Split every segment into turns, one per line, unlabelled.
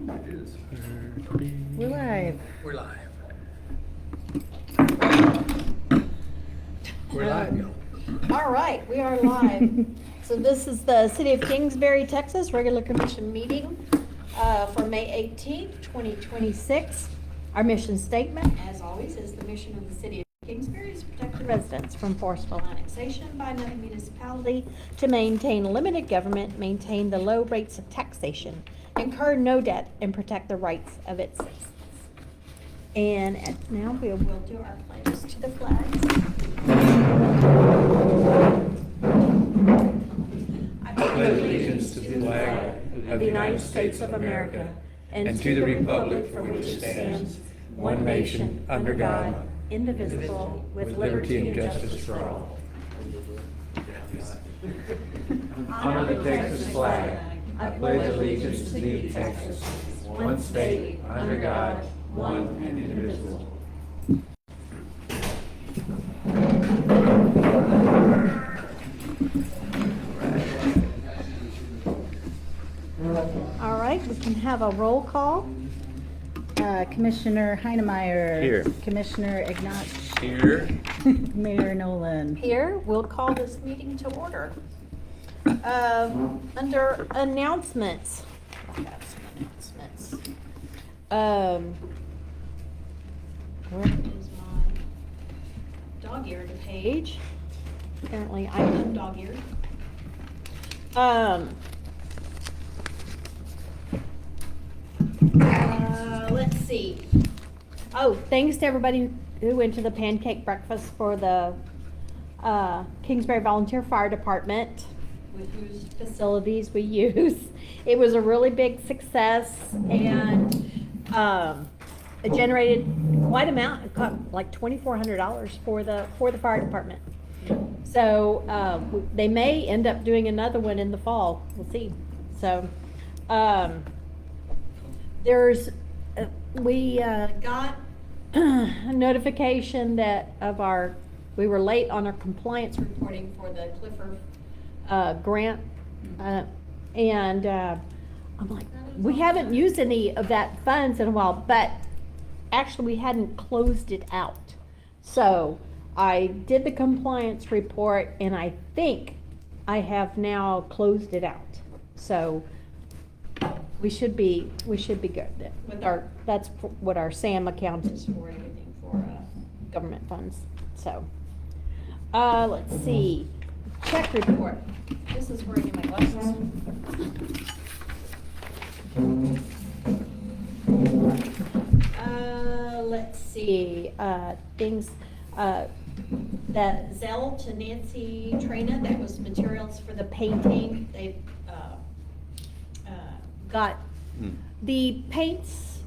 It is.
We're live.
We're live. We're live, y'all.
All right, we are live. So this is the City of Kingsbury, Texas, regular commission meeting for May 18th, 2026. Our mission statement, as always, is the mission of the City of Kingsbury is to protect the residents from forceful annexation by another municipality, to maintain limited government, maintain the low rates of taxation, incur no debt, and protect the rights of its citizens. And now we will do our pledges to the flags. I
pledge allegiance to the flag of the United States of America and to the republic for which it stands, one nation, under God,
indivisible,
with liberty and justice for all. Honor the Texas flag. I pledge allegiance to thee, Texas, one state, under God, one and indivisible.
All right, we can have a roll call.
Commissioner Heinemeyer.
Here.
Commissioner Ignatz.
Here.
Mayor Nolan.
Here, we'll call this meeting to order. Under announcements. I have some announcements. Where is my dog-eared page? Apparently I am dog-eared. Let's see. Oh, thanks to everybody who went to the pancake breakfast for the Kingsbury Volunteer Fire Department, with whose facilities we use. It was a really big success, and it generated quite amount, like $2,400 for the fire department. So they may end up doing another one in the fall. We'll see. So we got a notification that we were late on our compliance reporting for the Clifford grant, and I'm like, we haven't used any of that funds in a while, but actually we hadn't closed it out. So I did the compliance report, and I think I have now closed it out. So we should be good with our, that's what our SAM account is for, everything for government funds. So let's see, check report. This is where I get my glasses. Let's see, things, that Zell to Nancy Trina, that was materials for the painting. They got the paints.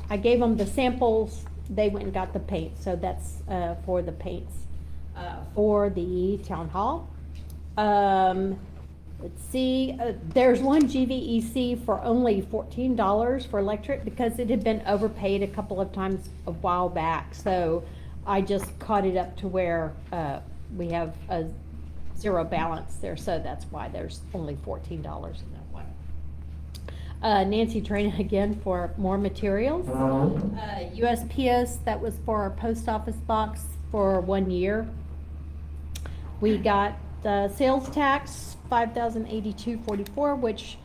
I gave them the samples. They went and got the paint. So that's for the paints for the town hall. Let's see, there's one GVEC for only $14 for electric, because it had been overpaid a couple of times a while back. So I just caught it up to where we have a zero balance there. So that's why there's only $14 in that one. Nancy Trina again for more materials. USPS, that was for our post office box for 1 year. We got sales tax, $5,082.44, which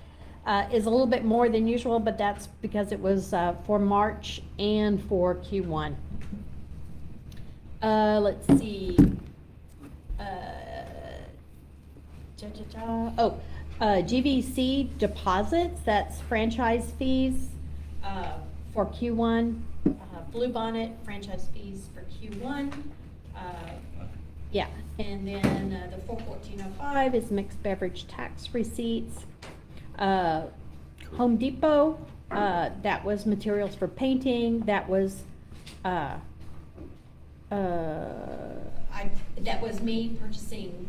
is a little bit more than usual, but that's because it was for March and for Q1. Let's see. GVC deposits, that's franchise fees for Q1. Blue Bonnet franchise fees for Q1. Yeah, and then the 41405 is mixed beverage tax receipts. Home Depot, that was materials for painting. That was that was me purchasing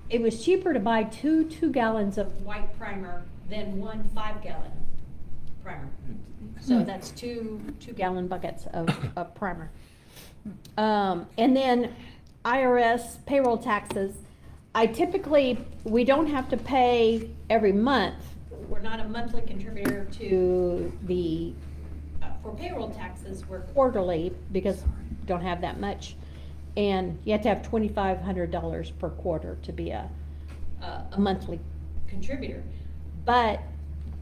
it was cheaper to buy two 2-gallons of white primer than one 5-gallon primer. So that's two 2-gallon buckets of primer. And then IRS payroll taxes. I typically, we don't have to pay every month. We're not a monthly contributor to the, for payroll taxes, we're quarterly because we don't have that much. And you have to have $2,500 per quarter to be a monthly contributor. But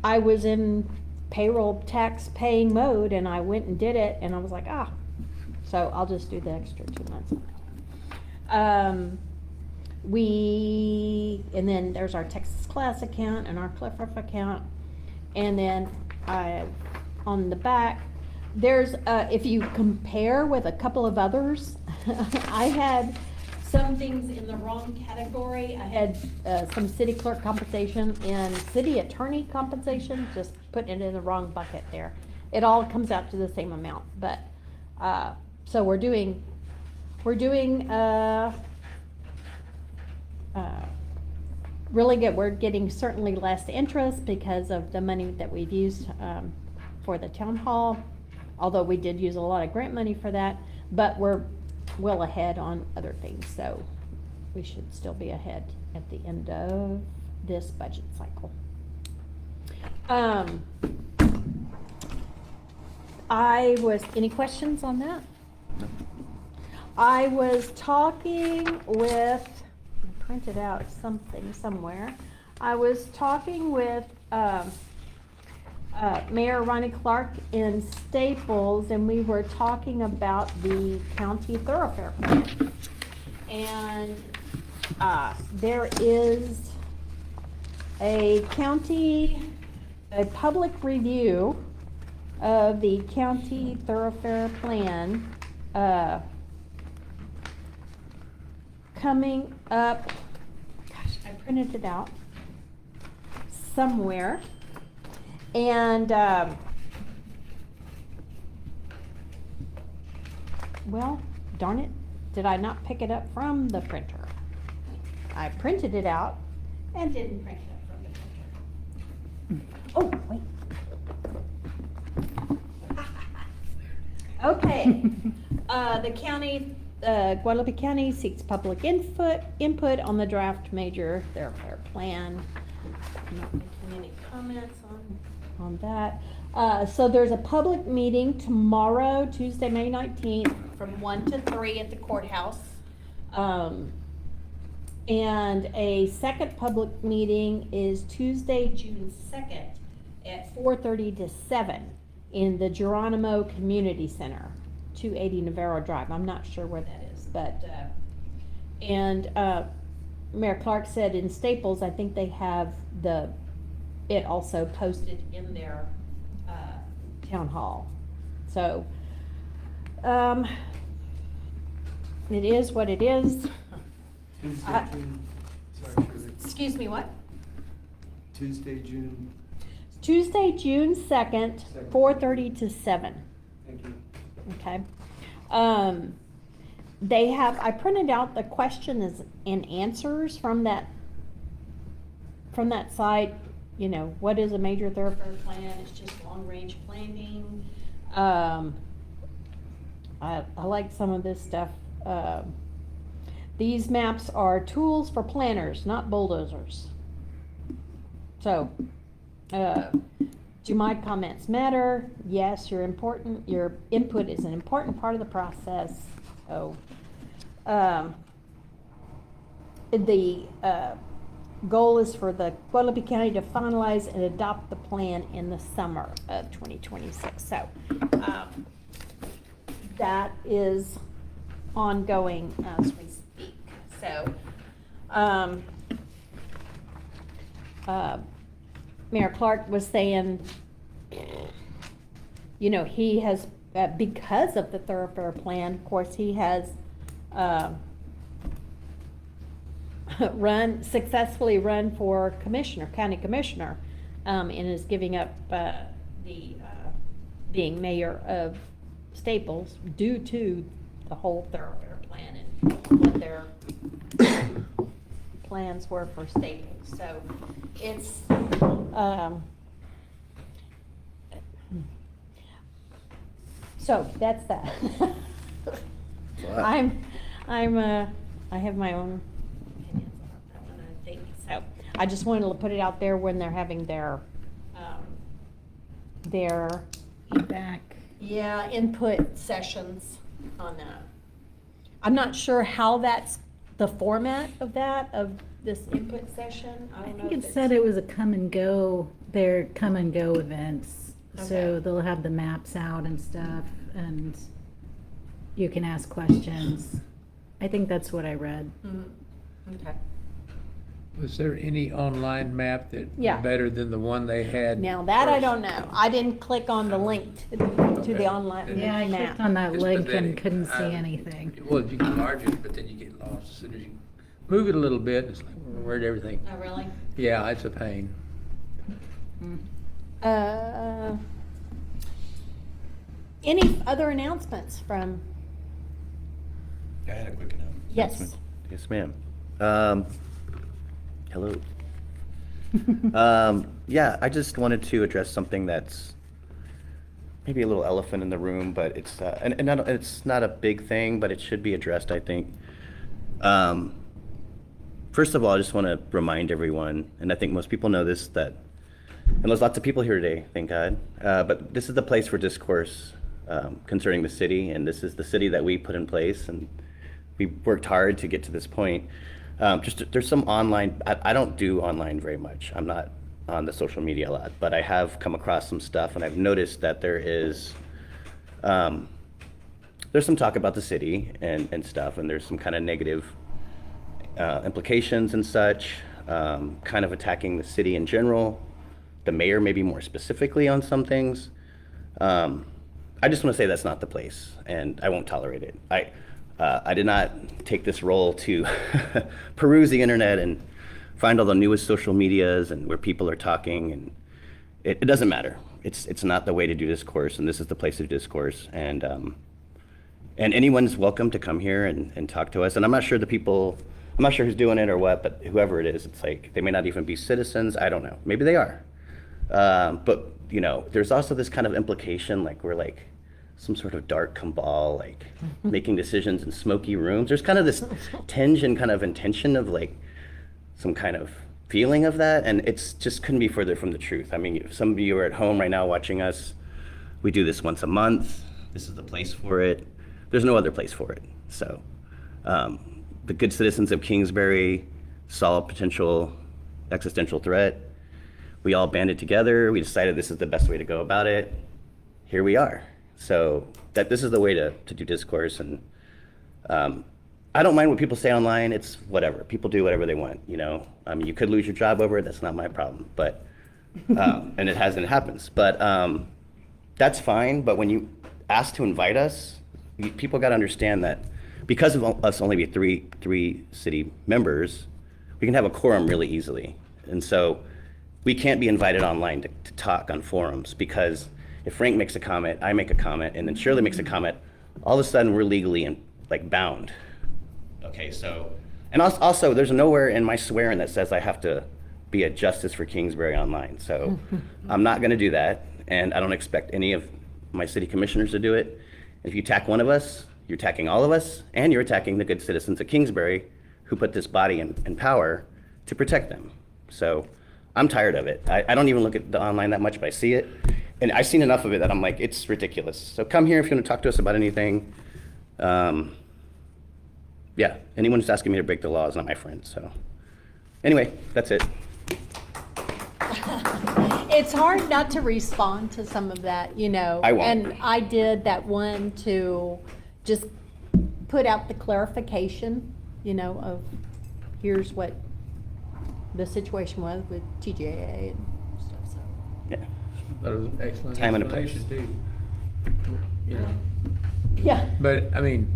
I was in payroll tax paying mode and I went and did it and I was like, so I'll just do the extra 2 months. And then there's our Texas Class account and our Cliff Riff account. And then on the back, there's, if you compare with a couple of others, I had some things in the wrong category. I had some city clerk compensation and city attorney compensation, just putting it in the wrong bucket there. It all comes out to the same amount, but, so we're doing really good. We're getting certainly less interest because of the money that we've used for the town hall, although we did use a lot of grant money for that, but we're well ahead on other things, so we should still be ahead at the end of this budget cycle. Any questions on that?
No.
I was talking with, I printed out something somewhere. I was talking with Mayor Ronnie Clark in Staples, and we were talking about the county thoroughfare plan. And there is a public review of the county thoroughfare plan coming up. Gosh, I printed it out somewhere. And, well, darn it, did I not pick it up from the printer? I printed it out and didn't print it up from the printer. Oh, wait. Okay, the county, Guadalupe County seeks public input on the draft major thoroughfare plan. I'm not making any comments on that. So there's a public meeting tomorrow, Tuesday, May 19th, from 1 to 3 at the courthouse. And a second public meeting is Tuesday, June 2nd at 4:30 to 7 in the Geronimo Community Center, 280 Navarro Drive. I'm not sure where that is, but, Mayor Clark said in Staples, I think they have it also posted in their town hall. So, it is what it is.
Tuesday, June, sorry, Shirley.
Excuse me, what?
Tuesday, June,
Tuesday, June 2nd, 4:30 to 7.
thank you.
Okay. I printed out the questions and answers from that site. You know, what is a major thoroughfare plan? It's just long-range planning. I like some of this stuff. These maps are tools for planners, not bulldozers. So, do my comments matter? Yes, your input is an important part of the process. So, the goal is for the Guadalupe County to finalize and adopt the plan in the summer of 2026. So, that is ongoing as we speak. So, Mayor Clark was saying, you know, he has, because of the thoroughfare plan, of course, he has successfully run for county commissioner, and is giving up being mayor of Staples due to the whole thoroughfare plan and what their plans were for Staples. So it's so that's that. I have my own opinions I just wanted to put it out there when they're having their,
Feedback.
yeah, input sessions on that. I'm not sure how that's the format of this input session. I
I
don't know.
think
if
it said it was a come and go, they're come and go events. So
Okay.
they'll have the maps out and stuff, and you can ask questions. I think that's what I read.
Mhm. Okay.
Was there any online map that
Yeah.
was better than the one they had?
Now that I
first?
don't know. I didn't click on the link to
Okay.
the online
Yeah, I
map.
clicked on that
It's
link
pathetic.
and couldn't see
I-
anything.
Well, you can enlarge it, but then you get lost as soon as you move it a little bit, it's like, where'd everything?
Oh, really?
Yeah, it's a pain.
Any other announcements from,
I had a quick
Yes.
announcement. Yes, ma'am. Hello. Yeah, I just wanted to address something that's maybe a little elephant in the room, but it's, it's not a big thing, but it should be addressed, I think. First of all, I just want to remind everyone, and I think most people know this, that, and there's lots of people here today, thank God, but this is the place for discourse concerning the city, and this is the city that we put in place, and we worked hard to get to this point. There's some online, I don't do online very much. I'm not on the social media a lot, but I have come across some stuff, and I've noticed that there's some talk about the city and stuff, and there's some kind of negative implications and such, kind of attacking the city in general, the mayor maybe more specifically on some things. I just want to say that's not the place, and I won't tolerate it. I did not take this role to peruse the internet and find all the newest social medias and where people are talking, and it doesn't matter. It's not the way to do discourse, and this is the place to do discourse. And anyone's welcome to come here and talk to us. And I'm not sure who's doing it or what, but whoever it is, it's like they may not even be citizens. I don't know. Maybe they are. But there's also this kind of implication, like we're like some sort of dark cabal, like making decisions in smoky rooms. There's kind of this tinge and kind of intention of like some kind of feeling of that, and it's just couldn't be further from the truth. I mean, if some of you are at home right now watching us, we do this once a month. This is the place for it. There's no other place for it. So the good citizens of Kingsbury saw a potential existential threat. We all banded together. We decided this is the best way to go about it. Here we are. So that this is the way to do discourse, and I don't mind what people say online. It's whatever. People do whatever they want, I mean, you could lose your job over it. That's not my problem, but, and it happens. But that's fine. But when you ask to invite us, people got to understand that because of us only be three city members, we can have a quorum really easily. And so we can't be invited online to talk on forums, because if Frank makes a comment, I make a comment, and then Shirley makes a comment, all of a sudden we're legally bound. Okay, so, and also there's nowhere in my swearing that says I have to be a justice for Kingsbury online. So I'm not gonna do that, and I don't expect any of my city commissioners to do it. If you attack one of us, you're attacking all of us, and you're attacking the good citizens of Kingsbury who put this body in power to protect them. So I'm tired of it. I don't even look at the online that much, but I see it. And I've seen enough of it that I'm like, it's ridiculous. So come here if you want to talk to us about anything. Yeah, anyone who's asking me to break the law is not my friend. So anyway, that's it.
It's hard not to respond to some of that,
I won't.
And I did that one to just put out the clarification, of here's what the situation was with TJA and stuff, so.
Yeah.
That was an excellent
Time and a place.
explanation too.
Yeah.
But, I mean,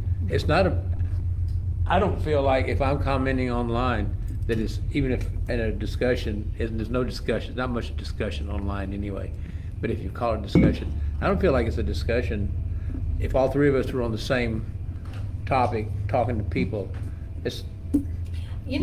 I don't feel like if I'm commenting online, that it's, even if in a discussion, there's no discussion, not much discussion online anyway. But if you call it a discussion, I don't feel like it's a discussion. If all three of us were on the same topic, talking to people, it's,
I'm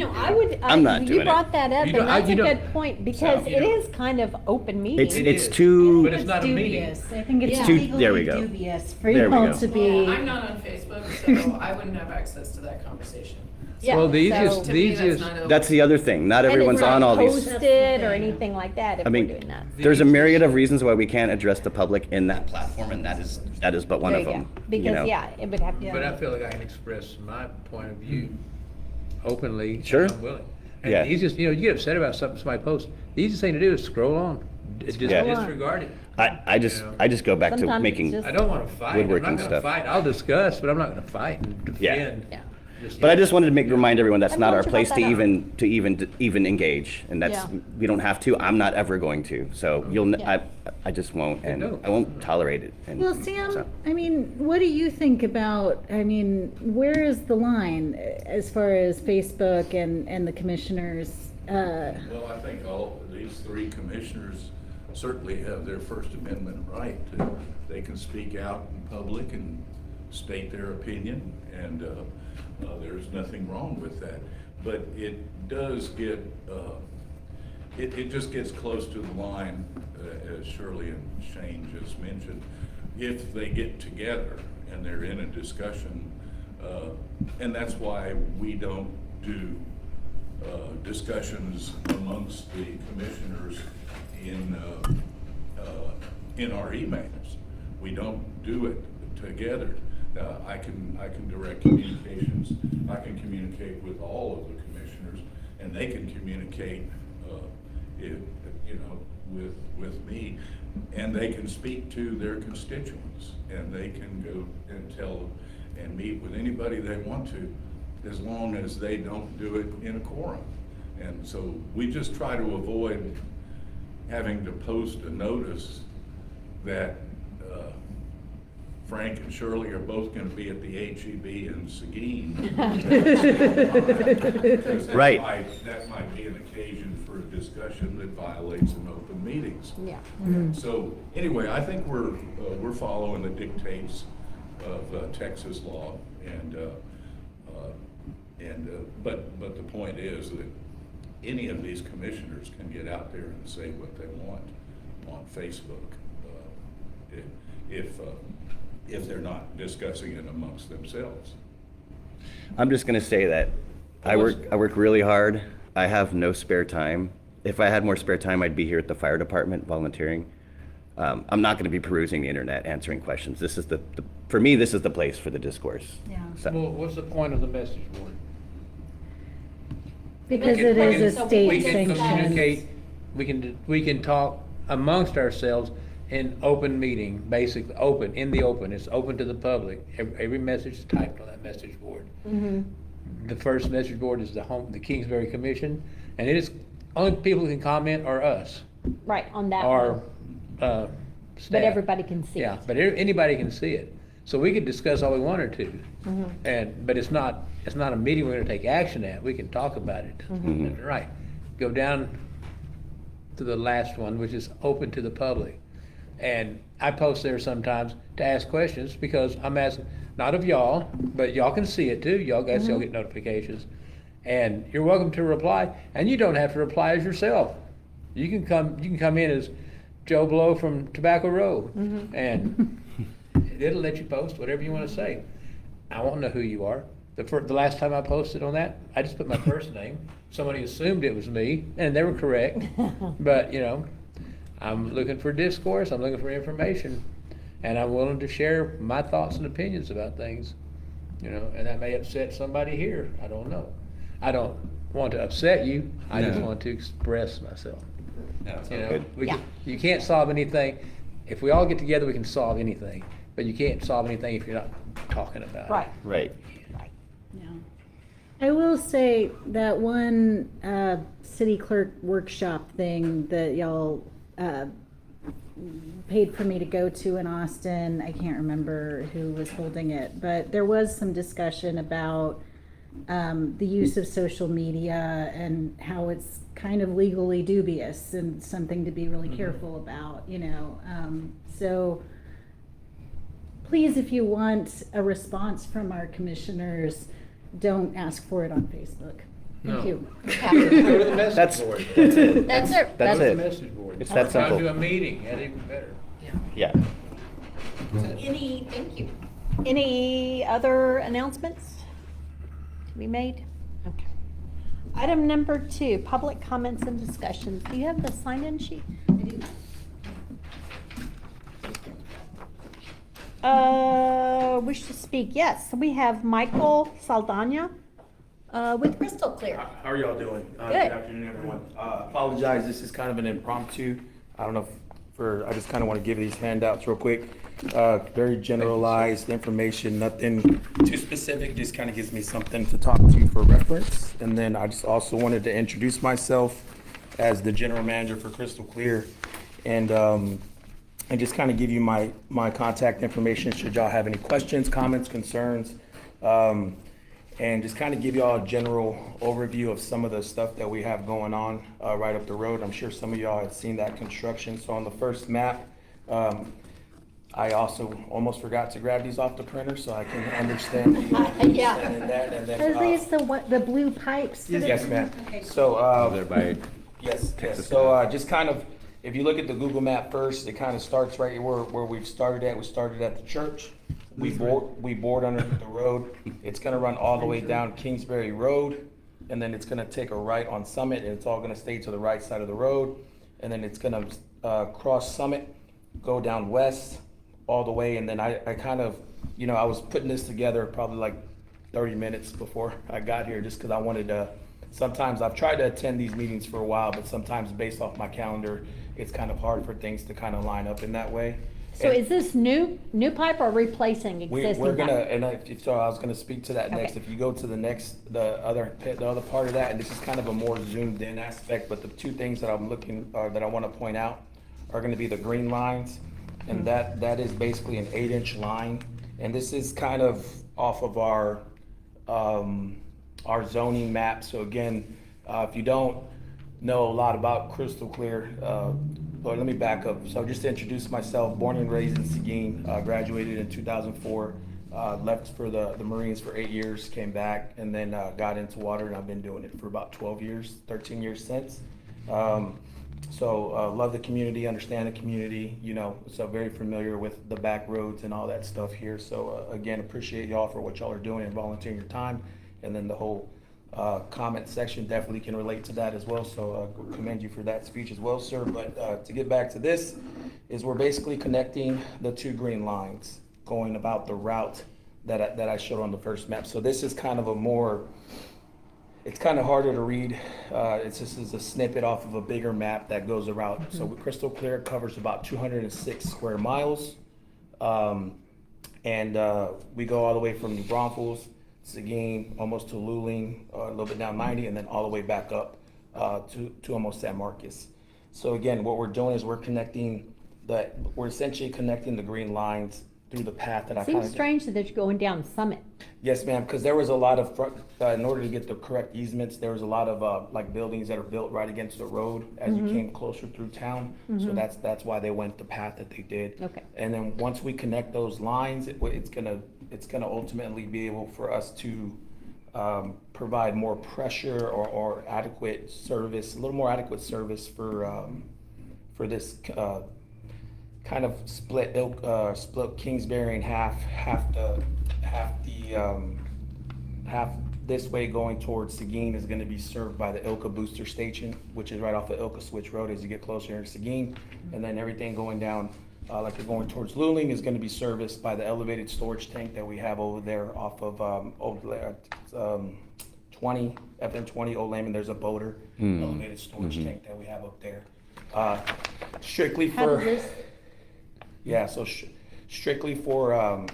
not doing
you
it.
brought that up,
You
and
don't-
that's a
you don't-
good point, because
you
it
don't-
is kind of open meeting.
It's too.
But it's not a meeting.
dubious. I think it's
Yeah.
Too- there we
legally
go.
dubious for
There we
y'all
go.
to be.
Well, I'm not on Facebook, so I wouldn't have access to that conversation.
Yeah,
Well, the
so-
easiest,
To
the
me, that's
easiest,
not open.
That's the other thing. Not everyone's on all these.
And it's not posted or anything like that if
I
we're
mean,
doing that.
there's a myriad of reasons why we can't address the public in that platform, and that is but one
There
of
you
them.
go.
you know?
Because, yeah, it would have to.
but I feel like I can express my point of view openly. and
Sure.
I'm willing. And
Yeah.
the easiest, you get upset about something somebody posts, the easiest thing to do is scroll on. Just
Yeah.
disregard it.
I just go back to
Sometimes
making.
it's just-
I don't wanna fight. I'm
Woodworking
not gonna
stuff.
fight. I'll discuss, but I'm not gonna fight and
Yeah.
defend.
Yeah.
But I just wanted to remind everyone that's
I'm
not
glad
our
you
place
brought
to
that
even engage, and that's
Yeah.
we don't have to. I'm not ever going to. So
Yeah.
I just won't, and
No.
I won't tolerate it. And
Well, Sam,
so-
I mean, what do you think about, I mean, where is the line as far as Facebook and the commissioners?
Well, I think all these three commissioners certainly have their First Amendment right to, they can speak out in public and state their opinion, and there's nothing wrong with that. But it does get, it just gets close to the line, as Shirley and Shane just mentioned. If they get together and they're in a discussion, and that's why we don't do discussions amongst the commissioners in our emails. We don't do it together. I can direct communications. I can communicate with all of the commissioners, and they can communicate, with me, and they can speak to their constituents, and they can go and tell and meet with anybody they want to, as long as they don't do it in a quorum. And so we just try to avoid having to post a notice that Frank and Shirley are both gonna be at the HEB in Seguin. Because
Right.
That might be an occasion for a discussion that violates an open meetings.
Yeah.
So, anyway, I think we're following the dictates of Texas law, but the point is that any of these commissioners can get out there and say what they want on Facebook, if they're not discussing it amongst themselves.
I'm just gonna say that I work really hard. I have no spare time. If I had more spare time, I'd be here at the fire department volunteering. I'm not gonna be perusing the internet, answering questions. This is for me, this is the place for the discourse.
Yeah.
So-
Well, what's the point of the message board?
Because
Make it
it is
so
a
we
state
We can
sanctioned.
communicate, we can talk amongst ourselves in open meeting, basically, open, in the open, it's open to the public. Every message is typed on that message board. The first message board is the Kingsbury Commission, and it is, only people who can comment are us,
Right, on that
or,
one.
staff.
But everybody can see
Yeah,
it.
but anybody can see it. So we could discuss all we wanted to. But it's not a meeting we're gonna take action at. We can talk about it. Right. Go down to the last one, which is open to the public. And I post there sometimes to ask questions because I'm asking, not of y'all, but y'all can see it too. Y'all guys still get notifications. And you're welcome to reply, and you don't have to reply as yourself. You can come in as Joe Blow from Tobacco Road, and it'll let you post whatever you want to say. I won't know who you are. The last time I posted on that, I just put my first name. Somebody assumed it was me, and they were correct. But, I'm looking for discourse, I'm looking for information, and I'm willing to share my thoughts and opinions about things. And that may upset somebody here, I don't know. I don't want to upset you, I just
No.
want to express myself.
Good.
Yeah.
You can't solve anything. If we all get together, we can solve anything, but you can't solve anything if you're not talking about it.
Right.
Right.
Yeah. I will say that one city clerk workshop thing that y'all paid for me to go to in Austin. I can't remember who was holding it, but there was some discussion about the use of social media and how it's kind of legally dubious and something to be really careful about, so please, if you want a response from our commissioners, don't ask for it on Facebook.
No.
Thank you.
Go to the message
That's
board.
that's it.
That's it.
That's
Go to
it.
the message board.
It's that
Come to
simple.
a meeting, that's even better.
Yeah.
Thank you. Any other announcements to be made? Item number 2, public comments and discussions. Do you have the sign-in sheet? Wish to speak? Yes, we have Michael Saldana with Crystal Clear.
How are y'all doing?
Good.
Good afternoon, everyone. Apologize, this is kind of an impromptu. I don't know I just kind of want to give these handouts real quick. Very generalized information, nothing too specific, just kind of gives me something to talk to for reference. And then I just also wanted to introduce myself as the general manager for Crystal Clear. And just kind of give you my contact information should y'all have any questions, comments, concerns. And just kind of give y'all a general overview of some of the stuff that we have going on right up the road. I'm sure some of y'all have seen that construction. So on the first map, I also almost forgot to grab these off the printer so I can understand
Yeah.
understanding that. And
Are
then,
these the blue pipes?
yes, ma'am.
Okay.
So,
There by
yes. So just kind of, if you look at the Google map first, it kind of starts right where we've started at. We started at the church. We bored underneath the road. It's gonna run all the way down Kingsbury Road, and then it's gonna take a right on Summit, and it's all gonna stay to the right side of the road. And then it's gonna cross Summit, go down west all the way, and then I kind of, I was putting this together probably like 30 minutes before I got here, just because I wanted to. Sometimes I've tried to attend these meetings for a while, but sometimes based off my calendar, it's kind of hard for things to kind of line up in that way.
So
And
is this new pipe or replacing existing
we're gonna,
pipe?
and so I was gonna speak to that next.
Okay.
If you go to the other part of that, and this is kind of a more zoomed in aspect, but the two things that I'm looking, that I wanna point out are gonna be the green lines, and that is basically an 8-inch line. And this is kind of off of our zoning map. So again, if you don't know a lot about Crystal Clear, but let me back up. So just to introduce myself, born and raised in Seguin, graduated in 2004, left for the Marines for 8 years, came back, and then got into water, and I've been doing it for about 12 years, 13 years since. So love the community, understand the community, so very familiar with the back roads and all that stuff here. So again, appreciate y'all for what y'all are doing and volunteering your time. And then the whole comment section definitely can relate to that as well. So commend you for that speech as well, sir. But to get back to this, is we're basically connecting the two green lines, going about the route that I showed on the first map. So this is kind of it's kind of harder to read. It's just a snippet off of a bigger map that goes around. So Crystal Clear covers about 206 square miles. And we go all the way from New Braunfels, Seguin, almost to Luling, a little bit down 90, and then all the way back up to almost San Marcos. So again, what we're doing is we're essentially connecting the green lines through the path that I
Seems strange that you're going down Summit.
Yes, ma'am, because there was a lot of, in order to get the correct easements, there was a lot of like buildings that are built right against the road as you came closer through town. So that's why they went the path that they did.
Okay.
And then once we connect those lines, it's gonna ultimately be able for us to provide more pressure or adequate service, a little more adequate service for this kind of split Kingsbury in half this way going towards Seguin is going to be served by the Ilka Booster Station, which is right off of Ilka Switch Road as you get closer to Seguin. And then everything going down, like you're going towards Luling, is going to be serviced by the elevated storage tank that we have over there off of FM 20 Old Lehman. There's a boater elevated storage tank that we have up there. Strictly
How
for
does this,
yeah, so strictly for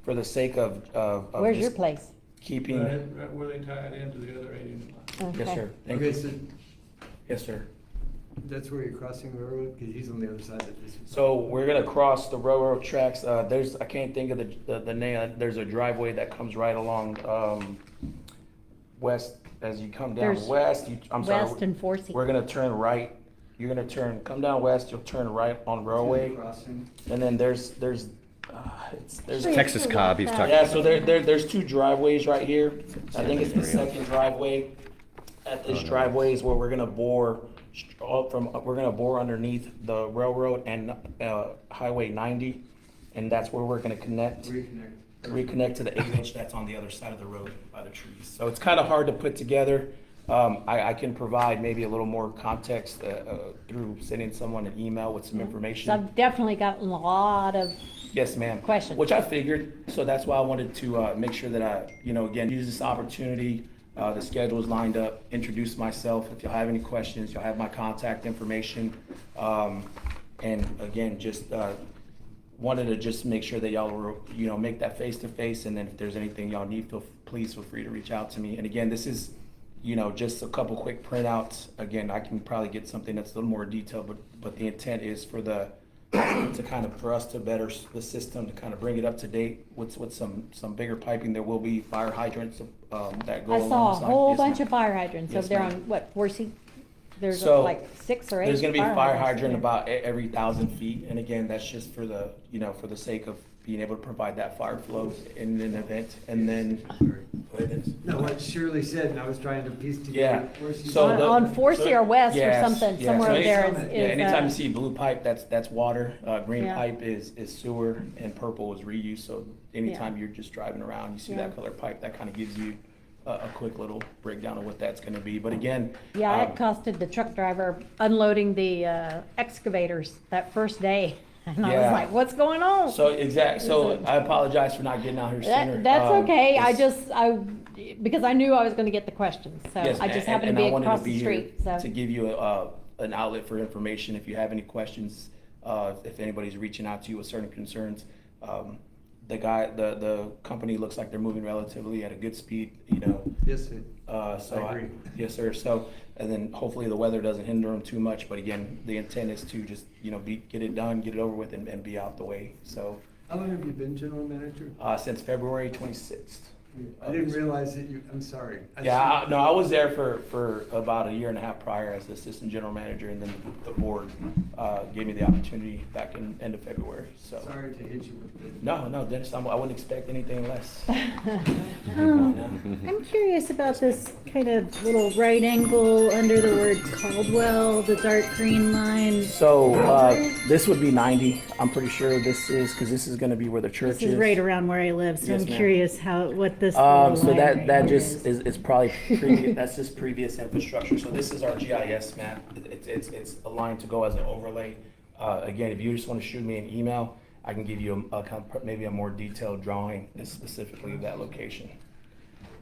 the sake of
where's your
just
place?
keeping.
Right where they tie it into the other 8-inch line.
Yes,
Okay.
sir. Thank
Okay,
you.
so
Yes, sir.
that's where you're crossing the railroad, because he's on the other side of this.
So we're gonna cross the railroad tracks. I can't think of the name. There's a driveway that comes right along west as you come down
There's
west. I'm sorry.
West and Forsyth.
We're gonna turn right. You're gonna come down west. You'll turn right on railway,
Crossing.
and then there's
Texas Cobb, he's talking.
yeah. So there's two driveways right here. I think it's the second driveway. At this driveway is where we're gonna bore underneath the railroad and Highway 90, and that's where we're gonna reconnect to the 8-inch that's on the other side of the road by the trees. So it's kind of hard to put together. I can provide maybe a little more context through sending someone an email with some
So
information.
I've definitely gotten a lot of,
Yes, ma'am.
Questions.
Which I figured, so that's why I wanted to make sure that I, again, use this opportunity. The schedule is lined up, introduce myself. If y'all have any questions, y'all have my contact information. And again, just wanted to just make sure that y'all were, make that face-to-face. And then if there's anything y'all need, please feel free to reach out to me. And again, this is, just a couple quick printouts. Again, I can probably get something that's a little more detailed, but the intent is for for us to better the system, to kind of bring it up to date with some bigger piping. There will be fire hydrants that go
I
alongside.
saw a whole
Yes,
bunch
ma'am.
of fire hydrants
Yes,
over there
ma'am.
on, what, 4C? There's
So,
like 6 or 8
There's gonna be a fire
hydrants
hydrant
there.
about every 1,000 feet, and again, that's just for the, for the sake of being able to provide that fire flow in an event, and then. Go ahead, Dennis.
No, what Shirley said, and I was trying to piece together.
Yeah.
where she
So
said-
the-
On 4C or West or
Yes,
something,
yes.
somewhere
So
over there
anytime-
is.
Yeah, anytime you see blue pipe, that's water, green
Yeah.
pipe is sewer, and purple is reuse, so anytime you're just driving around, you see
Yeah.
that color pipe, that kind of gives you a quick little breakdown of what that's gonna be, but again.
Yeah, it costed the truck driver unloading the excavators that first day. And I was
Yeah.
like, what's going on?
So I apologize for not getting out here sooner.
That's okay.
It's-
Because I knew I was gonna get the questions, so
Yes,
I just
and-
happened to
and
be
I wanted
across
be
the
here
street, so.
To give you an outlet for information, if you have any questions, if anybody's reaching out to you with certain concerns. The company looks like they're moving relatively at a good speed,
Yes, sir.
so
I agree.
Yes, sir. So, and then hopefully the weather doesn't hinder them too much, but again, the intent is to just, get it done, get it over with, and be out the way, so.
How long have you been general manager?
Since February 26th.
I didn't realize that I'm sorry.
I was there for about a year and a half prior as the assistant general manager, and then the board gave me the opportunity back in end of February, so.
Sorry to hit you with it.
No, Dennis, I wouldn't expect anything less.
I'm curious about this kind of little right angle under the word Caldwell, the dark green line.
So, this would be 90, I'm pretty sure this is, because this is gonna be where the church
This is right around where I live, so
Yes,
I'm
ma'am.
curious what this little
So
line
that
right here
just is probably previous, that's just previous infrastructure. So this is our GIS map. It's aligned to go as an overlay. Again, if you just want to shoot me an email, I can give you maybe a more detailed drawing specifically of that location.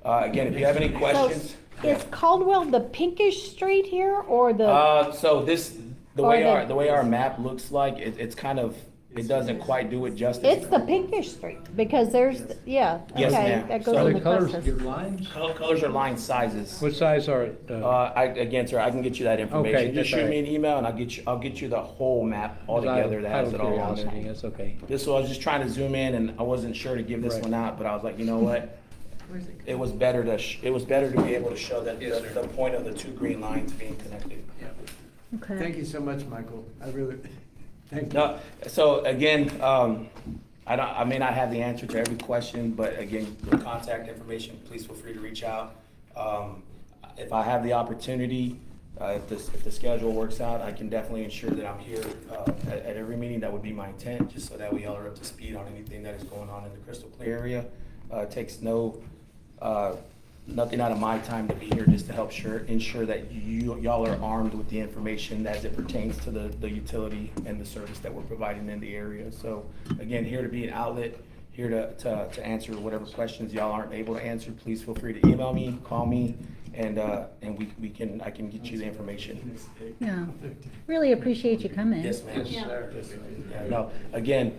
Again, if you have any questions.
Is Caldwell the pinkish street here, or the,
So the
Or
way our map looks like, it's kind of, it doesn't quite do it justice.
it's the pinkish street, because there's, yeah,
Yes,
okay,
ma'am.
that goes
So
Are
in
the
the
colors
clusters.
your lines?
Colors are line sizes.
What size are it?
Again, sir, I can get you that information.
Okay,
Just
that's
shoot
all
me
right.
an email and I'll get you the whole map all together that has it all on
Curiosity,
there.
that's okay.
This one, I was just trying to zoom in and I wasn't sure to give this
Right.
one out, but I was like, you know what? It was better to be able to show that
Yes,
the
sir.
point of the two green lines being connected.
Okay.
Thank you so much, Michael. I really, thank you.
No, so again, I may not have the answer to every question, but again, the contact information, please feel free to reach out. If I have the opportunity, if the schedule works out, I can definitely ensure that I'm here at every meeting. That would be my intent, just so that we all are up to speed on anything that is going on in the crystal clear area. It takes nothing out of my time to be here just to help ensure that y'all are armed with the information as it pertains to the utility and the service that we're providing in the area. So again, here to be an outlet, here to answer whatever questions y'all aren't able to answer. Please feel free to email me, call me, and I can get you the information.
Yeah, really appreciate you coming.
Yes, ma'am.
Yes, sir.
Yeah, no, again,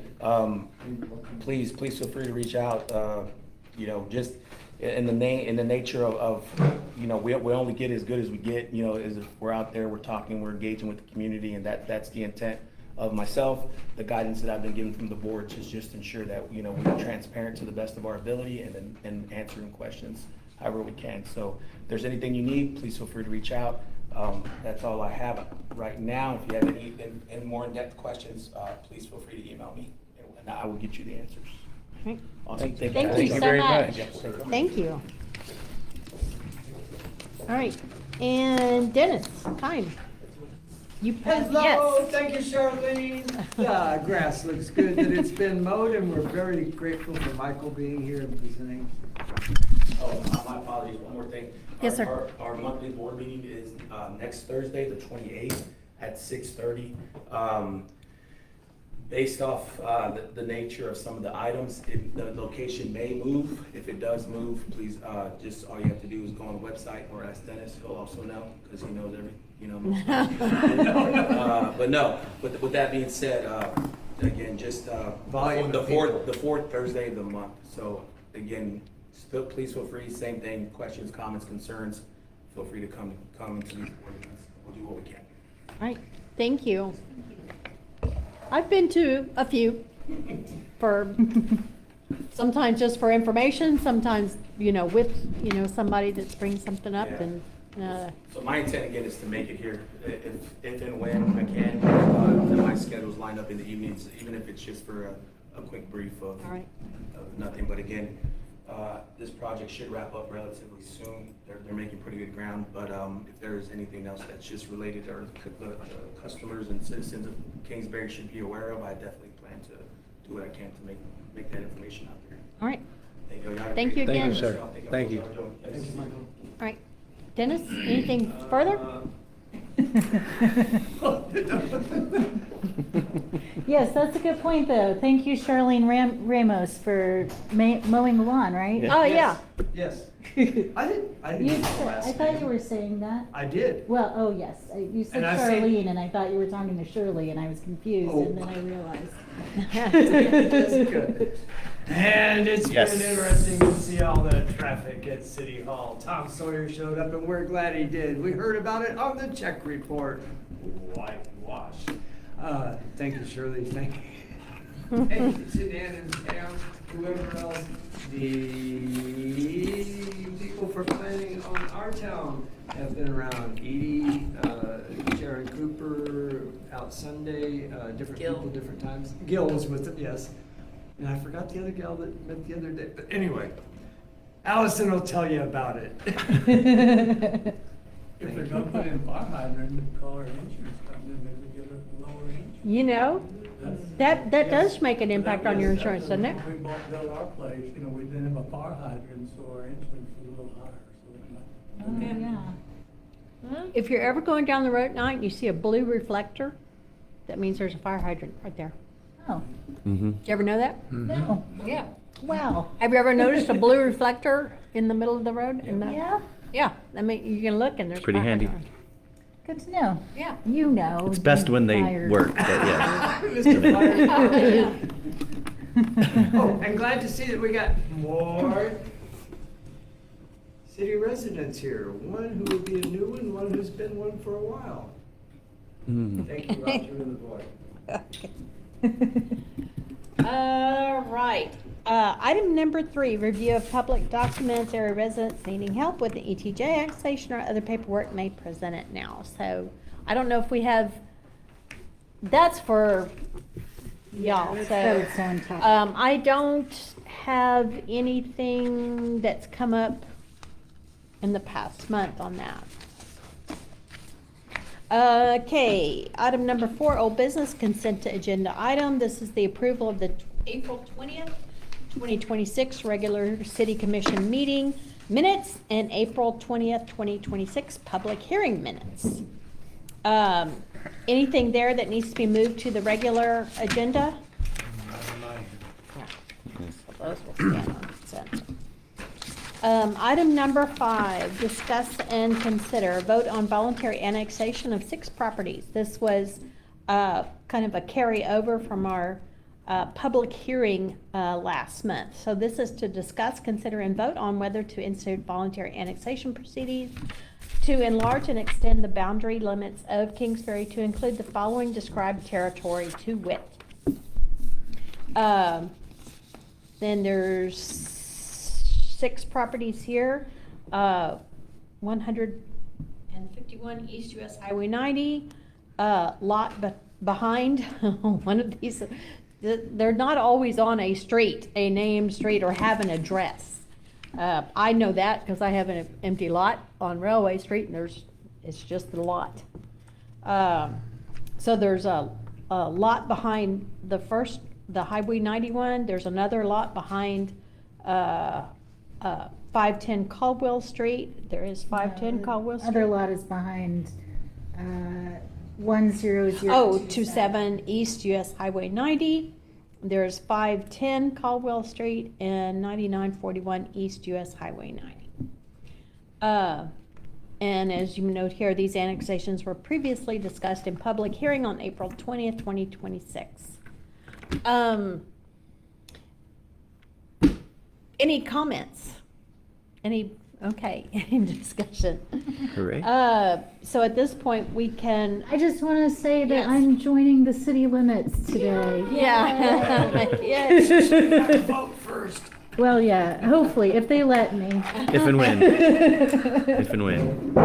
please feel free to reach out, just in the nature of, we only get as good as we get, as if we're out there, we're talking, we're engaging with the community, and that's the intent of myself. The guidance that I've been given from the board is just ensure that, we're transparent to the best of our ability and answering questions however we can. So if there's anything you need, please feel free to reach out. That's all I have right now. If you have any more in-depth questions, please feel free to email me, and I will get you the answers.
Right.
Awesome.
Thank
you.
you so
very
much.
much.
Thank you. All right, and Dennis, time. You,
Hello,
yes.
thank you, Charlene. The grass looks good that it's been mowed, and we're very grateful for Michael being here and presenting.
Oh, my apologies, one more thing.
Yes, sir.
Our monthly board meeting is next Thursday, the 28th, at 6:30. Based off the nature of some of the items, the location may move. If it does move, please, just all you have to do is go on the website or ask Dennis. He'll also know, because he knows most but no, with that being said, again, just
Volume
the
of
fourth Thursday of the month. So again, still, please feel free, same thing, questions, comments, concerns, feel free to come to these board meetings. We'll do what we can.
All right, thank you. I've been to a few for, sometimes just for information, sometimes, with, somebody that's bringing something up
Yeah.
and,
So my intent again is to make it here, if and when I can, then my schedule's lined up in the evenings, even if it's just for a quick brief of
all right.
nothing. But again, this project should wrap up relatively soon. They're making pretty good ground, but if there is anything else that's just related to the customers and citizens of Kingsbury should be aware of, I definitely plan to do what I can to make that information out there.
All right,
Thank you. Y'all have a
Thank
great
you
day.
again.
Thank you, sir. Thank you.
Thank you, Michael.
all right. Dennis, anything further?
Yes, that's a good point, though. Thank you, Charlene Ramos, for mowing the lawn, right?
Oh, yeah.
Yes. I didn't
You
know
said,
last
I thought you
meeting.
were saying that.
I did.
Well, oh, yes, you said
And I say-
Charlene, and I thought you were talking to Shirley, and I was confused,
Oh.
and then I realized.
That's good. And it's
Yes.
been interesting to see all the traffic at City Hall. Tom Sawyer showed up and we're glad he did. We heard about it on the check report. Whitewash. Thank you, Shirley, thank you. Thank you to Dan and Pam, whoever else. The people for planning on our town have been around. Edie, Sharon Cooper, out Sunday, different people, different times. Gil was with them, yes. And I forgot the other gal that met the other day, but anyway, Allison will tell you about it.
If they're gonna put in fire hydrant, call our insurance company, maybe get a lower insurance.
That does make an impact on your insurance, doesn't it?
When we built our place, we didn't have a fire hydrant, so our insurance was a little higher, so it might.
Oh, yeah.
If you're ever going down the road at night and you see a blue reflector, that means there's a fire hydrant right there.
Oh,
Mm-hmm.
Did you ever know that?
no.
Yeah.
Wow.
Have you ever noticed a blue reflector in the middle of the road?
Yeah,
Yeah, I mean, you can look and there's.
Pretty
fire
handy.
hydrant.
good to know.
Yeah.
You know.
It's best
you
when they
fired.
work, but yeah.
Mr. Fire.
Yeah.
Oh, I'm glad to see that we got more city residents here. One who will be a new one, one who's been one for a while.
Mm.
Thank you, Roger and the board.
All right. Item number 3, review of public documents, area residents needing help with the ETJ annexation or other paperwork may present it now. So I don't know if we have, that's for y'all,
That
so.
was so intense.
I don't have anything that's come up in the past month on that. Okay, item number 4, old business consent to agenda item. This is the approval of the April 20th, 2026 regular city commission meeting minutes and April 20th, 2026 public hearing minutes. Anything there that needs to be moved to the regular agenda? Yeah. So those will stand on consent. Item number 5, discuss and consider vote on voluntary annexation of 6 properties. This was kind of a carryover from our public hearing last month. So this is to discuss, consider, and vote on whether to institute voluntary annexation proceedings to enlarge and extend the boundary limits of Kingsbury to include the following described territory to wit. Then there's 6 properties here, 151 East US Highway 90, lot behind one of these. They're not always on a street, a named street, or have an address. I know that because I have an empty lot on Railway Street, and it's just the lot. So there's a lot behind the Highway 91. There's another lot behind 510 Caldwell Street. There is 510
The
Caldwell Street.
Other lot is behind, 10027.
Oh, 27 East US Highway 90. There's 510 Caldwell Street and 9941 East US Highway 90. And as you note here, these annexations were previously discussed in public hearing on April 20th, 2026. Any comments? Any discussion?
Hooray.
So at this point, we can.
I just want to say that
Yes.
I'm joining the city limits today.
Yeah. Yes.
Vote first.
Well, yeah, hopefully, if they let me.
If and when. If and when.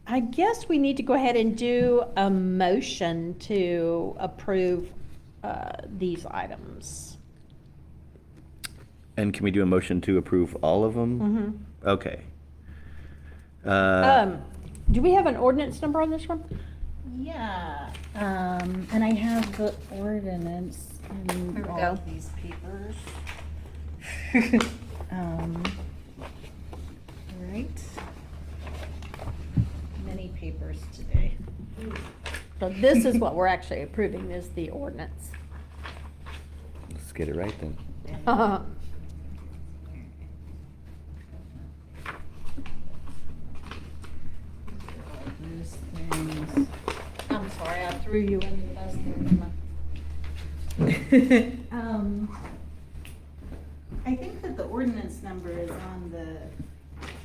I guess we need to go ahead and do a motion to approve these items.
And can we do a motion to approve all of them?
Mm-hmm.
Okay.
Do we have an ordinance number on this one?
Yeah, and I have the ordinance in
Here we
all
go.
of these papers. Right. Many papers today.
So this is what we're actually approving, is the ordinance.
Let's get it right then.
Those things.
I'm sorry, I threw you into those things.
I think that the ordinance number is on the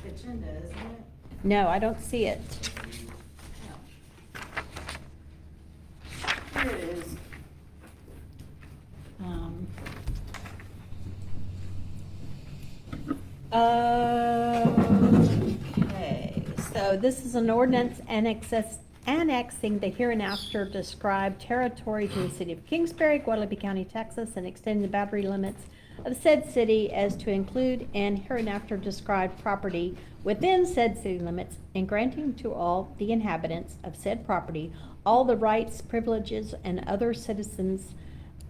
agenda, isn't it?
No, I don't see it.
Here it is.
Okay, so this is an ordinance annexing the hereinafter described territory to the city of Kingsbury, Guadalupe County, Texas, and extending the boundary limits of said city as to include and hereinafter described property within said city limits, and granting to all the inhabitants of said property all the rights, privileges, and other citizens,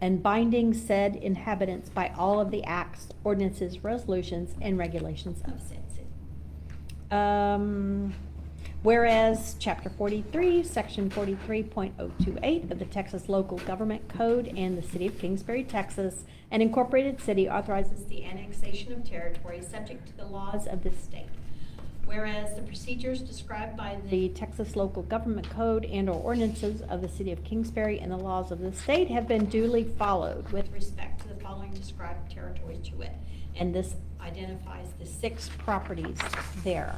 and binding said inhabitants by all of the acts, ordinances, resolutions, and regulations of said city. Whereas Chapter 43, Section 43.028 of the Texas Local Government Code and the City of Kingsbury, Texas, an incorporated city, authorizes the annexation of territory subject to the laws of this state. Whereas the procedures described by the Texas Local Government Code and/or ordinances of the City of Kingsbury and the laws of the state have been duly followed with respect to the following described territory to wit. And this identifies the 6 properties there.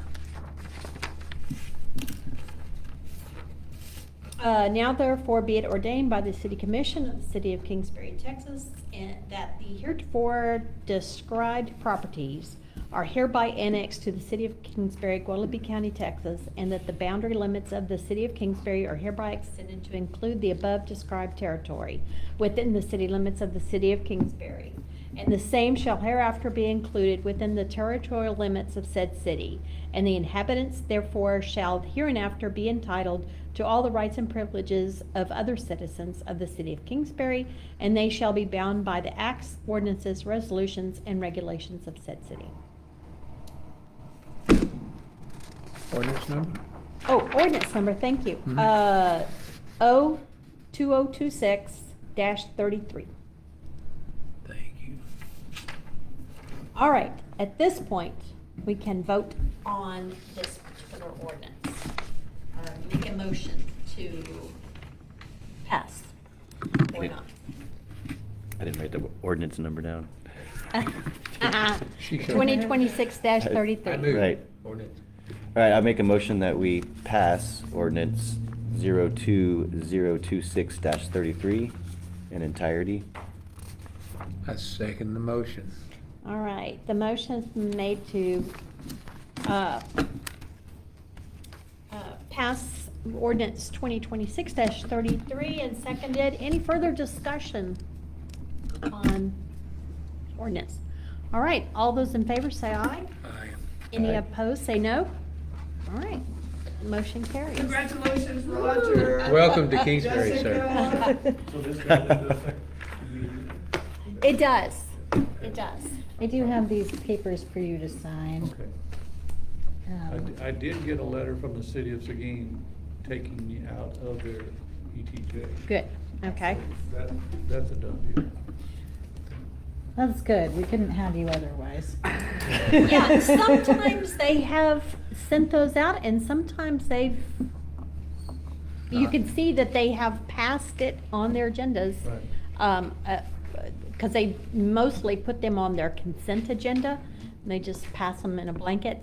Now therefore be it ordained by the City Commission of the City of Kingsbury, Texas, and that the heretofore described properties are hereby annexed to the City of Kingsbury, Guadalupe County, Texas, and that the boundary limits of the City of Kingsbury are hereby extended to include the above described territory within the city limits of the City of Kingsbury. And the same shall hereafter be included within the territorial limits of said city. And the inhabitants therefore shall hereinafter be entitled to all the rights and privileges of other citizens of the City of Kingsbury, and they shall be bound by the acts, ordinances, resolutions, and regulations of said city.
Ordinance number?
Oh, ordinance number, thank you.
Mhm.
2026-33.
Thank you.
All right, at this point, we can vote on this particular ordinance. Make a motion to pass or not.
I didn't write the ordinance number down.
She can-
2026-33.
I move.
Right.
Ordinance.
All right, I make a motion that we pass ordinance 02026-33 in entirety.
I second the motion.
All right, the motion's been made to pass ordinance 2026-33 and seconded. Any further discussion on ordinance? All right, all those in favor say aye.
Aye.
Any
Aye.
opposed, say no. All right, motion carries.
Congratulations, Roger.
Welcome to Kingsbury, sir.
Jessica.
So this goes into effect immediately.
It does. It does.
I do have these papers for you to sign.
Okay.
Um,
I did get a letter from the city of Seguin taking me out of their ETJ.
Good, okay.
That's a done deal.
That's good. We couldn't have you otherwise.
Yeah, sometimes they have sent those out and sometimes they've, you can see that they have passed it on their agendas.
Right.
Because they mostly put them on their consent agenda, and they just pass them in a blanket.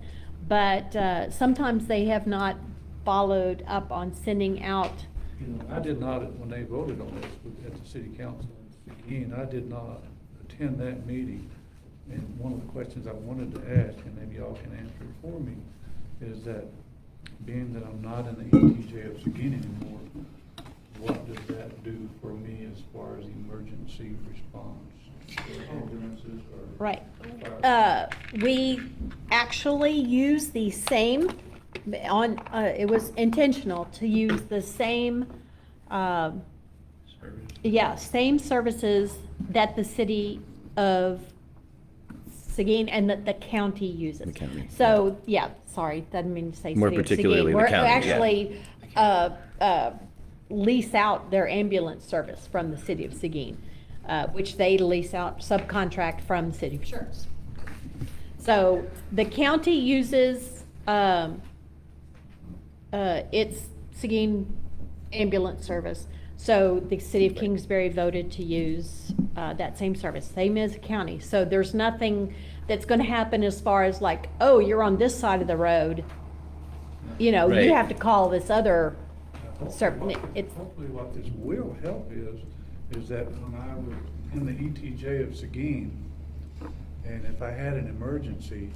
But sometimes they have not followed up on sending out.
You know, I did not, when they voted on this at the city council in Seguin, I did not attend that meeting. And one of the questions I wanted to ask, and maybe y'all can answer it for me, is that being that I'm not in the ETJ of Seguin anymore, what does that do for me as far as emergency response? For ambulances or?
Right.
fire?
We actually use the same, it was intentional to use the same,
Service?
yeah, same services that the city of Seguin and that the county uses.
The county,
So, yeah, sorry, doesn't mean to say
More
city of
particularly
Seguin.
the county, yeah.
We're actually, lease out their ambulance service from the city of Seguin, which they lease out, subcontract from the city of Sherms. So the county uses, its Seguin ambulance service. So the city of Kingsbury voted to use, that same service, same as the county. So there's nothing that's gonna happen as far as like, oh, you're on this side of the road. You know,
Right.
you have to call this other,
Hopefully
it's-
hopefully what this will help is that when I was in the ETJ of Seguin, and if I had an emergency,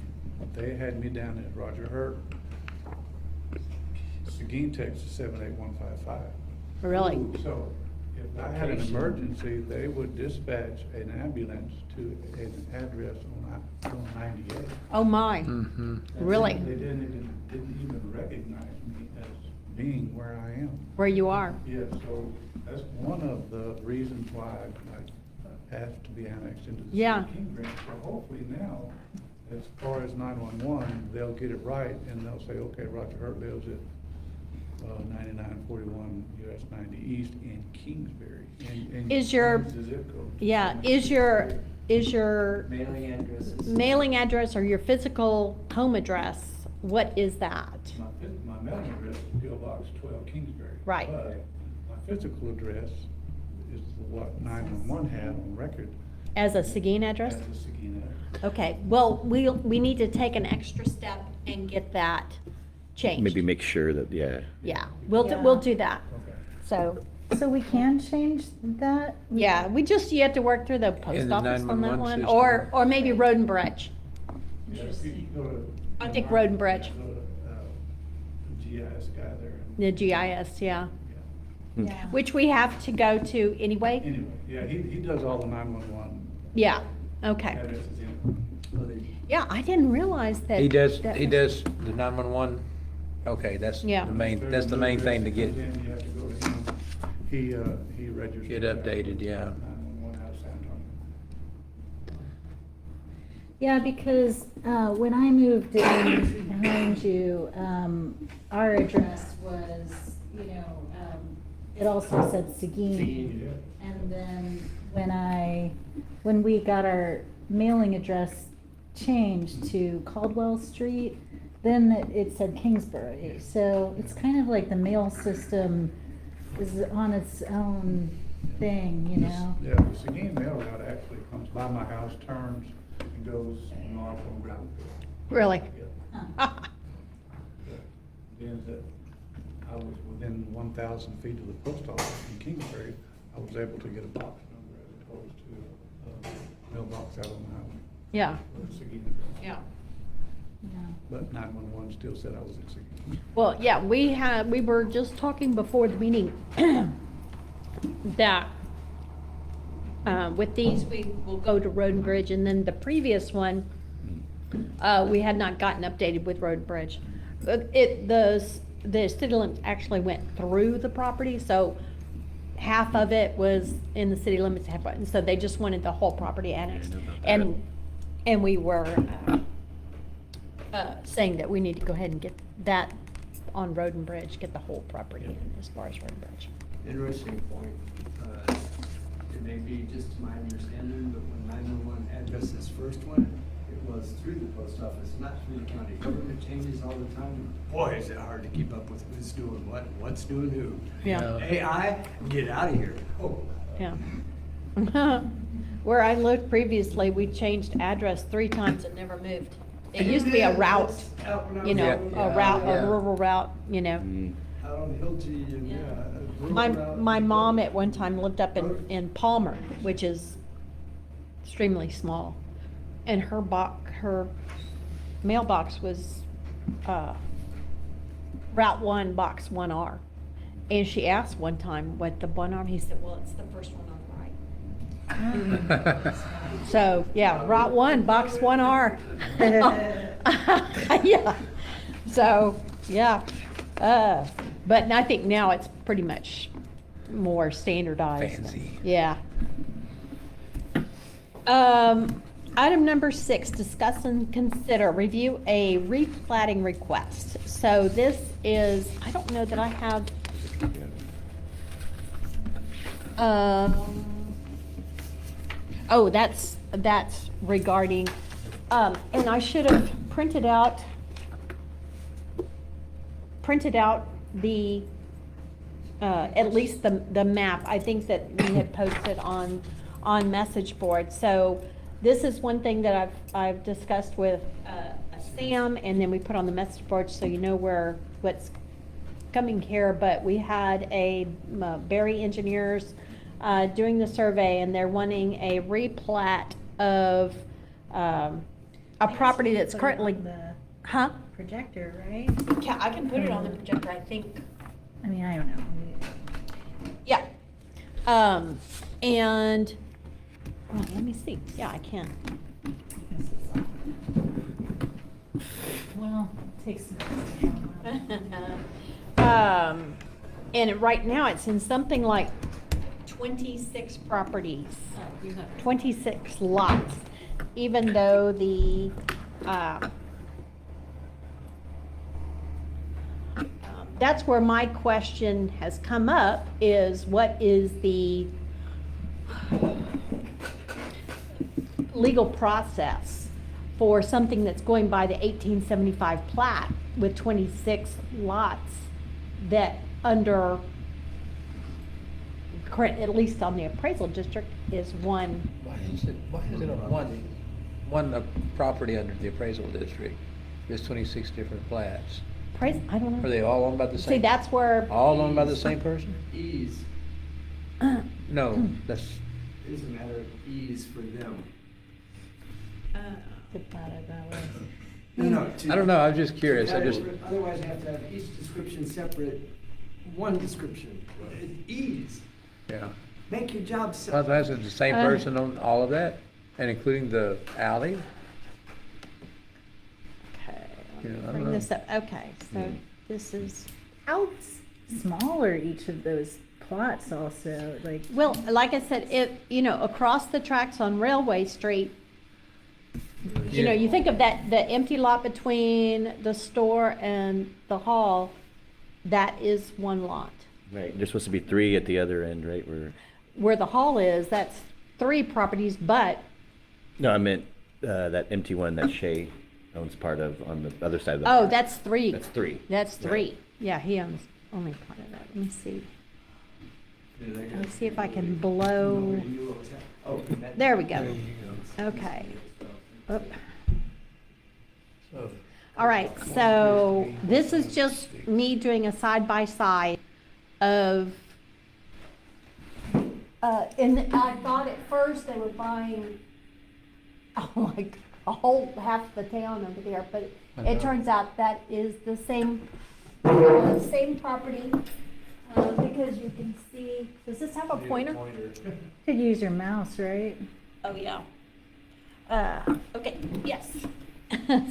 they had me down at Roger Hurt. Seguin, Texas, 78155.
really.
So if I had an emergency, they would dispatch an ambulance to an address on 98.
Oh, my.
Mm-hmm.
Really?
They didn't even recognize me as being where I am.
Where you are.
Yeah, so that's one of the reasons why I asked to be annexed into the city
Yeah.
of Kingsbury. So hopefully now, as far as 911, they'll get it right and they'll say, okay, Roger Hurt lives at 9941 US 90 East in Kingsbury. And
Is your-
the zip code.
Yeah, is your
Mailing addresses.
mailing address or your physical home address, what is that?
My mailing address is P.O. Box 12 Kingsbury.
Right.
But my physical address is what 911 had on record
As a Seguin address?
as a Seguin address.
Okay, well, we need to take an extra step and get that changed.
Maybe make sure that, yeah.
Yeah,
Yeah.
we'll do that.
Okay.
So,
So we can change that?
yeah, you have to work through the post
the
office on that
911
one,
system.
or maybe Road and Bridge.
Yeah, if you go to-
I think Road and Bridge.
Go to, the GIS guy there. and-
The GIS, yeah,
Yeah.
Yeah.
which we have to go to anyway.
Anyway, yeah, he does all the 911
Yeah, okay.
addresses in.
Yeah, I didn't realize that.
He does
that
the
was-
911, okay, that's
Yeah.
the main, thing to get.
Then you have to go to him. He registers.
Get updated, yeah.
911 out of San Antonio.
Yeah, because when I moved in behind you, our address was, it also said Seguin.
Yeah.
And then when we got our mailing address changed to Caldwell Street, then it said Kingsbury. So it's kind of like the mail system is on its own thing, you know?
Yeah, the Seguin mail route actually comes by my house, turns, and goes north on Ground.
Really?
Yeah. Being that I was within 1,000 feet of the post office in Kingsbury, I was able to get a box number as opposed to a mailbox out on the highway.
Yeah,
Where Seguin is.
yeah.
Yeah.
But 911 still said I was in Seguin.
Well, yeah, we were just talking before the meeting that with these, we will go to Road and Bridge, and then the previous one, we had not gotten updated with Road and Bridge. The city limits actually went through the property, so half of it was in the city limits, half, and so they just wanted the whole property annexed. And we were, saying that we need to go ahead and get that on Road and Bridge, get the whole property in as far as Road and Bridge.
Interesting point. It may be just my understanding, but when 911 addresses first went, it was through the post office, not through the county. Government changes all the time. Boy, is it hard to keep up with who's doing what, and what's doing who.
Yeah.
AI, get out of here. Oh.
Yeah. Where I lived previously, we changed address 3 times and never moved. It used to be a route, you know, a route, a rural route, you know.
Out on Hill G and, yeah. a rural
My,
route.
my mom at one time lived up in Palmer, which is extremely small. And her mailbox was, Route 1, Box 1R. And she asked one time what the 1R, he said, well, it's the first one on the right. So, yeah, Route 1, Box 1R. Yeah, so, yeah. But I think now it's pretty much more standardized.
Fancy.
Yeah. Item number 6, discuss and consider, review a re-platting request. So this is, I don't know that I have, oh, that's regarding, and I should have printed out the, at least the map. I think that we had posted on message board. So this is one thing that I've discussed with Sam, and then we put on the message board so you know what's coming here. But we had Berry Engineers doing the survey, and they're wanting a replat of a property that's currently, huh?
Projector, right?
Yeah, I can put it on the projector, I think.
I mean, I don't know.
Yeah. And, oh, let me see. Yeah, I can.
Well, it takes some.
And right now, it's in something like 26 properties, 26 lots, even though that's where my question has come up, is what is the legal process for something that's going by the 1875 plat with 26 lots that under current, at least on the appraisal district, is one.
Why is it on one property under the appraisal district? There's 26 different plats.
I don't know.
Are they all owned by the same?
See, that's where.
All owned by the same person?
Ease.
No, that's,
It is a matter of ease for them. No.
I don't know, I'm just curious, I just,
Otherwise, you have to have each description separate, one description. Ease.
yeah.
Make your job
Well,
simple.
that's the same person on all of that, and including the alley?
Okay,
You know, I don't
bring
know.
this up. Okay, so this is,
How small are each of those plots also, like?
well, like I said, across the tracks on Railway Street, you think of that, the empty lot between the store and the hall, that is one lot.
Right, there's supposed to be 3 at the other end, right?
Where the hall is, that's 3 properties, but,
No, I meant that empty one that Shay owns part of on the other side of the
oh,
park.
that's 3.
That's 3.
That's 3. Yeah, he owns only part of that. Let me see. Let's see if I can blow. There we go. Okay. Oop. All right, so this is just me doing a side-by-side of, and I thought at first they were buying, like, a whole half the town over there, but it turns out that is the same property, because you can see, does this have a pointer?
Could use your mouse, right?
Oh, yeah. Okay, yes.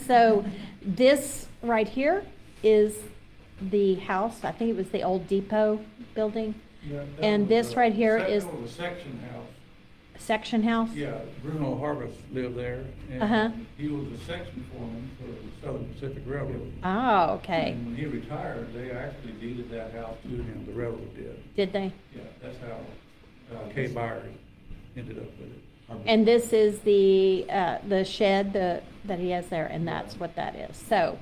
So this right here is the house, I think it was the old depot building.
Yeah, that
And
was
this
a
right here is
that was a section house.
section house?
Yeah, Bruno Harvest lived there,
Uh-huh.
and he was a section foreman for the Southern Pacific Railroad.
Oh, okay.
And when he retired, they actually deeded that house to him, the railroad did.
Did they?
Yeah, that's how Kay Byers ended up with it.
And this is the shed that he has there, and that's what that is. So,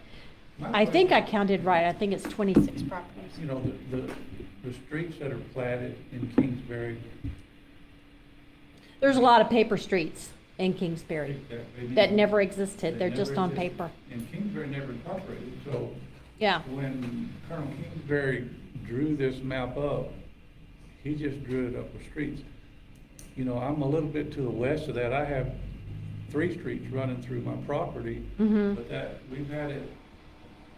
I think I counted right. I think it's 26 properties.
You know, the streets that are platted in Kingsbury.
There's a lot of paper streets in Kingsbury
they
that never existed.
they
They're just
never
on
existed.
paper.
And Kingsbury never incorporated, so
Yeah.
when Colonel Kingsbury drew this map up, he just drew it up with streets. You know, I'm a little bit to the west of that. I have 3 streets running through my property,
Mhm.
but that, we've had it,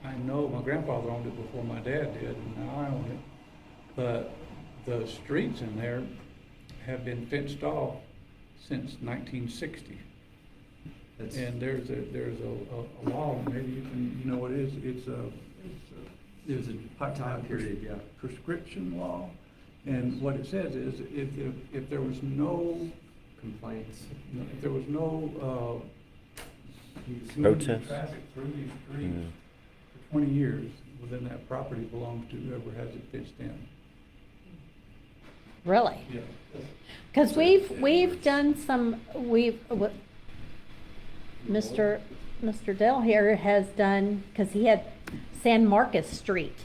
I know my grandfather owned it before my dad did, and now I own it. But the streets in there have been fenced off since 1960.
That's-
And there's a law, maybe you can, you know what it is, it's a
There's a part-time period, yeah.
prescription law. And what it says is, if there was no,
Complaints.
if there was no,
Protest.
traffic through these streets
Mm.
for 20 years, well, then that property belongs to whoever has it fenced in.
Really?
Yeah.
Because we've done some, Mr. Dell here has done, because he had San Marcos Street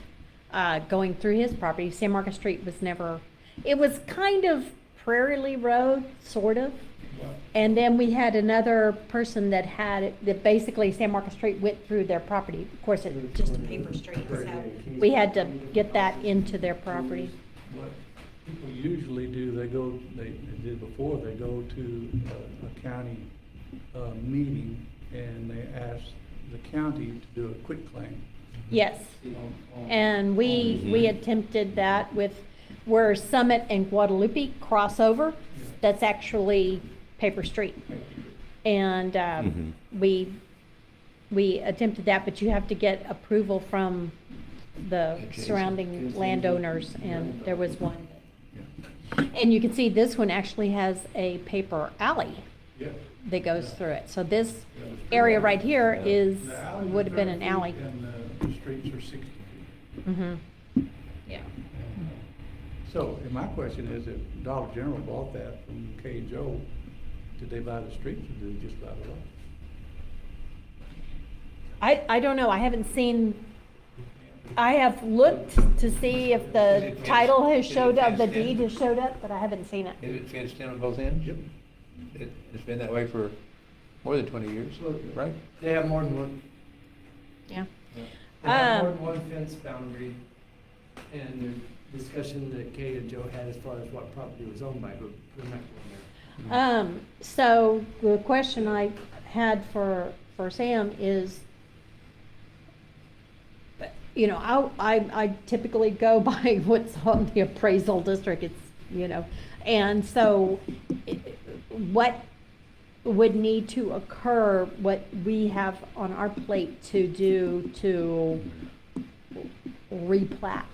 going through his property. San Marcos Street was never, it was kind of Prairie Lee Road, sort of. And then we had another person that had, that basically San Marcos Street went through their property. Of course, it's just a paper street, so we had to get that into their property.
What people usually do, they did before, they go to a county meeting and they ask the county to do a quitclaim.
Yes. And we attempted that with where Summit and Guadalupe cross over. That's actually paper street. And we attempted that, but you have to get approval from the surrounding landowners, and there was one. And you can see this one actually has a paper alley
Yeah.
that goes through it. So this area right here is,
The alley is
would have been
30
an alley.
feet and the streets are 60 feet.
Mm-hmm. Yeah.
So, and my question is, if Dollar General bought that from K and Joe, did they buy the streets or did they just buy the lot?
I don't know. I haven't seen, I have looked to see if the title has showed up, the deed has showed up, but I haven't seen it.
Is it fenced in on both ends?
Yep.
It's been that way for more than 20 years, right?
They have more than one.
Yeah.
They have more
Um,
than one fence boundary, and the discussion that Kay and Joe had as far as what property was owned by who, we're not going there.
So the question I had for Sam is, you know, I typically go by what's on the appraisal district, it's, you know, and so what would need to occur, what we have on our plate to do to replat?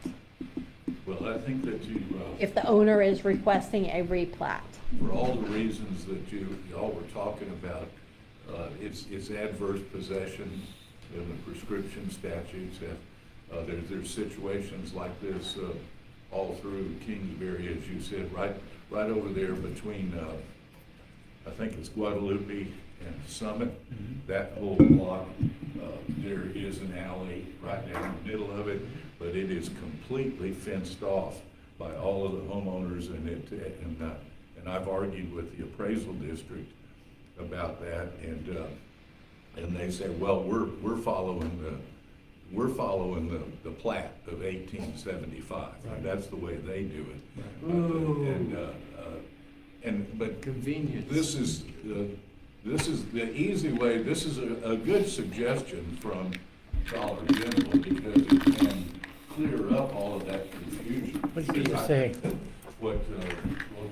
Well, I think that you,
If the owner is requesting a replat?
for all the reasons that y'all were talking about, it's adverse possession, and the prescription statutes have, there's situations like this, all through Kingsbury, as you said, right over there between, I think it's Guadalupe and Summit. That whole block, there is an alley right down the middle of it, but it is completely fenced off by all of the homeowners, and I've argued with the appraisal district about that, and they say, well, we're following the plat of 1875.
Right.
That's the way they do it.
Ooh.
But
Convenience.
this is the easy way. This is a good suggestion from Dollar General because it can clear up all of that confusion.
What did you just say?
What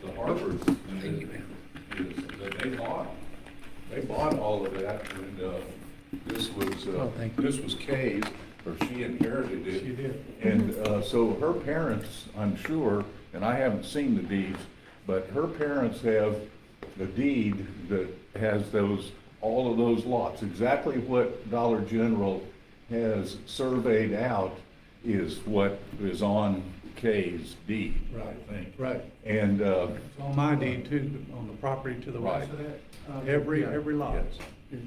the Harvard is that they bought all of that, and this was
Oh, thank you.
this was Kay's. or she inherited it.
She did.
And so her parents, I'm sure, and I haven't seen the deeds, but her parents have a deed that has all of those lots. Exactly what Dollar General has surveyed out is what is on Kay's deed, I think.
Right.
And,
It's on my deed too, on the property to the west of that, every lot.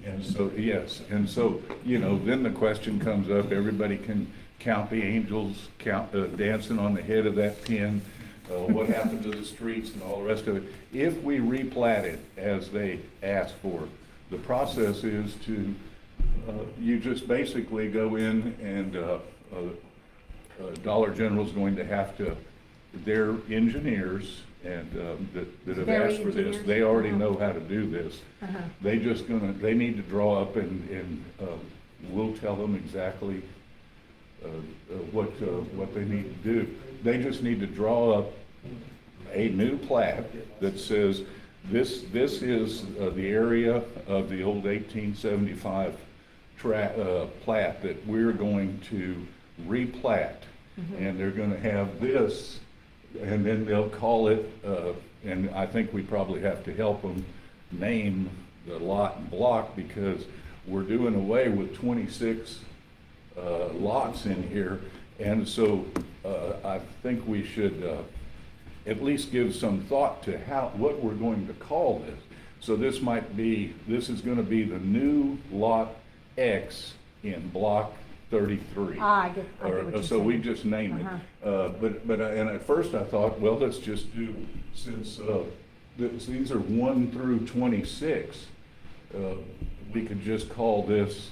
and so, yes, and so, then the question comes up, everybody can count the angels, dancing on the head of that pin, what happened to the streets and all the rest of it. If we replat it as they asked for, the process is to, you just basically go in and, Dollar General's going to have to, their engineers and, that have
Very
asked for this,
engineers?
they already
Uh-huh.
know how to do this.
Uh-huh.
They need to draw up and we'll tell them exactly, what they need to do. They just need to draw up a new plat that says, this is the area of the old 1875 plat that we're going to replat. And they're gonna have this, and then they'll call it, and I think we probably have to help them name the lot and block, because we're doing away with 26 lots in here. And so I think we should at least give some thought to what we're going to call this. So this is gonna be the new lot X in block 33.
I get what you're
So we
saying.
just name it. And at first I thought, well, let's just do, since these are 1 through 26, we could just call this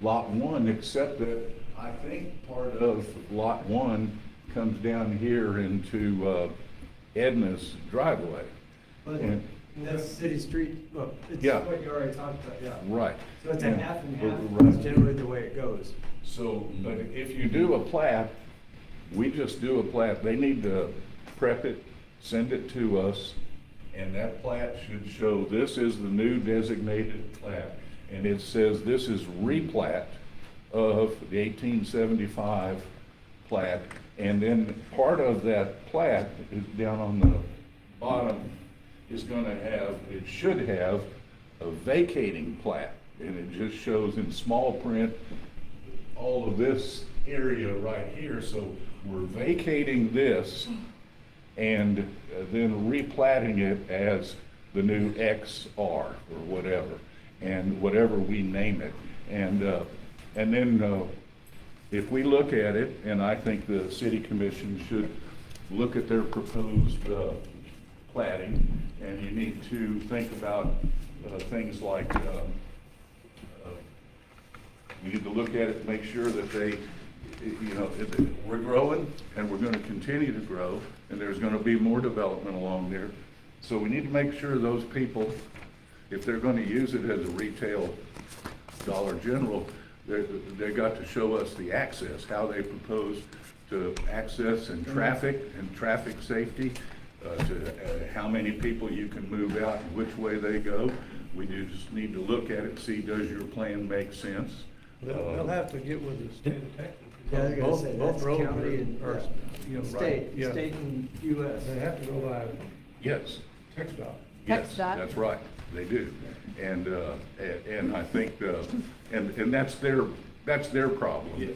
lot 1, except that I think part of lot 1 comes down here into Edna's driveway.
But that's city street, well, it's
Yeah.
what you already talked about, yeah.
Right.
So it's a half and half,
Right.
that's generally the way it goes.
So, but if you do a plat, we just do a plat, they need to prep it, send it to us, and that plat should show this is the new designated plat. And it says this is replat of the 1875 plat. And then part of that plat is down on the bottom is gonna have, it should have a vacating plat. And it just shows in small print all of this area right here. So we're vacating this and then replatting it as the new XR or whatever, and whatever we name it. And then if we look at it, and I think the city commission should look at their proposed platting, and you need to think about things like, you need to look at it and make sure that they, we're growing and we're gonna continue to grow, and there's gonna be more development along there. So we need to make sure those people, if they're gonna use it as a retail Dollar General, they got to show us the access, how they propose to access and traffic safety, to how many people you can move out and which way they go. We just need to look at it, see, does your plan make sense?
They'll have to get with the state of Texas.
Yeah, I was gonna say,
Both
that's
roads
county and,
are, right,
state,
yeah.
state and US.
They have to go by
Yes.
TxDOT.
Yes,
TxDOT.
that's right, they do. And I think, and that's their problem.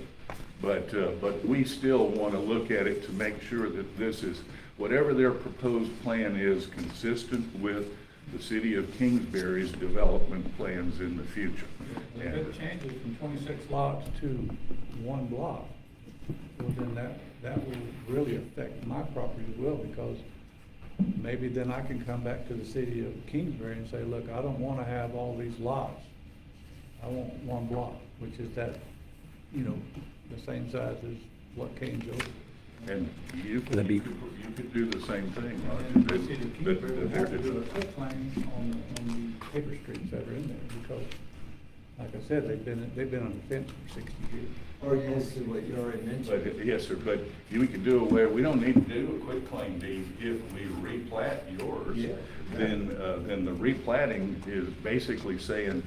But we still want to look at it to make sure that this is, whatever their proposed plan is, consistent with the city of Kingsbury's development plans in the future.
If it changes from 26 lots to 1 block, well, then that will really affect my property as well, because maybe then I can come back to the city of Kingsbury and say, look, I don't want to have all these lots. I want 1 block, which is that, the same size as what Kane's over.
And you could do the same thing.
And the city of Kingsbury would have to do a quick claim on the paper streets that are in there, because, like I said, they've been on the fence for 60 years.
Or yes, to what you already mentioned.
But, yes, sir, but we can do away, we don't need to do a quick claim deed if we replat yours.
Yeah.
Then the replatting is basically saying,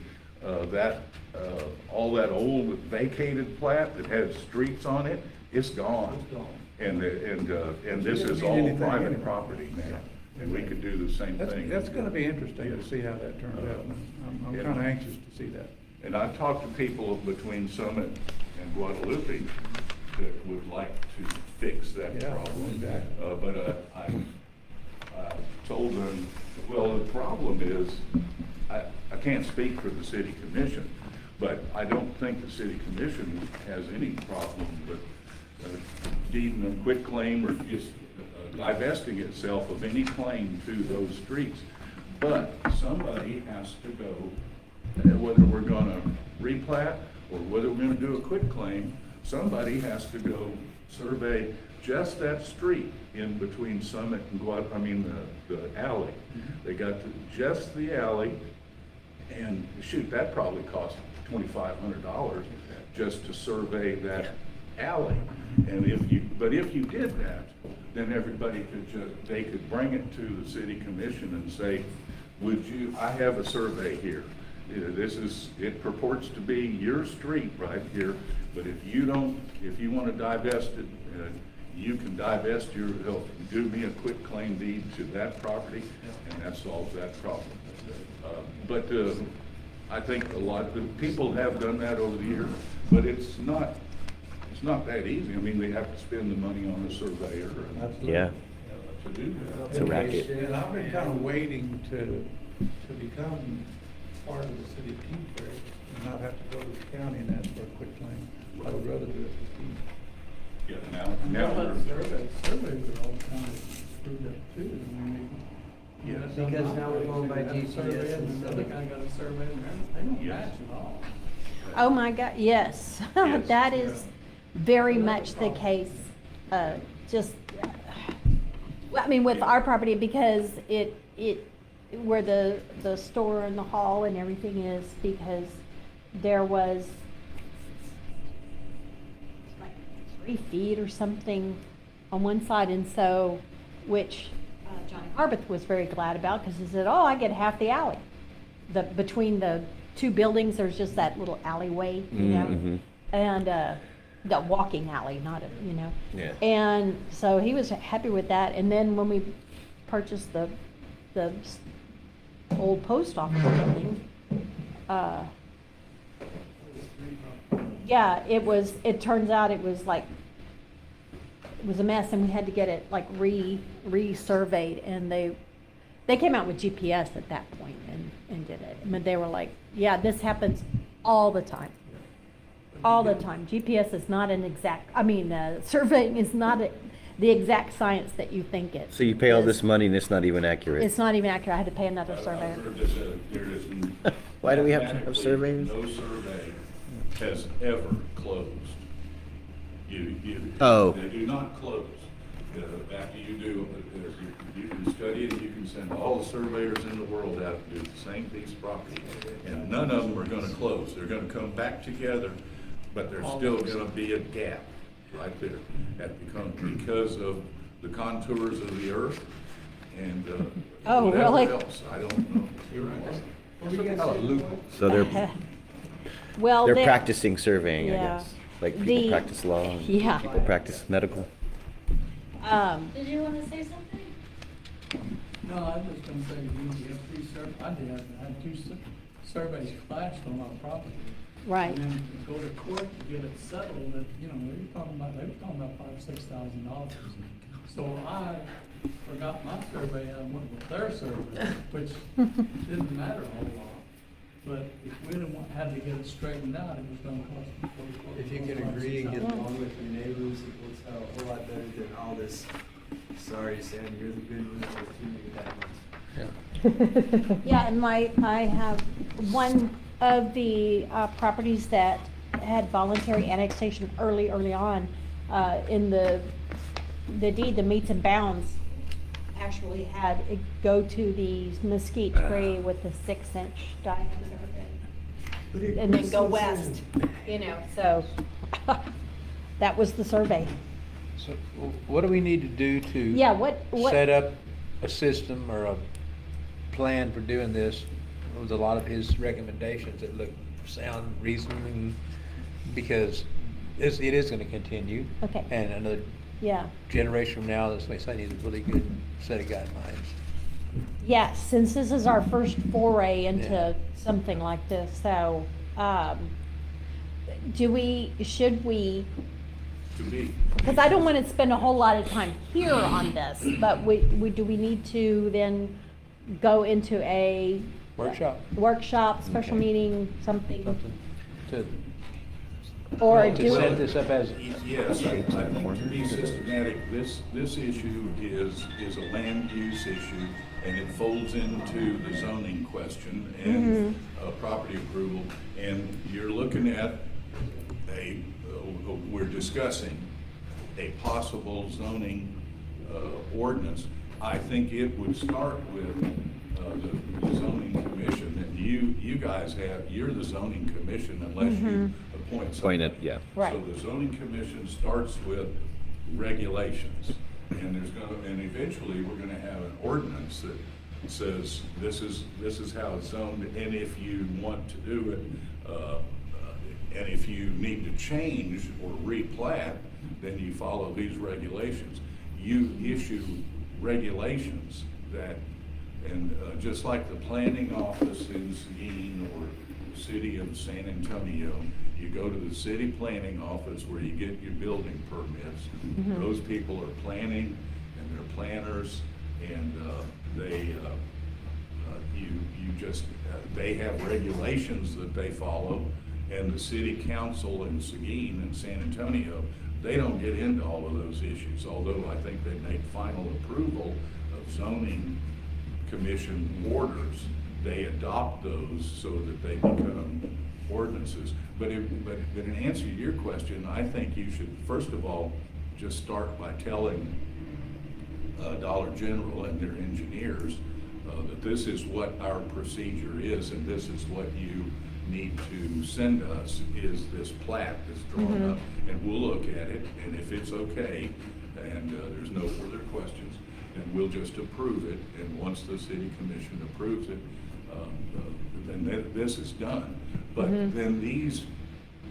all that old vacated plat that had streets on it, it's gone. And this is all private property now, and we could do the same thing.
That's gonna be interesting to see how that turns out. I'm
Yeah.
kinda anxious to see that.
And I've talked to people between Summit and Guadalupe that would like to fix that
Yeah,
problem.
exactly.
But I told them, well, the problem is, I can't speak for the city commission, but I don't think the city commission has any problem with deeding a quitclaim or just divesting itself of any claim to those streets. But somebody has to go, whether we're gonna replat or whether we're gonna do a quitclaim, somebody has to go survey just that street in between Summit and the alley. They got just the alley, and shoot, that probably cost $2,500 just to survey that alley. And if you did that, then everybody they could bring it to the city commission and say, I have a survey here. It purports to be your street right here, but if you want to divest it, you can divest do me a quit claim deed to that property, and that solves that problem. But I think a lot of people have done that over the years, but it's not that easy. I mean, they have to spend the money on a surveyor
Yeah,
to do that.
it's a racket.
And I've been kind of waiting to become part of the city of Kingsbury and not have to go to the county and ask for a quick claim. I would rather do it for Kingsbury.
Yeah, now
Surveys are all kind of screwed up too. I mean,
Yeah, because now we're going by GPS and
The
stuff.
other guy got a survey and they don't match at all.
Oh, my God, yes.
Yes.
That is very much the case. Just, well, I mean, with our property, because where the store and the hall and everything is, because there was like 3 feet or something on one side, and so, which Johnny Harbeth was very glad about, because he said, oh, I get half the alley. Between the 2 buildings, there's just that little alleyway, you know?
Mhm.
And, the walking alley, not a, you know?
Yeah.
And so he was happy with that, and then when we purchased the old post office building, yeah, it turns out it was a mess, and we had to get it like re-surveyed, and they came out with GPS at that point and did it. I mean, they were like, yeah, this happens all the time. All the time. GPS is not an exact, surveying is not the exact science that you think it
So you pay all
is.
this money and it's not even accurate?
It's not even accurate. I had to pay another surveyor.
I've heard that there is
Why do we have to have
mathematically
surveys?
No survey has ever closed.
Oh.
They do not close. After you do, you can study it, and you can send all the surveyors in the world out to do the same piece of property, and none of them are gonna close. They're gonna come back together, but there's still gonna be a gap right there because of the contours of the earth and
Oh,
whatever
really?
else. I don't know.
So they're
Well,
they're practicing surveying, I
yeah.
guess. Like people
The-
practice law and
yeah.
people practice medical.
Did you want to say something?
No, I was just gonna say, you have 3 I had 2 surveys flashed on our property.
Right.
And then to go to court to get it settled, that, they were talking about $5,000-6,000. So I forgot my survey and went with their survey, which didn't matter a whole lot. But if we'd have had to get it straightened out, it was gonna cost.
If you can agree and get along with your neighbors, it works out a whole lot better than all this, sorry, Sandy, you're the good ones, there's too many bad ones.
Yeah, and I have one of the properties that had voluntary annexation early on, in the deed, the meets and bounds actually had it go to the mesquite tree with the 6-inch diameter and then go west, so that was the survey.
So what do we need to do to?
Yeah, what?
Set up a system or a plan for doing this with a lot of his recommendations that look sound reasoning, because it is gonna continue.
Okay.
And another
Yeah.
generation from now, this may say needs a really good set of guidelines.
Yes, since this is our first foray
Yeah.
into something like this, so, should we,
To me.
because I don't want to spend a whole lot of time here on this, but do we need to then go into a
Workshop,
special
Okay.
meeting, something?
something to,
Or
to
do
set
it,
this up as,
Yes, I think to be systematic, this issue is a land use issue, and it folds into the zoning question and property approval. And you're looking at we're discussing a possible zoning ordinance. I think it would start with the zoning commission, and you guys you're the zoning commission unless you appoint somebody.
Appointed, yeah.
Right.
So the zoning commission starts with regulations, and and eventually we're gonna have an ordinance that says this is how it's zoned, and if you want to do it, and if you need to change or replat, then you follow these regulations. You issue regulations that, and just like the planning office in Seguin or the city of San Antonio, you go to the city planning office where you get your building permits. Those people are planning and they're planners, and they have regulations that they follow. And the city council in Seguin and San Antonio, they don't get into all of those issues, although I think they make final approval of zoning commission orders. They adopt those so that they become ordinances. But in answer to your question, I think you should, first of all, just start by telling Dollar General and their engineers that this is what our procedure is, and this is what you need to send us, is this plat that's drawn up, and we'll look at it, and if it's okay, and there's no further questions, then we'll just approve it, and once the city commission approves it, then this is done. But then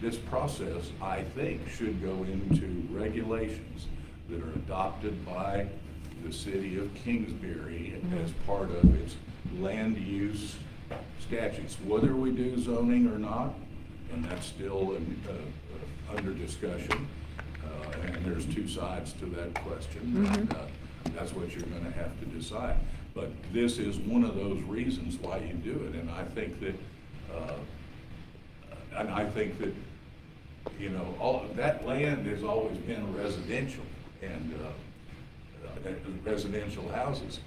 this process, I think, should go into regulations that are adopted by the city of Kingsbury as part of its land use statutes, whether we do zoning or not, and that's still under discussion. And there's two sides to that question, and that's what you're gonna have to decide. But this is one of those reasons why you do it, and I think that, you know, all that land has always been residential, and residential houses.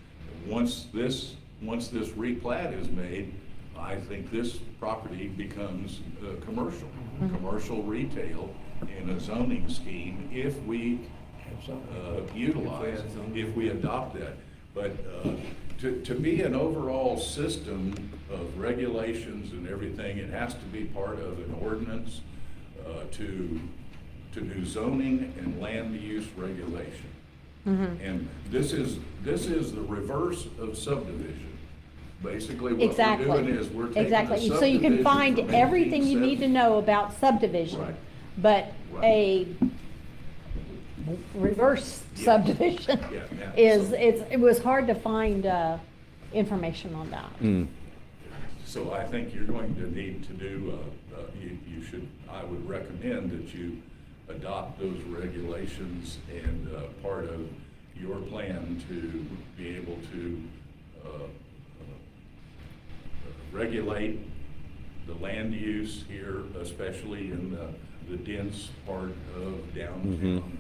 Once this replat is made, I think this property becomes commercial retail in a zoning scheme if we utilize, if we adopt that. But to be an overall system of regulations and everything, it has to be part of an ordinance to do zoning and land use regulation. And this is the reverse of subdivision. Basically, what we're doing is we're taking
Exactly,
the
so you can
subdivision
find
from
everything you need to
1870.
know about subdivision.
Right.
But
Right.
a reverse
Yeah.
subdivision
Yeah.
it was hard to find, information on that.
So I think you're going to need to do, I would recommend that you adopt those regulations, and part of your plan to be able to regulate the land use here, especially in the dense part of downtown,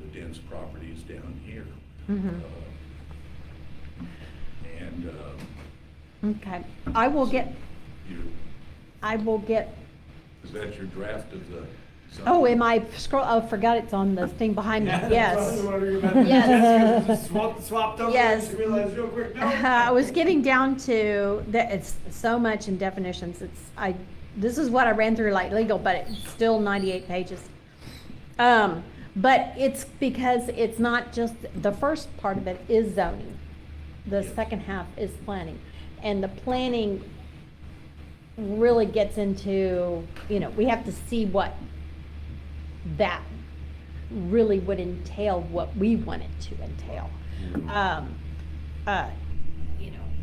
the dense properties down here.
Okay, I will get,
Is that your draft of the?
oh, am I I forgot it's on the thing behind me, yes.
Yes. Swapped over,
Yes.
and realized real quick, no.
I was getting down to, it's so much in definitions, this is what I ran through like legal, but it's still 98 pages. But it's because it's not just, the first part of it is zoning. The
Yes.
second half is planning. and the planning really gets into, we have to see what that really would entail, what we want it to entail.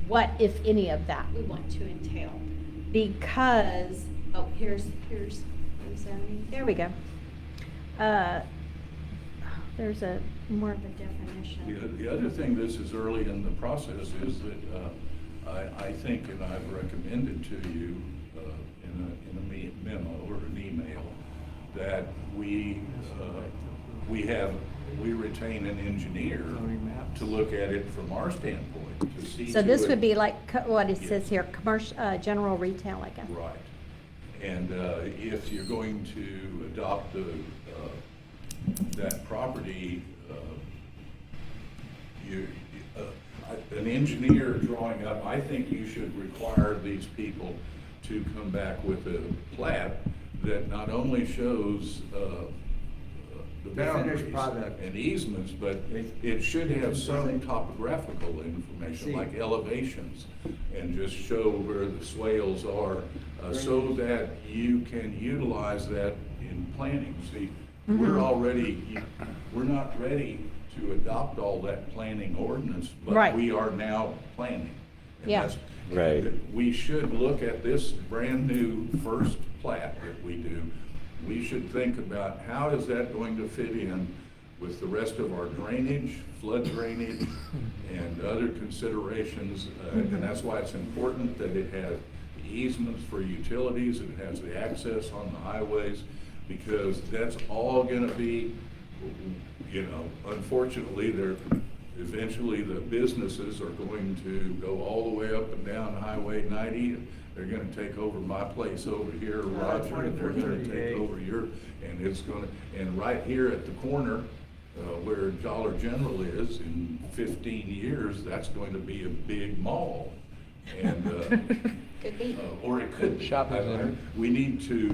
What, if any of that, we want to entail. Because, here's zoning, there we go. There's a more of a definition.
The other thing, this is early in the process, is that I think, and I've recommended to you in a memo or an email, that we retain an engineer to look at it from our standpoint, to see.
So
to
this
it-
would be like what it
Yes.
says here, commercial, general retail, I guess.
Right. And if you're going to adopt that property, an engineer drawing up, I think you should require these people to come back with a plat that not only shows the boundaries
finished product.
and easements, but it should have some topographical information, like elevations, and just show where the swales are, so that you can utilize that in planning. See, we're not ready to adopt all that planning ordinance, but
Right.
we are now planning. And
Yeah.
that's-
Right.
We should look at this brand-new first plat that we do. We should think about how is that going to fit in with the rest of our drainage, flood drainage, and other considerations. And that's why it's important that it has easements for utilities, it has the access on the highways, because that's all gonna be, unfortunately, eventually the businesses are going to go all the way up and down Highway 90. They're gonna take over my place over here, Roger, and they're gonna
2438.
take over and right here at the corner, where Dollar General is, in 15 years, that's going to be a big mall. And,
Could be.
or it could be.
Shopping center.
We need to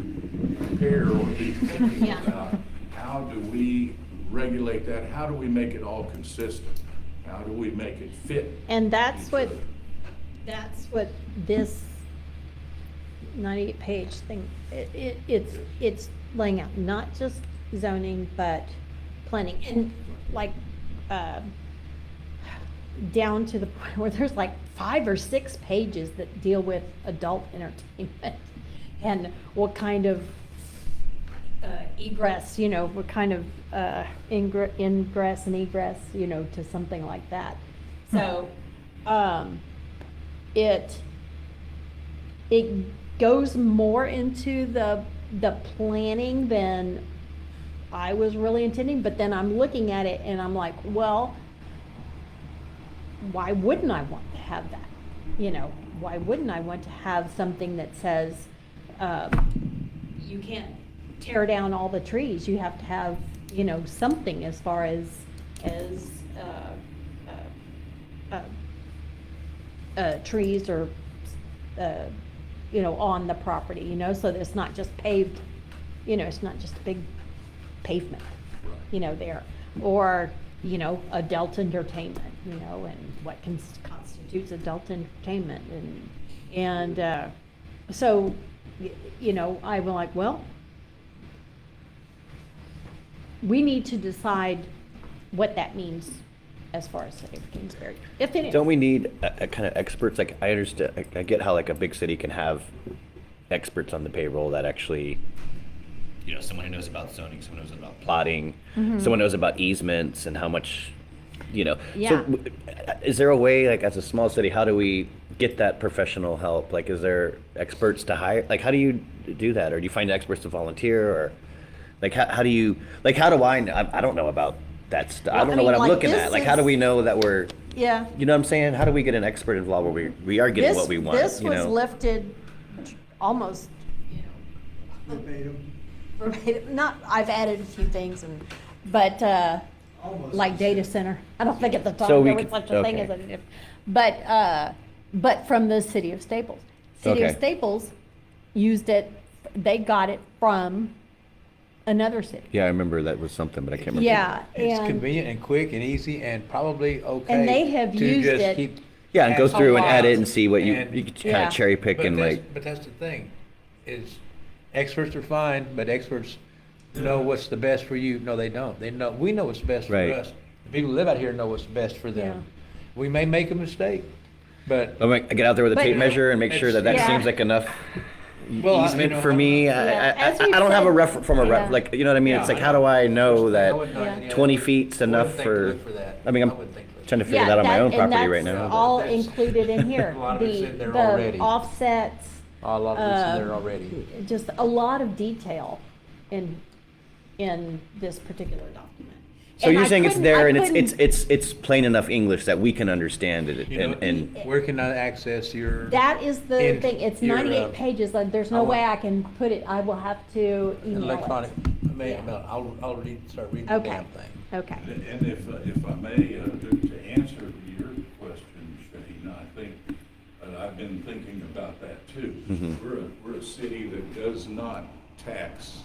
prepare or be thinking
Yeah.
about how do we regulate that? How do we make it all consistent? How do we make it fit?
And that's
each
what,
other?
this 98-page thing, it's laying out, not just zoning, but planning, and like, down to the point where there's like 5 or 6 pages that deal with adult entertainment, and what kind of egress, what kind of ingress and egress, to something like that. So, it goes more into the planning than I was really intending, but then I'm looking at it and I'm like, well, why wouldn't I want to have that? Why wouldn't I want to have something that says, you can't tear down all the trees, you have to have, something as far as trees or, on the property, so that it's not just paved, it's not just a big pavement, there. Or, adult entertainment, and what constitutes adult entertainment. And so, I'm like, well, we need to decide what that means as far as City of Kingsbury, if it is.
Don't we need a kind of experts? Like, I understand, I get how like a big city can have experts on the payroll that actually, someone who knows about zoning, someone who knows about plotting, someone knows about easements and how much,
Yeah.
So is there a way, like as a small city, how do we get that professional help? Like, is there experts to hire? Like, how do you do that? Or do you find experts to volunteer? Or like, how do you, like, how do I know? I don't know about that stuff. I
Well,
don't
I
know
mean,
what I'm
like,
looking
this
at. Like, how do
is-
we know that we're,
Yeah.
you know what I'm saying? How do we get an expert involved where we are getting what we want?
This was lifted almost,
Verbatim.
verbatim. Not, I've added a few things, but
Almost.
like data center. I don't think at the
So
time
we
there was
could-
such a thing as
okay.
a, but from the City of Staples. City of
Okay.
Staples used it, they got it from another city.
Yeah, I remember that was something, but I can't remember.
Yeah,
It's
and,
convenient and quick and easy and probably okay.
And they have
to
used
just
it-
keep
Yeah, and go
Add
through and
some
add it
lots,
and see what you
and-
could kind
Yeah.
of cherry pick
But
and
that's-
like.
But that's the thing, is experts are fine, but experts know what's the best for you. No, they don't. They know, we know what's best for
Right.
us. The people who live out here know what's best for them.
Yeah.
We may make a mistake, but.
I'm like, I get out there with a
But-
tape measure and make sure that that
Yeah.
seems like enough
Well, I-
easement
you know,
for me.
Yeah, as you
I don't have a
said-
ref from a
yeah.
ref, like, you know what I mean?
Yeah,
It's like,
I
how do I know that
wouldn't know any
20
other-
feet's
I wouldn't
enough
think to
for,
look for that.
I mean, I'm
wouldn't think to look
trying to
for
figure that out on my own
and
property
that's
right now.
all
That's-
included in here.
A lot of it's in there
The
already.
offsets,
that. A lot of it's in there already.
just a lot of detail in this particular document.
So
And
you're
I
saying it's
couldn't-
there
I
and
couldn't-
it's plain enough English that we can understand it
You know,
and
where can I access your?
That is the
in
thing, it's
your,
98 pages, like, there's no
I
way
want-
I can put it, I will have to email
Electronic,
it.
I'll start reading the
Okay.
damn thing.
Okay.
And if I may, to answer your question, Shane, I think, I've been thinking about that too.
Mhm.
We're a city that does not tax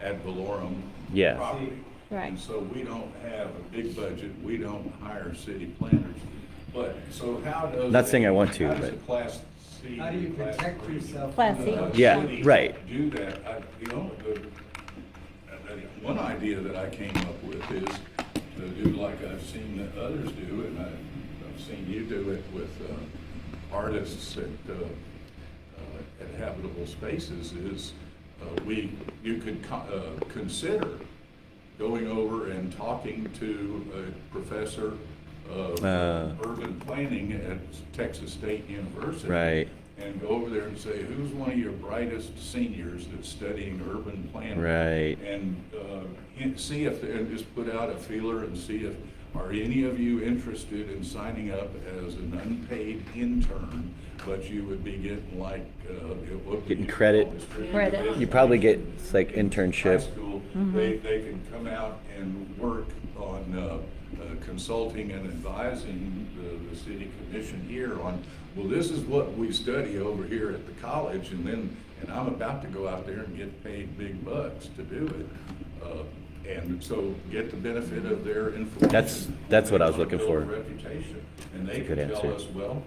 ad valorem
Yeah.
property.
Right.
And so we don't have a big budget, we don't hire city planners. But, so how does?
Not saying I want to,
how does
but-
a Class C?
How do you
Class
protect
three,
yourself?
Class
from
C.
the-
Yeah,
city
right.
Do that, one idea that I came up with is to do like I've seen that others do, and I've seen you do it with artists at Habitable Spaces, is you could consider going over and talking to a professor of urban planning at Texas State University.
Right.
And go over there and say, who's one of your brightest seniors that's studying urban planning?
Right.
And see if, and just put out a feeler and see if, are any of you interested in signing up as an unpaid intern, but you would be getting like,
Getting credit.
Credit.
You probably get, it's like internship.
High school, they can come out and work on consulting and advising the city commission here on, well, this is what we study over here at the college, and I'm about to go out there and get paid big bucks to do it. And so get the benefit of their information.
That's what I was
They wanna
looking for.
build a reputation. And they
That's a
can
good
tell
answer.
us, well,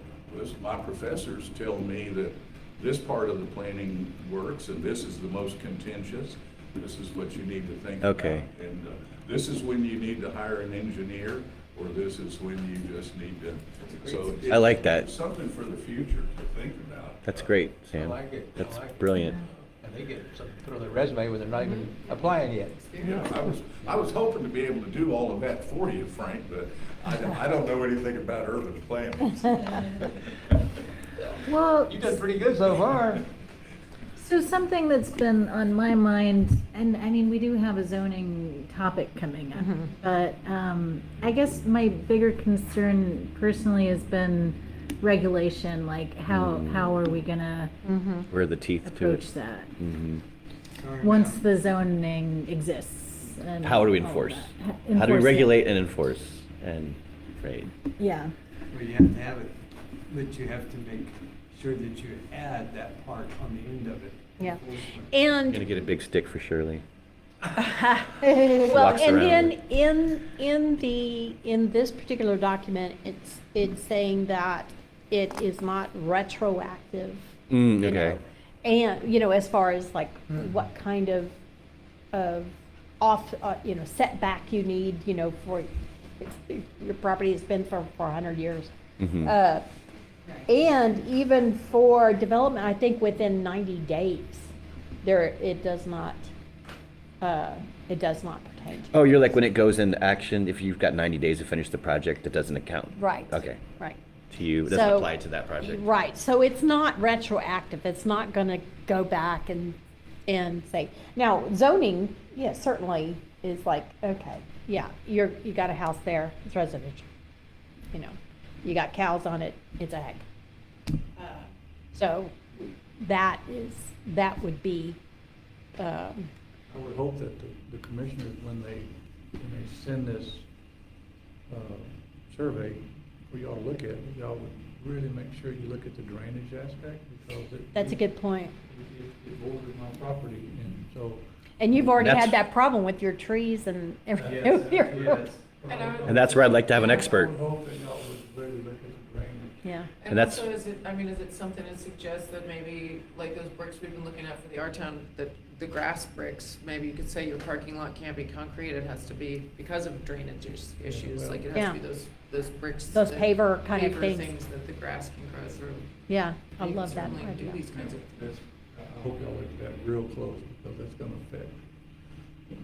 my professors tell me that this part of the planning works, and this is the most contentious. This is what you need to think about.
Okay.
And this is when you need to hire an engineer, or this is when you just need to, so.
I like that.
It's something for the future to think about.
That's great,
I
Sam.
like it. I
That's
like it.
brilliant.
And they get something to put on their resume when they're not even applying yet.
Yeah, I was hoping to be able to do all of that for you, Frank, but I don't know anything about urban planning.
Well,
You've done pretty good so far.
so something that's been on my mind, and I mean, we do have a zoning topic coming up, but I guess my bigger concern personally has been regulation, like how are we gonna
Where are the teeth to it?
approach that?
Mhm.
Once the zoning exists. And
How do we
all of
enforce?
that.
How do we
Enforce it.
regulate and enforce and, right?
Yeah,
Well, you have to have it, but you have to make sure that you add that part on the end of it.
Yeah.
Enforcement.
I'm gonna
And,
get a big stick for Shirley.
well,
Walks
and
around
then in this particular document, it's saying that it is not retroactive.
Mm,
you
okay.
know. And, as far as like what kind of setback you need, for, your property has been for 100 years.
Mhm.
And even for development, I think within 90 days, it does not pertain to.
Oh, you're like, when it goes into action, if you've got 90 days to finish the project, it doesn't account?
Right.
Okay.
Right.
To you, it doesn't
So-
apply to that project?
Right, so it's not retroactive, it's not gonna go back and say, now zoning, yes, certainly is like, okay, yeah, you got a house there, it's residential. You got cows on it, it's ag. So that would be,
I would hope that the commissioners, when they send this survey for y'all to look at, y'all would really make sure you look at the drainage aspect, because
that's a good point.
It borders my property, and so.
And you've already
That's-
had that problem with your trees and everything.
Yes.
And that's where I'd like to have an expert.
I would hope that y'all would really look at the drainage
Yeah.
And
And
that's-
also, is it something to suggest that maybe, like those bricks we've been looking at for the our town, that the grass bricks, maybe you could say your parking lot can't be concrete, it has to be because of drainage issues, like it has to be those bricks.
Those
that-
paver kind of
paver
things.
that the grass can grow through.
Yeah, I
You can
love that
certainly do
idea.
these kinds of
That's, I hope y'all look at that real close, because that's gonna affect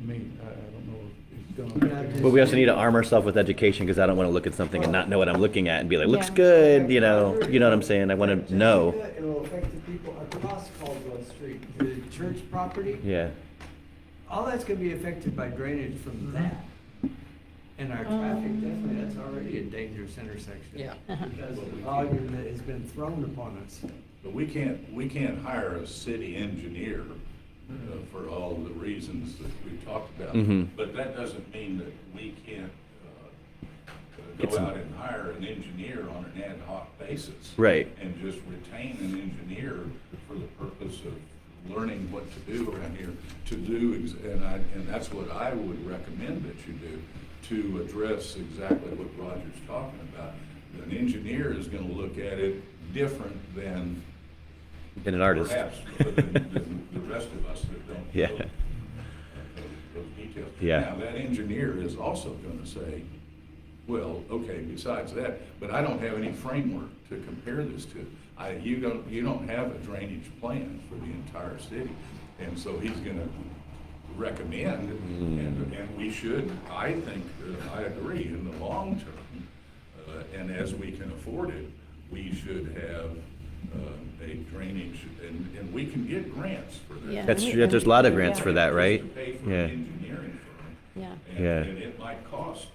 me. I don't know if it's gonna affect.
But we also need to arm ourselves with education, because I don't want to look at something and not know what I'm looking at and be like, looks
Yeah.
good, you know what I'm saying? I want to know.
It'll affect the people across Caldwell Street, the church property.
Yeah,
All that's gonna be affected by drainage from that. And our traffic, definitely, that's already a dangerous intersection.
Yeah.
Because of the volume that has been thrown upon us.
But we can't hire a city engineer for all of the reasons that we've talked about.
Mhm.
But that doesn't mean that we can't
Get
go
some-
out and hire an engineer on an ad hoc basis.
Right.
And just retain an engineer for the purpose of learning what to do around here, and that's what I would recommend that you do, to address exactly what Roger's talking about. An engineer is gonna look at it different than
and an artist.
perhaps than the rest of us that don't
Yeah.
know those details.
Yeah.
Now, that engineer is also gonna say, well, okay, besides that, but I don't have any framework to compare this to. You don't have a drainage plan for the entire city, and so he's gonna recommend, and we should, I think, I agree, in the long term, and as we can afford it, we should have a drainage, and we can get grants for that.
Yeah.
That's true. There's a lot of grants for that, right?
Just to pay for
Yeah.
an engineering firm.
Yeah.
Yeah.
And it might cost,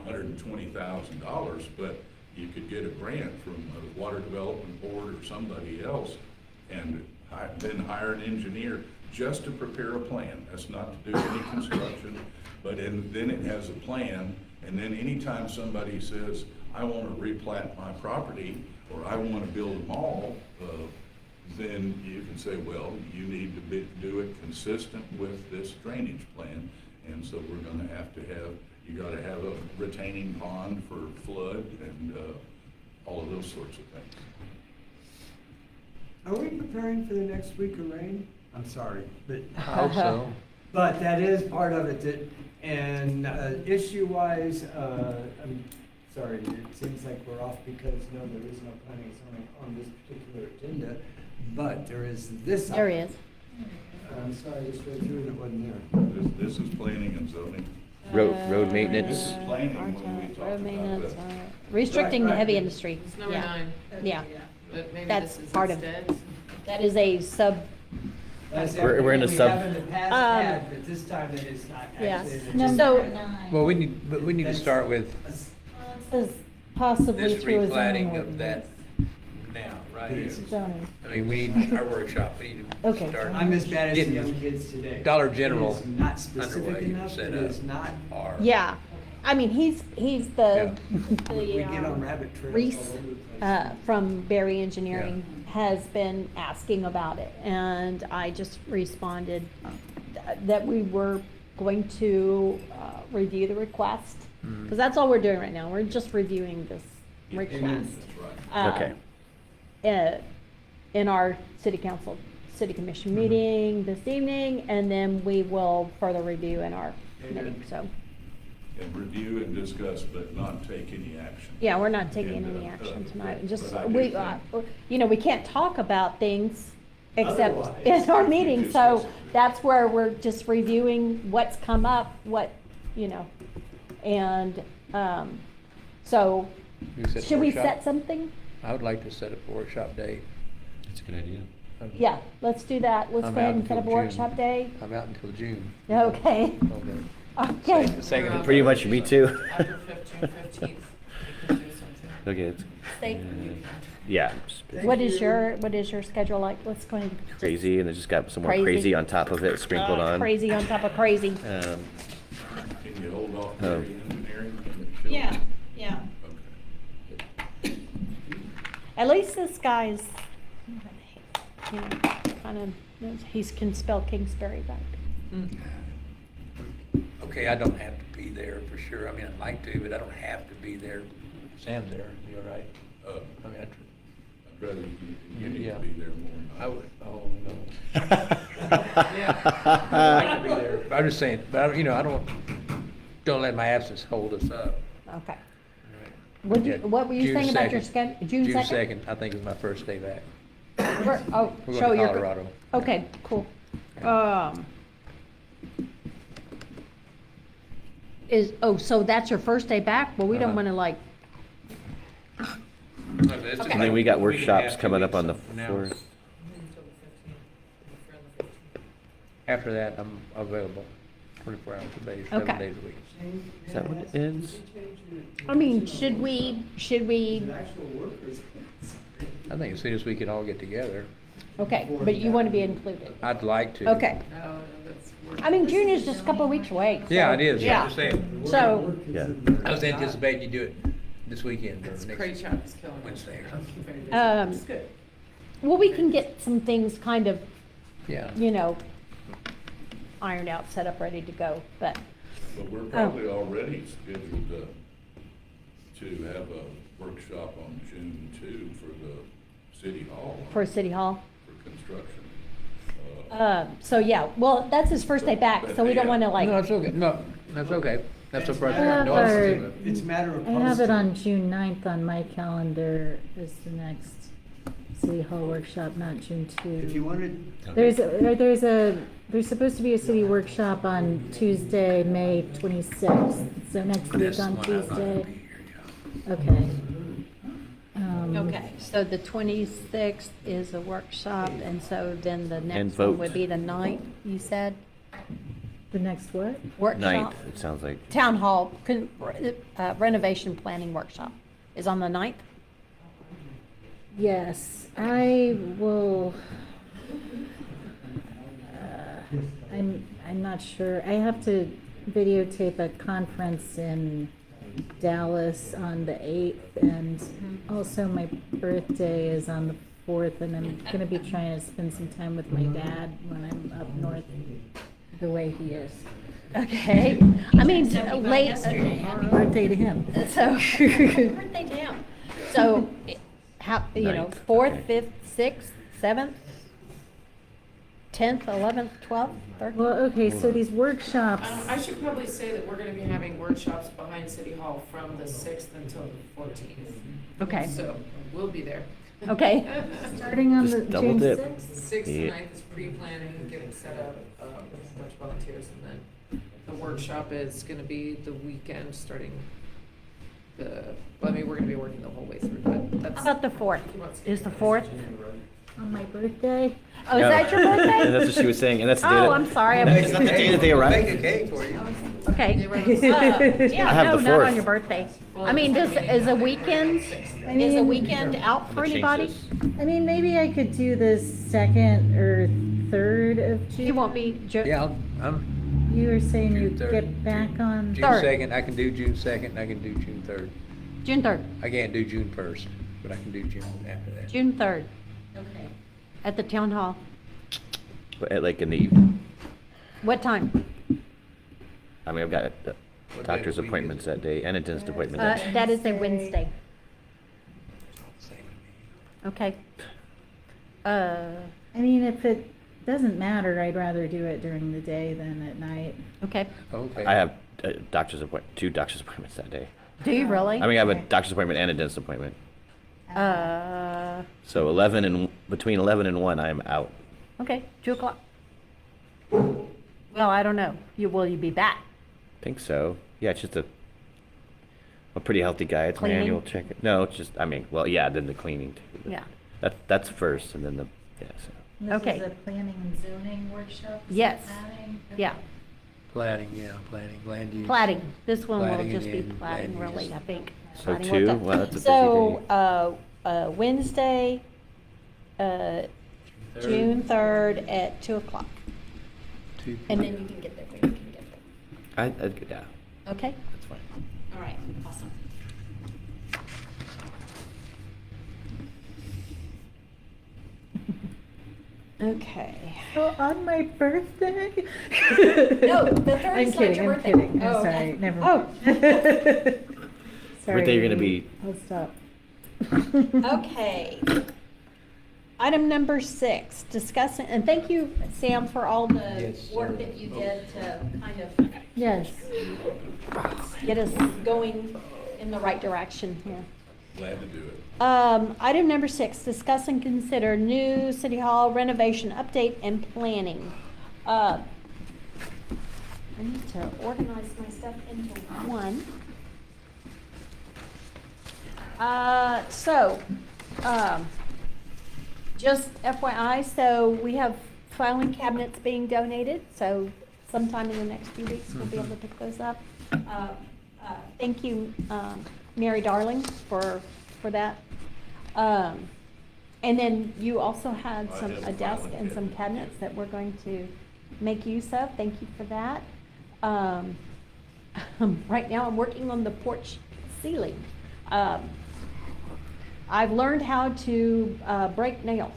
$120,000, but you could get a grant from a water development board or somebody else, and then hire an engineer just to prepare a plan. That's not to do any construction, but then it has a plan, and then anytime somebody says, I want to replat my property, or I want to build a mall, then you can say, well, you need to do it consistent with this drainage plan, and so we're gonna have to have, you gotta have a retaining pond for flood and, all of those sorts of things.
Are we preparing for the next week of rain? I'm sorry, but.
I hope so.
But that is part of it, and issue-wise, I'm sorry, it seems like we're off because, no, there is no planning and zoning on this particular agenda, but there is this.
There he is.
I'm sorry, I just read through and it wasn't there.
This is planning and zoning.
Road maintenance.
This is planning when we talk
Road
about
maintenance,
that.
restricting the
Right,
heavy
right.
industry.
It's number
Yeah.
9,
Yeah,
but maybe
That's
this is
part of-
instead.
that is a sub,
That's
We're in a
everything
sub-
We have in the past had, but this time it is not
Yeah.
actually. It's
No,
just-
so-
Well, we need to start with
Says possibly
this
through a zoning
replatting of that
ordinance.
now, right?
Yes.
Zoning.
I mean, we need our workshop, we need to
Okay.
start.
I'm as bad as the
getting
young kids today.
Dollar General
It is not specific
underway,
enough,
set
it
up.
is not,
our-
yeah. I mean, he's the,
we
the,
get on rabbit trails
Reese,
all over the place.
from Berry Engineering has been asking about it, and I just responded that we were going to review the request, because that's all we're doing right now, we're just reviewing this request.
That's right.
Okay.
In our city commission meeting this evening, and then we will further review in our committee, so.
And review and discuss, but not take any action.
Yeah, we're not taking
And,
any action tonight, just,
but I do
we,
think-
we can't talk about things except
Otherwise.
in our meeting,
Just
so
discuss.
that's where we're just reviewing what's come up, and, so,
set a
should we
workshop?
set something?
I would like to set up a workshop day.
That's a good idea.
Yeah, let's do that, let's
I'm
go ahead
out
and set up a
until
workshop
June.
day.
I'm out until June.
Okay,
Okay.
okay.
Second and
Pretty
third.
much me too.
After June 15th, we can do something.
Okay. it's-
Stay-
Yeah.
What is your schedule like? Let's go ahead. and-
Crazy, and then just got some more
Crazy.
crazy on top of it sprinkled on.
Crazy on top of crazy.
Can you hold off
Oh.
Berry Engineering?
Yeah.
Okay.
At least this guy's, kind of, he can spell Kingsbury right.
Okay, I don't have to be there for sure. I mean, I'd like to, but I don't have to be there. Sam's there, you all right? I mean,
I'd rather you need
Yeah.
to be there more.
I would, oh, no. Yeah, I'd like to be there. I'm just saying, but, you know, I don't let my absence hold us up.
Okay.
Right. Yeah,
What were you
June
saying about your
2nd.
schedule? June 2nd?
June 2nd, I think is my first day back.
Oh,
We're
so
going to
you're.
Colorado.
Okay, cool. So that's your first day back? Well, we don't
Uh-huh.
wanna like,
It's just
And then
like
we got
a week and a
workshops
half,
coming
2
up on the
weeks from now.
4th.
Until the 15th, if you're on the 15th.
After that, I'm available 24 hours a day,
Okay.
7 days a week.
Is that what it is?
I mean, should we,
The actual workers.
I think as soon as we can all get together,
okay, but you wanna be included?
I'd like to.
Okay.
No, that's.
I mean, June is just a couple of weeks away.
Yeah,
so-
it is,
Yeah.
I'm just saying.
So,
Yeah.
I was anticipating you do it this weekend or
It's
next
Cray Chop's killing it.
Wednesday or
I'm
something.
very busy.
Um,
It's good.
well, we can get some things kind of,
Yeah.
you know, ironed out, set up, ready to go, but,
But we're probably already scheduled to have a workshop on June 2 for the city hall.
for City Hall.
For construction.
So yeah, well, that's his first day back, so we don't wanna like,
No, it's okay, no, that's okay. That's a
I
problem.
have
No,
our-
it's-
It's a matter of
I have it
posting.
on June 9th on my calendar as the next City Hall workshop, not June 2.
If you wanted,
There's supposed to be a city workshop on Tuesday, May 26th, so next week
This
on
one, I'm not gonna
Tuesday.
be here, yeah.
Okay.
okay, so the 26th is a workshop, and so then the
And
next one
vote.
would be the 9th, you said?
The next what?
Workshop?
9th, it sounds like.
Town Hall renovation planning workshop is on the 9th?
Yes, I will. I'm not sure. I have to videotape a conference in Dallas on the 8th, and also my birthday is on the 4th, and I'm gonna be trying to spend some time with my dad when I'm up north, the way he is.
Okay, I mean, late,
Happy birthday to him.
so, birthday to him. So, how, you know,
9th,
4th,
okay.
5th, 6th, 7th, 10th, 11th, 12th, 13th?
Well, okay, so these workshops,
I should probably say that we're gonna be having workshops behind City Hall from the 6th until the 14th.
Okay.
So, we'll be there.
Okay.
starting on
Just
the
double
June
dip.
6th?
6th to
Yeah.
9th is pre-planning, getting set up, with a bunch of volunteers, and then the workshop is gonna be the weekend, starting well, I mean, we're gonna be working the whole way through, but that's.
How about the 4th? Is the 4th?
On my birthday?
Oh, is
No.
that your birthday?
That's what she was saying, and that's the day
Oh,
that-
I'm sorry.
It's not the day that they
make a
arrive.
cake for you.
Okay.
I
Yeah,
have
no,
the
not on
4th.
your birthday. I mean, is a weekend, is a weekend out for
I'm gonna change
anybody?
this.
I mean, maybe I could do the 2nd or 3rd of June.
You won't be,
Yeah, I'm
You were saying you
June 3rd.
get back on.
June
Third.
2nd, I can do June 2nd, I can do June 3rd.
June 3rd,
I can't do June 1st, but I can do June after that.
June 3rd,
Okay.
at the town hall.
But like in the evening.
What time?
I mean, I've got
What day
doctor's
of the week
appointments
is it?
that day and a dentist appointment that day.
That is a Wednesday,
Same to me.
okay.
I mean, if it doesn't matter, I'd rather do it during the day than at night.
Okay,
Okay.
I have two doctor's appointments that day.
do you really?
I mean, I have a doctor's appointment and a dentist appointment. So between 11 and 1, I am out.
Okay, 2 o'clock. Well, I don't know, will you be back?
Think so. Yeah, it's just I'm a pretty healthy guy. It's my
Cleaning?
annual check. No, it's just, I mean, well, yeah, then the cleaning too. but
Yeah.
That's first, and then so.
This
Okay.
is a planning and zoning workshop? is it
Yes.
planning?
Yeah,
Planning, land use.
plating, this one will
Plating
just be
and
plating
land
really,
use.
I think.
So
Plating
2?
workshop.
Well, that's a busy
So, Wednesday, June 3rd at 2 o'clock,
2
and then you can get there when you can get there.
Yeah,
Okay?
that's fine.
All right, awesome. Okay.
Oh, on my birthday?
No, the 3rd
I'm
is not
kidding,
your
I'm
birthday.
kidding. I'm
Oh,
sorry,
okay.
never
Oh.
mind. Sorry,
Birthday you're gonna be-
I'll stop.
Okay. Item number 6, discussing, and thank you, Sam, for all the
Yes,
work
sir.
that you did to kind of
Yes.
get us going in the right direction here.
Glad to do it.
Item number 6, discuss and consider new city hall renovation update and planning. I need to organize my stuff into one. Just FYI, so we have filing cabinets being donated, so sometime in the next few weeks, we'll be able to pick those up. Thank you, Mary Darling, for that. And then you also had
I
some,
have
a desk
filing
and some
cabinet.
cabinets that we're going to make use of. Thank you for that. Right now, I'm working on the porch ceiling. I've learned how to break nails.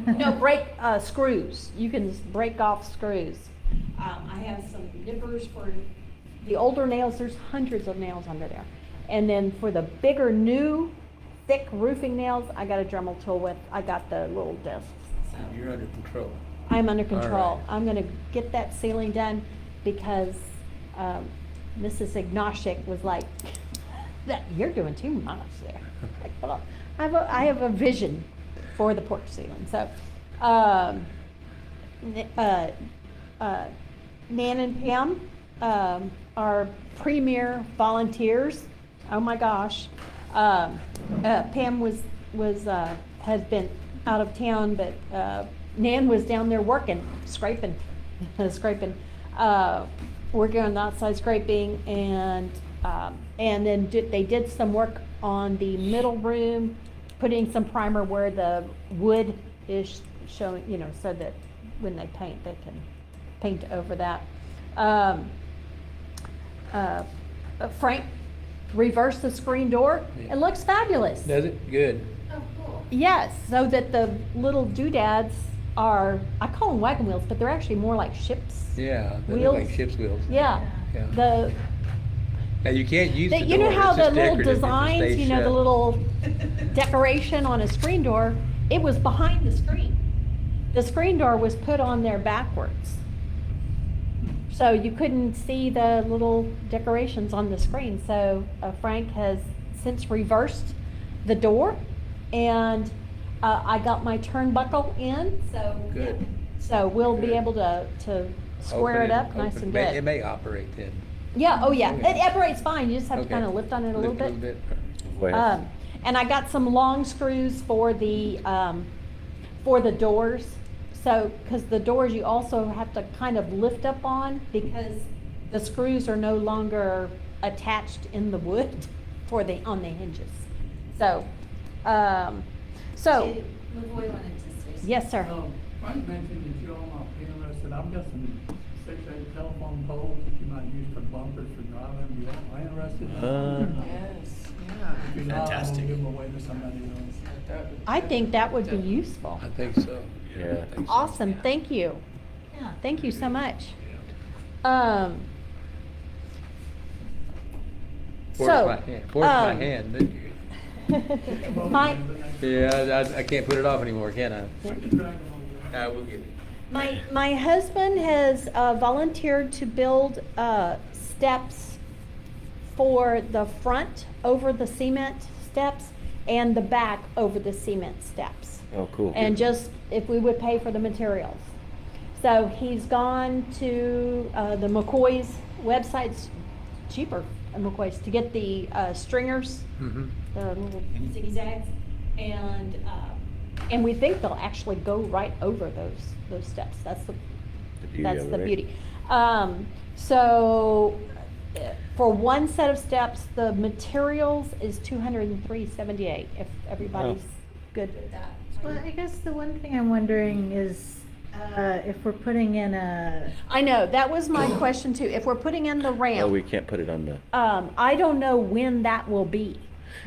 No, break screws. You can break off screws. I have some nippers for the older nails. There's hundreds of nails under there. And then for the bigger, new, thick roofing nails, I got a Dremel tool with. I got the little discs. So
You're under control.
I'm under
All
control.
right.
I'm gonna get that ceiling done because Mrs. Ignoshik was like, "That you're doing too much there." Like, hold on. I have a vision for the porch ceiling. So, Nan and Pam are premier volunteers. Oh my gosh. Pam has been out of town, but Nan was down there working, scraping, working on the outside scraping, and then they did some work on the middle room, putting some primer where the wood is showing, so that when they paint, they can paint over that. Frank reversed the screen door.
Yeah.
It looks fabulous.
Does it? Good.
Yes, so that the little doodads are, I call them wagon wheels, but they're actually more like ships.
Yeah, they
Wheels.
look like ship's wheels.
Yeah,
Yeah. Now, you can't use the door.
you know how
It's
the
just
little
decorative. It just
designs,
stays
the
shut.
little decoration on a screen door, it was behind the screen. The screen door was put on there backwards. So you couldn't see the little decorations on the screen. So Frank has since reversed the door, and I got my turnbuckle in, so.
Good.
Yeah. So we'll be
Good.
able to square
Open
it up nice
open.
and
It
good.
may operate then.
Yeah, oh yeah,
Okay.
it operates fine, you just have to
Okay.
kind of lift on it a little
Lift
bit.
Well,
And I got some long screws for the doors. So, because the doors you also have to kind of lift up on because the screws are no longer attached in the wood on the hinges. So,
Lavoy wanted to say something.
yes, sir.
Frank mentioned that you all might be interested, I've got some 6-8 telephone poles that you might use for bumpers for driving, you all interested?
Yes, yeah.
If you're not, I'm gonna
Fantastic.
give them away to somebody else.
I think that would be useful.
I think so.
Yeah.
I think so.
Awesome, thank you.
Yeah.
Thank you so much.
Force my hand. Force my hand. didn't you?
My,
Yeah, I can't put it off anymore, can I? We'll get it.
my husband has volunteered to build steps for the front over the cement steps and the back over the cement steps.
Oh, cool.
And just if we would pay for the materials. So he's gone to the McCoy's website's cheaper at McCoy's to get the stringers,
Mhm.
the little zigzags, and we think they'll actually go right over those steps. That's the
beauty
that's
of
the
it, right?
beauty. So for one set of steps, the materials is $203.78. If everybody's good with that.
Well, I guess the one thing I'm wondering is, if we're putting in
I know, that was my question too. If we're putting in the ramp.
Oh, we can't put it on the.
I don't know when that will be.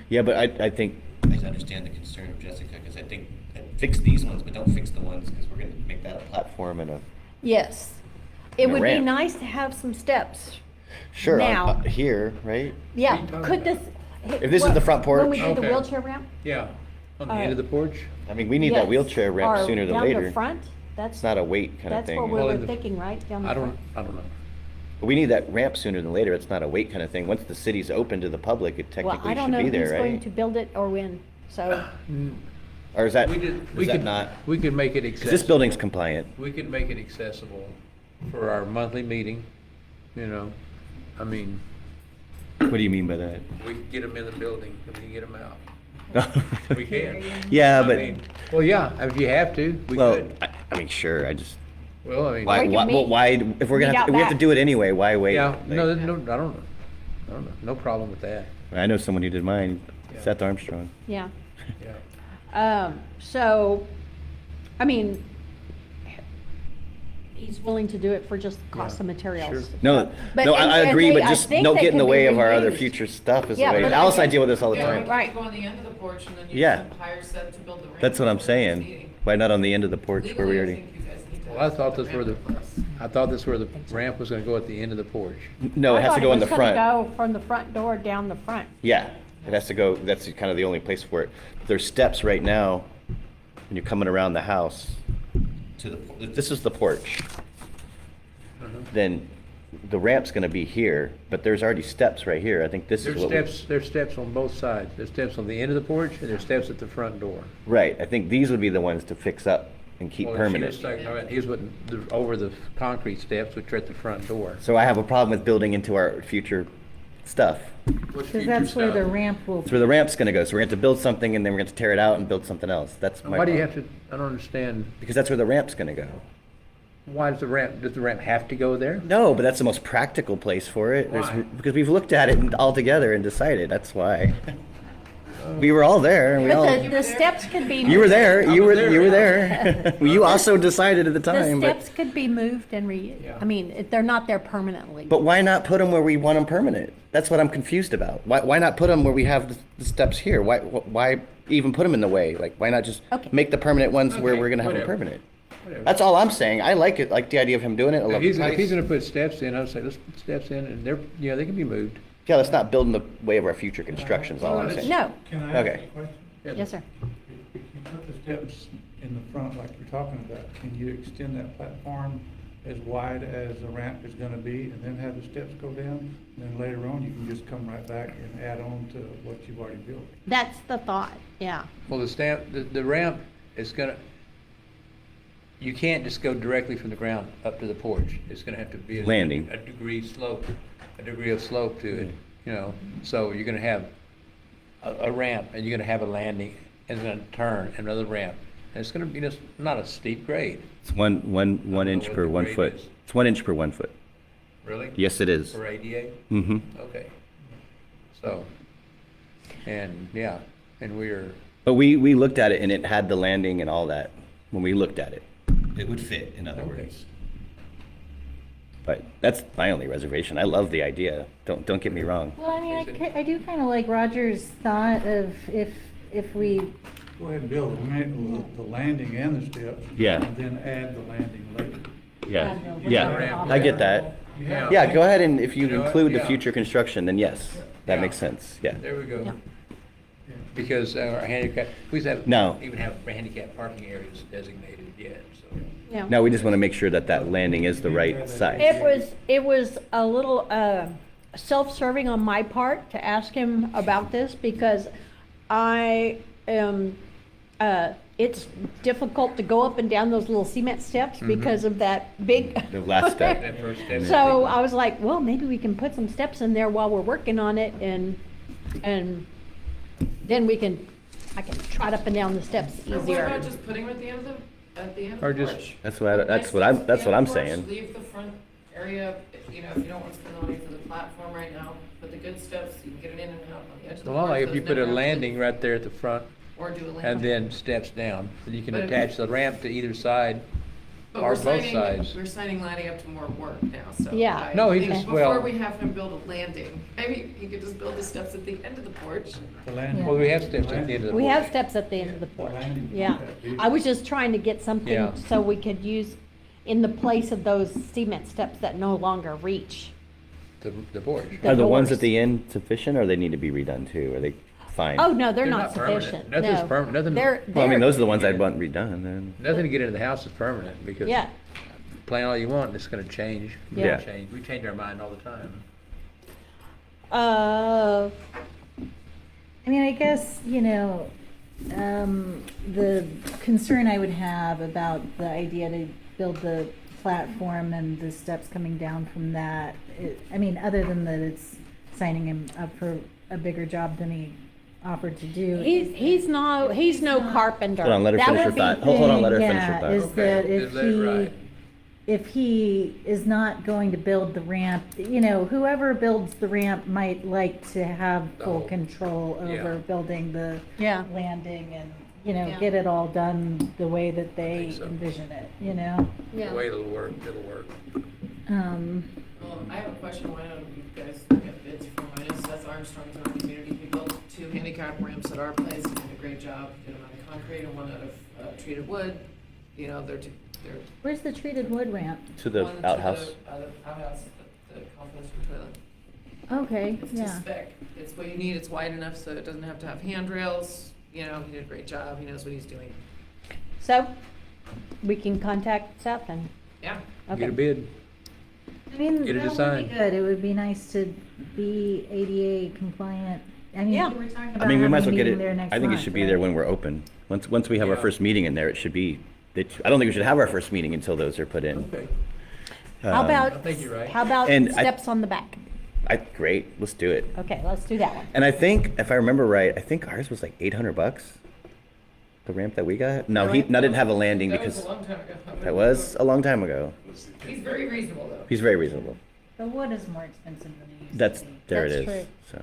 Yeah, but I think. I understand the concern of Jessica, because I think, fix these ones, but don't fix the ones, because we're gonna make that a platform and a.
Yes. It
And a
would be
ramp.
nice to have some steps.
Sure,
Now.
here, right?
Yeah,
What are you talking
could this,
about?
If this is the front
When
porch,
we do the
Okay.
wheelchair ramp?
Yeah, on the end of the porch?
I mean, we need that
Yes.
wheelchair ramp
Or
sooner than
down
later.
the front? That's,
It's not a weight kind of
that's what
thing.
we
Well,
were
in the-
thinking, right? Down the
I
front?
don't know.
We need that ramp sooner than later. It's not a weight kind of thing. Once the city's open to the public, it
Well,
technically
I don't
should
know
be there,
who's going
right?
to build it or when, so,
Or is that,
We
is that
could
not?
We could make it
Because
accessible.
this building's compliant.
We could make it accessible for our monthly meeting, you know, I mean,
What do you mean by that?
we could get them in the building, and we can get them out. We can.
Yeah,
I
but,
mean, well, yeah, if you have to, we
well,
could.
I mean, sure, I just,
Well, I mean.
why,
can
why,
meet-
why, if we're gonna
meet
have
out
to, we have to
back.
do it anyway, why wait?
Yeah,
Like,
no, no, I don't know, no problem with that,
I know someone who did mine,
Yeah.
Seth Armstrong.
yeah.
yeah.
So, I mean, he's willing to do it for just the cost
Yeah,
of materials.
sure.
No,
But-
no,
and-
I
and
agree,
they-
but
I
just
think
don't
they
get in the
can
way
be
of our other
reused.
future stuff is the
Yeah,
way.
but
Alice and I
I-
deal with this all the
Yeah,
time.
Right.
Go on the end of the porch and then you
Yeah.
just hire Seth to build the ramp.
That's what I'm
before the next
saying.
meeting.
Why not on the end of the porch where we
Legally, I
already?
think you guys need to
Well, I
have
thought this were the,
ramp in place.
I thought this where the ramp was gonna go at the end of the porch.
No, it has to go in the
I thought
front.
it was gonna go from the front door down the front.
Yeah, it has to go, that's kind of the only place for it. There's steps right now, when you're coming around the house to the, this is the porch. Then the ramp's gonna be here, but there's already steps right here. I think this is
There's
what.
there's steps on both sides. There's steps on the end of the porch, and there's steps at the front door.
Right, I think these would be the ones to fix up and keep
Well,
permanent.
Here's what, over the concrete steps, which are at the front door.
So I have a problem with building into our future stuff.
Because that's where the ramp will.
That's where the ramp's gonna go, so we're gonna have to build something and then we're gonna have to tear it out and build something else. That's my
Why do you
problem.
have to, I don't understand,
Because that's where the ramp's gonna go.
why does the ramp have to go there?
No, but that's the most practical place for it.
Why?
Because we've looked at it all together and decided, that's why. We were all there and we all,
But the steps could be.
you were there,
I
you
was
were
there,
there. You also decided at the
The
time, but,
steps could be moved and
Yeah.
I mean, they're not there permanently.
but why not put them where we want them permanent? That's what I'm confused about. Why not put them where we have the steps here? Why even put them in the way? Like, why not just
Okay.
make the permanent ones where
Okay,
we're gonna have them
whatever.
permanent?
Whatever.
That's all I'm saying. I like it, like the idea of him doing it. I love the
If he's
price.
gonna put steps in, I'd say, let's put steps in, and they're, yeah, they can be moved.
Yeah, let's not build in the way of our future construction, is all I'm saying.
No,
Can I ask
Okay.
a question?
yes, sir.
If you put the steps in the front like you're talking about, can you extend that platform as wide as the ramp is gonna be and then have the steps go down? And then later on, you can just come right back and add on to what you've already built.
That's the thought, yeah.
Well, the ramp is gonna, you can't just go directly from the ground up to the porch. It's gonna have to be
Landing.
a degree of slope to it, you know? So you're gonna have a ramp, and you're gonna have a landing, and then a turn, another ramp. And it's gonna be just, not a steep grade,
It's one inch
what
per
the
1
grade
foot.
is.
It's 1 inch per 1 foot.
really?
Yes, it is.
For ADA?
Mm-hmm.
Okay. So, and, yeah, and we're,
But we looked at it and it had the landing and all that when we looked at it. It would fit, in other
Okay.
words. But that's my only reservation. I love the idea. Don't get me wrong.
Well, I mean, I do kind of like Roger's thought of if we,
Go ahead and build the landing and the steps.
Yeah.
And then add the landing later.
Yeah,
Yeah,
yeah, I get that.
yeah.
Yeah, go ahead and if you
You know what?
include the
Yeah.
future construction, then yes, that
Yeah.
makes sense, yeah.
There we go.
Yeah.
Because our handicap, we used to have,
No.
even have handicap parking areas designated yet, so.
Yeah.
No, we just want to make sure that that landing is the right size.
It was a little self-serving on my part to ask him about this because I am, it's difficult to go up and down those little cement steps because of that big.
The last step.
That first step.
So I was like, well, maybe we can put some steps in there while we're working on it and then I can trot up and down the steps
Or what
easier.
about just putting them at the end of
Or
the
just-
porch?
That's what
Next to the
that's what I'm
porch,
saying.
Leave the front area, you know, if you don't want to spend the money for the platform right now, put the good steps, you can get it in and out on the edge of the
Well,
porch.
like if
so
you
it's
put a
never
landing right there at the front,
Or do a landing.
and then steps down, so you can
But if-
attach the ramp to either side,
But
or
we're
both
signing-
sides.
We're signing Lanny up to more work now, so.
Yeah.
I
No, he
think
just- well-
Before we have him build a landing, maybe he could just build the steps at the end of the porch.
The landing.
well, we have steps at the end of the.
We
porch.
have steps at the end of the porch.
landing.
Yeah. I was just trying to get
Yeah.
something so we could use in the place of those cement steps that no longer reach
the porch.
The
Are the ones
doors.
at the end sufficient, or they need to be redone too? Are they fine?
Oh, no, they're
They're
not
not permanent.
sufficient.
Nothing's
No.
permanent. Nothing-
They're,
Well, I mean,
they're-
those are the ones I'd want redone then.
Nothing to get into the house is permanent, because
Yeah.
plan all you want, it's gonna change. We
Yeah.
change. We change our mind all the time.
I mean, I guess, the concern I would have about the idea to build the platform and the steps coming down from that, I mean, other than that it's signing him up for a bigger job than he offered to do.
he's no carpenter.
Hold on, let her
That
finish her
would be-
thought. Hold on, let her
Yeah,
finish her thought.
is that
Okay,
if
is that right?
if he is not going to build the ramp, whoever builds the ramp might like to have full
Oh,
control
yeah.
over building the
Yeah.
landing and,
Yeah.
get it all done the way that they
think so.
envision it,
Yeah.
The way it'll work, it'll work.
I have a question, why don't you guys get bids from, I know Seth Armstrong's in our community, he built 2 handicap ramps at our place, he did a great job, did them out of concrete and one out of treated wood, they're
Where's the treated wood ramp?
To the
one
outhouse.
the outhouse, the composter toilet.
Okay,
It's
yeah.
just spec, it's what you need, it's wide enough so it doesn't have to have handrails, he did a great job, he knows what he's doing,
So, we can contact Seth and,
yeah.
okay.
Get a bid.
I mean,
Get it
that would
designed.
be good. It would be nice to be ADA compliant. I mean,
Yeah.
we're talking
I
about
mean, we
having
might
a
as well get
meeting there
it,
next
I think it
month,
should be there
right?
when we're open. Once we have our
Yeah.
first meeting in there, it should be, I don't think we should have our first meeting until those are put in.
Okay.
How about,
I think you're right.
how about
And
steps on the back?
Great, let's do it.
Okay, let's do that one.
And I think, if I remember right, I think ours was like $800. The ramp that we got? No,
Really?
didn't have a landing
That was
because
a long time ago.
that was a long time ago.
He's very reasonable though.
He's very reasonable.
The wood is more expensive than it used to
That's,
be.
there it
That's
is,
true.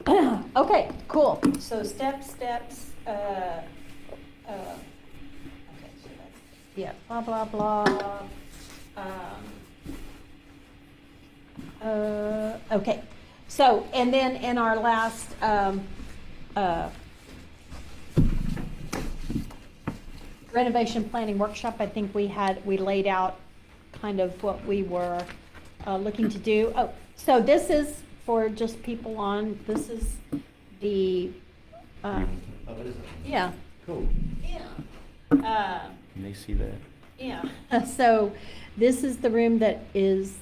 so.
Okay, cool. So steps, okay, so that's, yeah, blah, blah, blah. Okay, so, and then in our last, renovation planning workshop, I think we laid out kind of what we were looking to do. Oh, so this is for just people on, this is the, yeah.
Cool.
Yeah.
Can they see that?
Yeah, so this is the room that is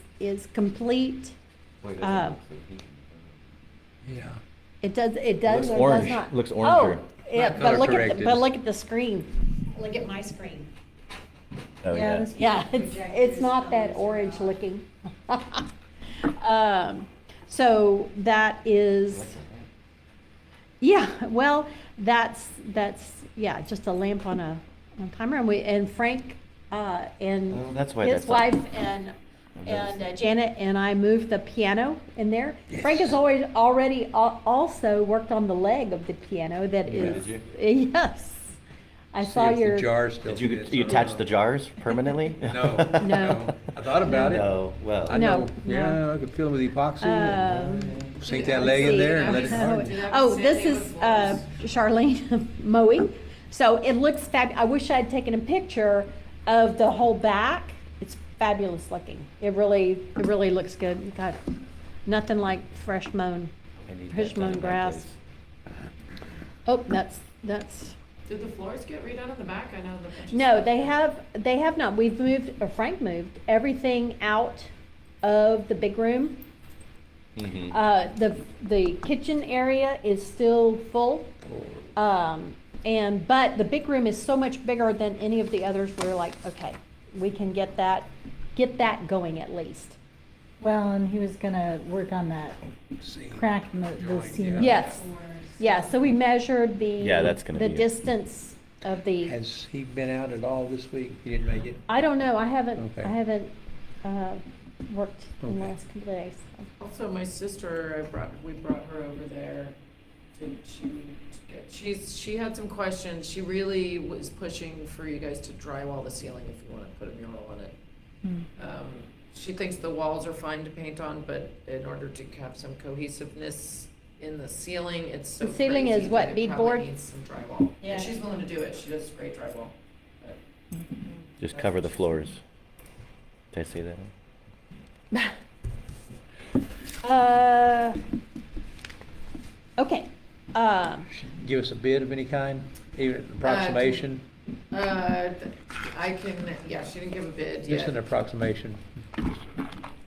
complete.
Yeah.
It does
Looks
or does
orange.
not.
Looks oranger.
Oh, yeah,
Not
but
color
look at,
corrected.
but look at the screen. Look at my screen.
Oh,
Yeah,
yeah.
this-
Yeah, it's not that orange looking. So that is, yeah, well, that's, yeah, just a lamp on a timer. And Frank, and
Oh, that's why
his
that's not-
wife and Janet and I moved the piano in there. Frank has already also worked on the leg of the piano that
Yeah,
is.
did
Yes. I
See
saw
if the
your.
jars still
Did you,
fit,
you
so-
attach the jars permanently?
No.
No.
I thought about it.
No, well.
I
No,
know. Yeah, I could fill them with epoxy and
Um,
sink that leg in there and let it harden.
Oh, this is Charlene mowing. So it looks I wish I'd taken a picture of the whole back. It's fabulous looking. It really looks good. You got nothing like fresh mown grass. Oh, that's.
Did the floors get redone in the back? I know the.
No, they have not. We've moved, or Frank moved everything out of the big room.
Mhm.
The kitchen area is still full. But the big room is so much bigger than any of the others. We're like, okay, we can get that going at least.
Well, and he was gonna work on that crack in the
Joint,
ceiling.
yeah.
Yes. Yeah, so we measured
Yeah, that's gonna
the
be it.
distance of the,
Has he been out at all this week? He didn't make it?
I don't know, I haven't
Okay.
worked in the
Okay.
last couple of days.
Also, my sister, we brought her over there she had some questions. She really was pushing for you guys to drywall the ceiling if you want to put a mural on it. She thinks the walls are fine to paint on, but in order to have some cohesiveness in the ceiling, it's so
The ceiling
crazy
is what,
that it probably
beadboard?
needs some drywall.
Yeah.
And she's willing to do it. She does great drywall. But
Just cover the floors. Did I say that?
Okay,
Give us a bid of any kind, even approximation,
I can, yeah, she didn't give a bid
just an
yet.
approximation.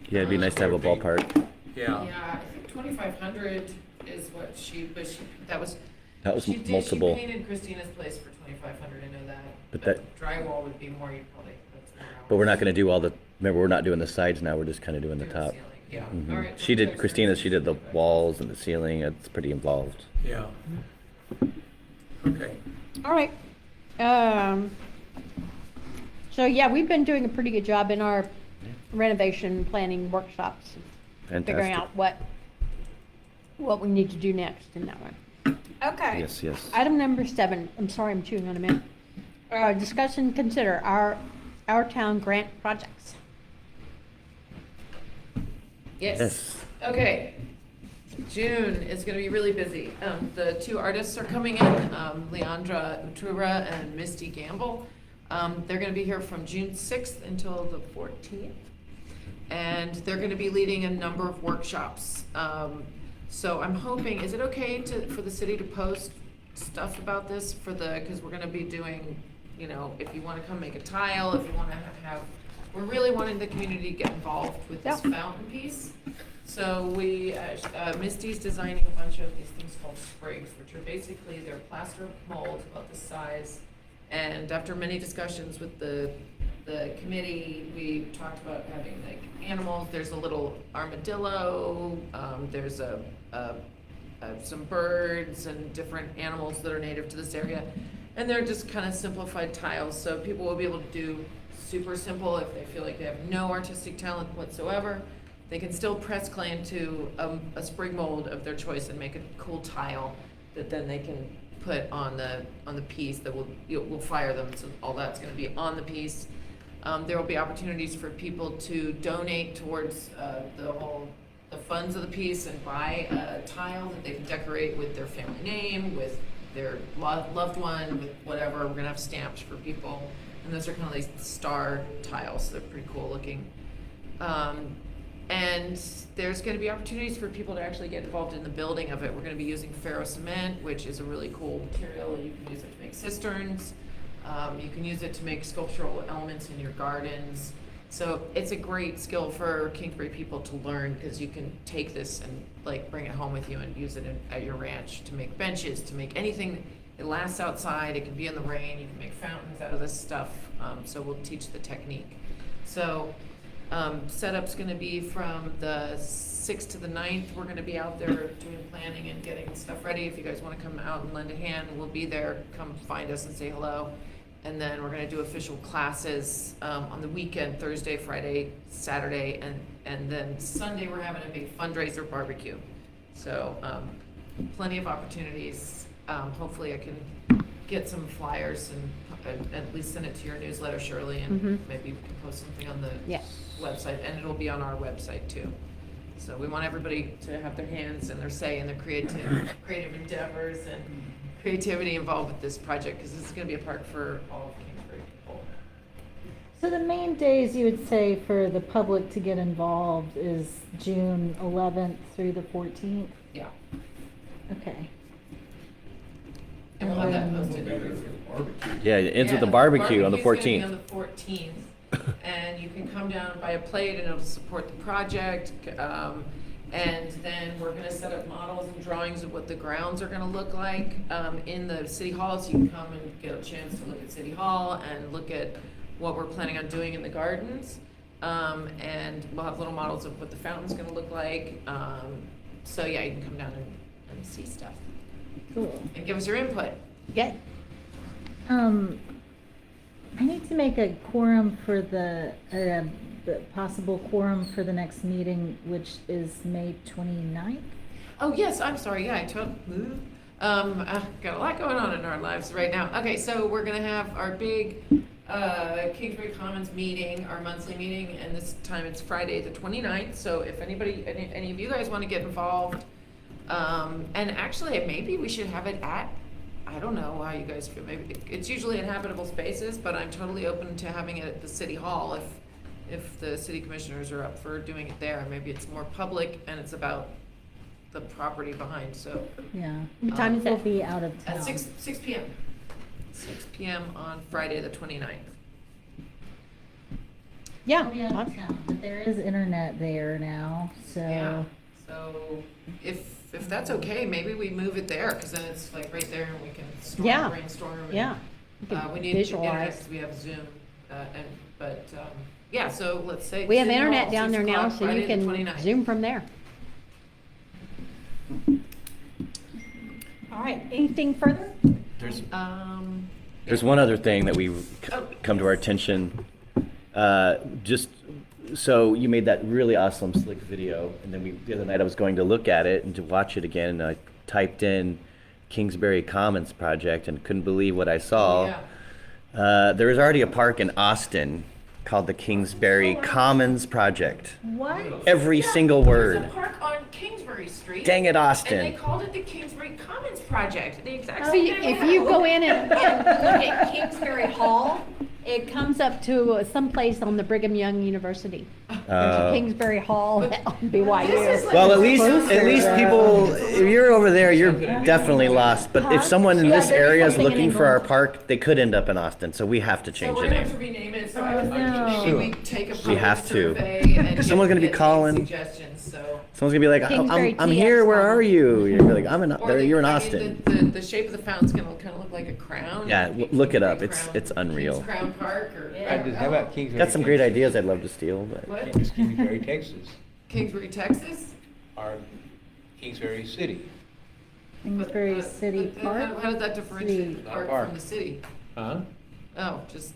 Yeah, it'd be nice to have a ballpark.
Yeah, I think 2,500 is what she, but she, that was.
That was
she did-
multiple.
She painted Christina's place for 2,500, I know that.
But that-
Drywall would be more, you probably, that's more hours.
But we're not gonna do all the, remember, we're not doing the sides now, we're just kinda doing the
Do
top.
ceiling, Yeah.
Mhm.
All right,
She
so
did, Christina, she did the
okay.
walls and the ceiling, it's pretty involved.
Yeah. Okay.
all right. So yeah, we've been doing a pretty good job in our renovation planning workshops, figuring
Fantastic.
out what we need to do next in that one. Okay.
Yes, yes.
Item number 7, I'm sorry, I'm chewing on a minute. Discuss and consider our town grant projects.
Yes.
Yes.
Okay. June is gonna be really busy. The 2 artists are coming in, Leandra Utura and Misty Gamble. They're gonna be here from June 6th until the 14th. And they're gonna be leading a number of workshops. So I'm hoping, is it okay for the city to post stuff about this because we're gonna be doing, you know, if you wanna come make a tile, if you wanna have, we're really wanting the community to get involved with this
Yeah.
fountain piece. So Misty's designing a bunch of these things called sprigs, which are basically, they're plaster mold about this size. And after many discussions with the committee, we talked about having like animals. There's a little armadillo, there's some birds and different animals that are native to this area. And they're just kind of simplified tiles, so people will be able to do super simple if they feel like they have no artistic talent whatsoever. They can still press clay into a sprig mold of their choice and make a cool tile that then they can put on the piece that will fire them. So all that's going to be on the piece. There will be opportunities for people to donate towards the funds of the piece and buy a tile that they can decorate with their family name, with their loved one, with whatever. We're going to have stamps for people, and those are kind of like star tiles. So they're pretty cool looking. And there's going to be opportunities for people to actually get involved in the building of it. We're going to be using ferro cement, which is a really cool material. You can use it to make cisterns. You can use it to make sculptural elements in your gardens. So it's a great skill for Kingsbury people to learn, because you can take this and like bring it home with you and use it at your ranch to make benches, to make anything. It lasts outside. It can be in the rain. You can make fountains out of this stuff. So we'll teach the technique. So setup's going to be from the 6th to the 9th. We're going to be out there doing planning and getting stuff ready. If you guys want to come out and lend a hand, we'll be there. Come find us and say hello. And then we're going to do official classes on the weekend, Thursday, Friday, Saturday, and then Sunday we're having a big fundraiser barbecue. So plenty of opportunities. Hopefully I can get some flyers and at least send it to your newsletter, Shirley, and maybe we can post something on the website, and it'll be on our website too. So we want everybody to have their hands and their say in their creative endeavors and creativity involved with this project, because this is going to be a park for all of Kingsbury people.
So the main days you would say for the public to get involved is June 11th through the 14th?
Yeah.
Okay.
And we'll have that posted.
Yeah, it ends with
Yeah,
the barbecue on the
barbecue's gonna
14th.
be on the 14th, and you can come down and buy a plate, and it'll support the project. And then we're gonna set up models and drawings of what the grounds are gonna look like in the city hall, so you can come and get a chance to look at city hall and look at what we're planning on doing in the gardens. And we'll have little models of what the fountain's gonna look like. So yeah, you can come down and see stuff
Cool.
and give us your input.
Yeah.
I need to make a quorum for the possible quorum for the next meeting, which is May 29th.
Oh, yes, I'm sorry, yeah, got a lot going on in our lives right now. Okay, so we're gonna have our big Kingsbury Commons meeting, our monthly meeting, and this time it's Friday the 29th. So if any of you guys wanna get involved, and actually, maybe we should have it at, I don't know how you guys feel, maybe, it's usually in habitable spaces, but I'm totally open to having it at the city hall if the city commissioners are up for doing it there, maybe it's more public and it's about the property behind, so.
Yeah.
What time is
We'll
it?
be out of town.
At 6 PM. 6 PM on Friday, the 29th.
Yeah.
We'll be out of
I'm-
town, but there is internet there now,
Yeah,
so.
so if that's okay, maybe we move it there, cause then it's like right there and we can
Yeah.
brainstorm. and,
Yeah. You can
We need internet
visualize.
'cause we have Zoom, but, yeah, so let's say.
We have
City
internet
Hall,
down
6
there now,
o'clock,
so you
Friday the
can
29th.
Zoom from there. All right, anything further?
There's one other thing that we
Oh.
come to our attention. Just so you made that really awesome slick video, and then the other night I was going to look at it and to watch it again, and I typed in Kingsbury Commons project and couldn't believe what I saw.
Yeah.
There is already a park in Austin called the Kingsbury Commons project.
What?
Every single word.
There's a park on Kingsbury Street.
Dang it,
And
Austin.
they called it the Kingsbury Commons Project, the exact
So
same
you-
thing.
if you go in and look at Kingsbury Hall, it comes up to someplace on the Brigham Young University. There's a Kingsbury Hall on
This is
BYU.
like-
Well, at least people, if you're over there, you're definitely lost. But if someone in
Yeah,
this
there's
area is
something in
looking for our
England.
park, they could end up in Austin, so we have to
So
change
we're
the
gonna have to
name.
rename it, so I was like, maybe we take a
We
public
have to.
survey and.
Because someone's gonna be
get
calling.
Suggestions, so.
Someone's gonna be like,
Kingsbury
I'm here, where are
TX
you? You're gonna be like,
Or
there,
the-
you're in
I mean,
Austin.
The shape of the fountain's gonna kind of look like a crown.
Yeah,
Like
look it
Kingsbury
up. It's
Crown-
unreal.
Kings Crown Park or.
How about Kingsbury?
Got some great ideas I'd love to steal, but.
What?
Kingsbury, Texas,
Kingsbury, Texas?
or Kingsbury City.
Kingsbury
But,
City Park.
How does that differentiate the
Not a
park
park.
from the city?
Huh?
Oh, just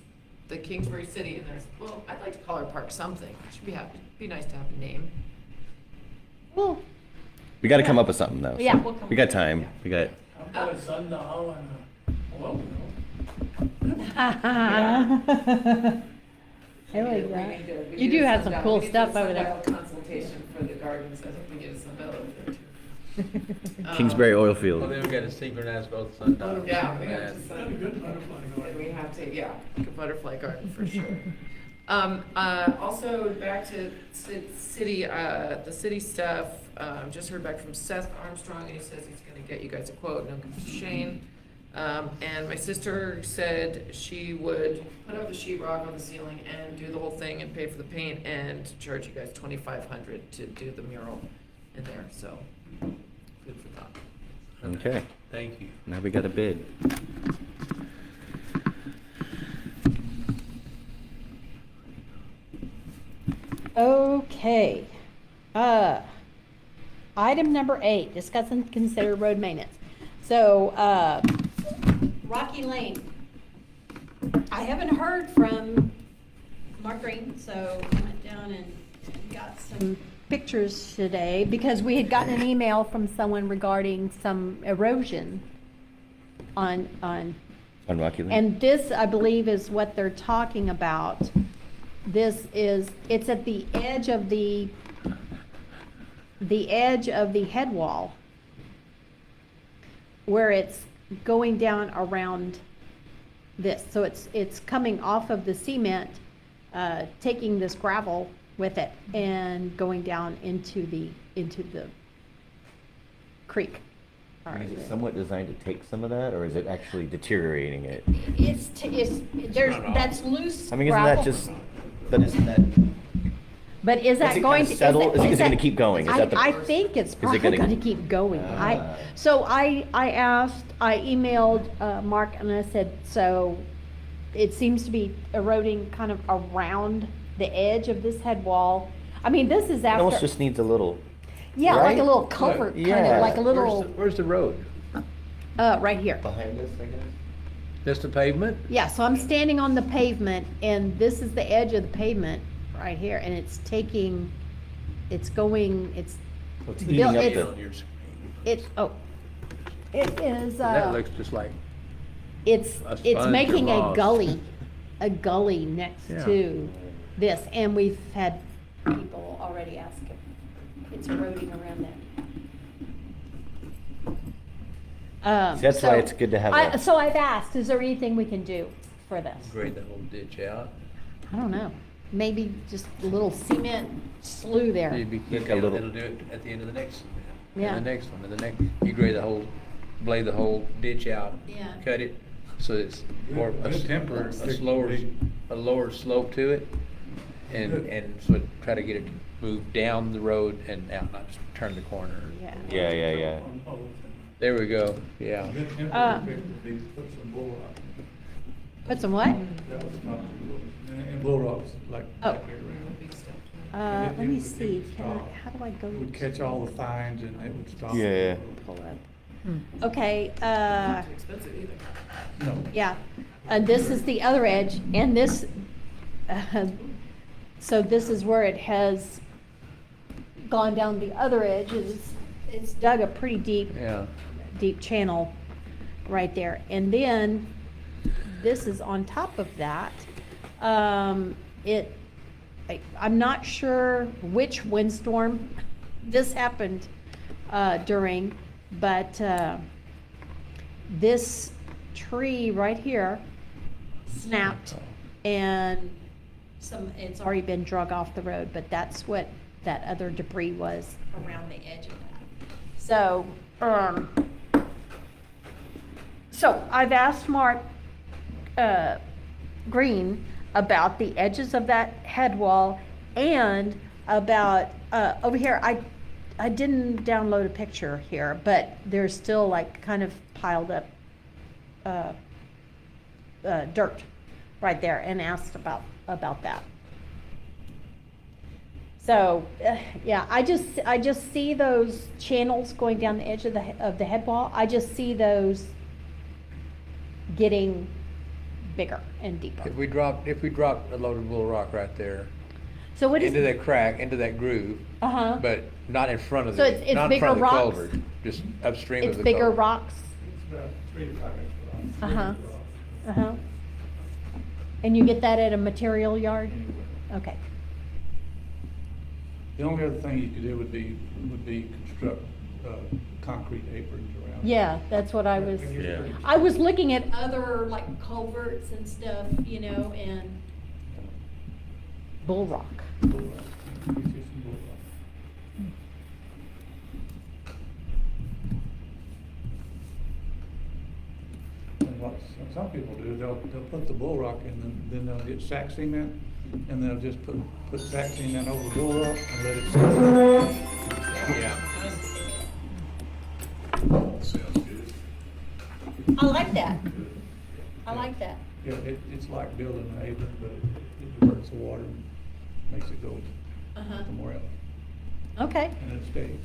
the Kingsbury City, and there's, well, I'd like to call our park something. It should be nice to have a name.
Well,
We gotta come up with something though. so
Yeah, we'll come
We got
up with
time. We got.
How about a sundial and a, well,
I like that.
You do have some cool stuff over there.
Consultation for the gardens, I think we get a sundial over there too.
Kingsbury
Well,
oil
then
field.
we gotta synchronize both sundials.
Yeah, we have to
And-
that's a good butterfly
And
garden.
we have to, yeah, like a butterfly garden for sure. Also, back to city, the city stuff, just heard back from Seth Armstrong, and he says he's gonna get you guys a quote, and I'll give it to Shane. And my sister said she would put up the sheetrock on the ceiling and do the whole thing and pay for the paint and charge you guys $2,500 to do the mural in there, so, food for thought.
Okay,
Thank you.
now we got a bid.
okay. Item number 8, discuss and consider road maintenance. So, Rocky Lane. I haven't heard from Mark Green, so I went down and got some pictures today because we had gotten an email from someone regarding some erosion on
On Rocky Lane.
and this, I believe, is what they're talking about. It's at the edge of the head wall, where it's going down around this. So it's coming off of the cement, taking this gravel with it and going down into the creek.
Is it somewhat designed to take some of that, or is it actually deteriorating it?
That's loose
I mean, isn't
gravel.
that just, but isn't that,
But is that
it
going
kinda
to?
settle? Is it
that-
gonna keep going? Is that the-
I think it's probably
gonna-
gonna keep going.
Ah.
I emailed Mark and I said, so it seems to be eroding kind of around the edge of this head wall. I mean, this is
it almost
after,
just needs a little,
yeah, like
right?
a little culvert, kind
Yeah.
of, like a little,
Where's the road?
right here.
behind this, I guess?
Just the pavement?
Yeah, so I'm standing on the pavement and this is the edge of the pavement right here and it's taking, it's going, it's,
Oh, it's
Bill,
eating up
it's-
the,
it is,
That looks just like,
it's
a sponge
making
or
a gully next
Yeah.
to this, and we've had people already ask if it's eroding around that.
See, that's why it's good to have a-
So I've asked, is there anything we can do for this?
grade the whole ditch out.
I don't know. maybe just a little cement slew there.
You'd be
Like a
kidding,
little-
it'll do it at the end of the next,
Yeah.
and the next one, and the next, you grade blade the whole ditch out.
Yeah.
Cut it, so it's more,
Good temper.
a lower slope to it. And so try to get it to move down the road and out, not just turn the corner.
Yeah.
Yeah.
There we go, yeah.
Good
Uh,
temporary fix would be put some bull rock.
Put some what?
That was not too good. And bull rocks, like.
Oh.
like around.
Big stuff.
Let me
It would
see,
stop.
how do I go?
It would catch all the fines and it would stop.
Yeah.
Pull up. Okay,
Not too expensive either.
No.
yeah, this is the other edge, and this, so this is where it has gone down the other edge, it's dug a pretty
Yeah.
deep channel right there. And then this is on top of that. I'm not sure which windstorm this happened during, but this tree right here snapped, and it's already been drug off the road, but that's what that other debris was around the edge of that. So I've asked Mark Green about the edges of that head wall and about over here. I didn't download a picture here, but there's still like kind of piled up dirt right there, and asked about that. So yeah, I just see those channels going down the edge of the head wall. I just see those getting bigger and deeper.
If we dropped a load of bull rock right there,
So what is?
into that crack, into that groove,
Uh-huh.
but not in front of
So
the,
it's
not in
bigger
front of the
rocks?
culvert, just upstream of
It's
the
bigger
culvert.
rocks?
It's about 3 to 5 inch rocks.
Uh-huh.
Big rocks.
Uh-huh. And you get that at a material yard? Okay.
The only other thing you could do would be construct, concrete aprons around. it.
Yeah, that's what I was,
Yeah.
I was looking at other like culverts and stuff, you know, and bull rock.
Bull rock. You could use some bull rock. And what some people do, they'll put the bull rock in, and then they'll get sack cement, and they'll just put sack cement over the bull rock and let it sit.
Yeah.
Sounds good.
I like that. I like that.
Yeah, it's like building an apron, but it diverts the water and makes it go
Uh-huh.
somewhere else,
Okay.
and it stays.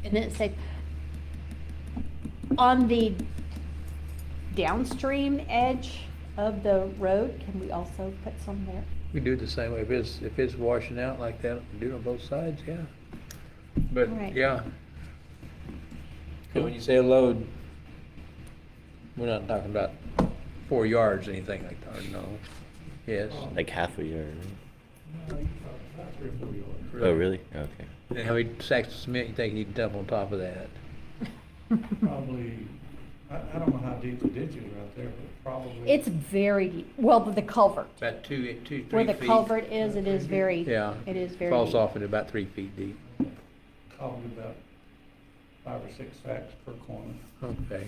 And then it said, on the downstream edge of the road, can we also put some there?
We do it the same way, if it's washing out like that, we do it on both sides, yeah. But,
Right.
yeah. And when you say a load, we're not talking about 4 yards, anything like that, no. Yes.
Like half a yard.
No, you talk about 3 or 4 yards.
Oh, really? Okay.
And how many sacks of cement you think you need to dump on top of that?
Probably, I don't know how deep the ditch is right there, but probably.
It's very deep. Well, the culvert,
About 3 feet.
where the culvert is, it is very,
Yeah.
it is very
Falls
deep.
off into about 3 feet deep.
Probably about 5 or 6 sacks per corner.
Okay.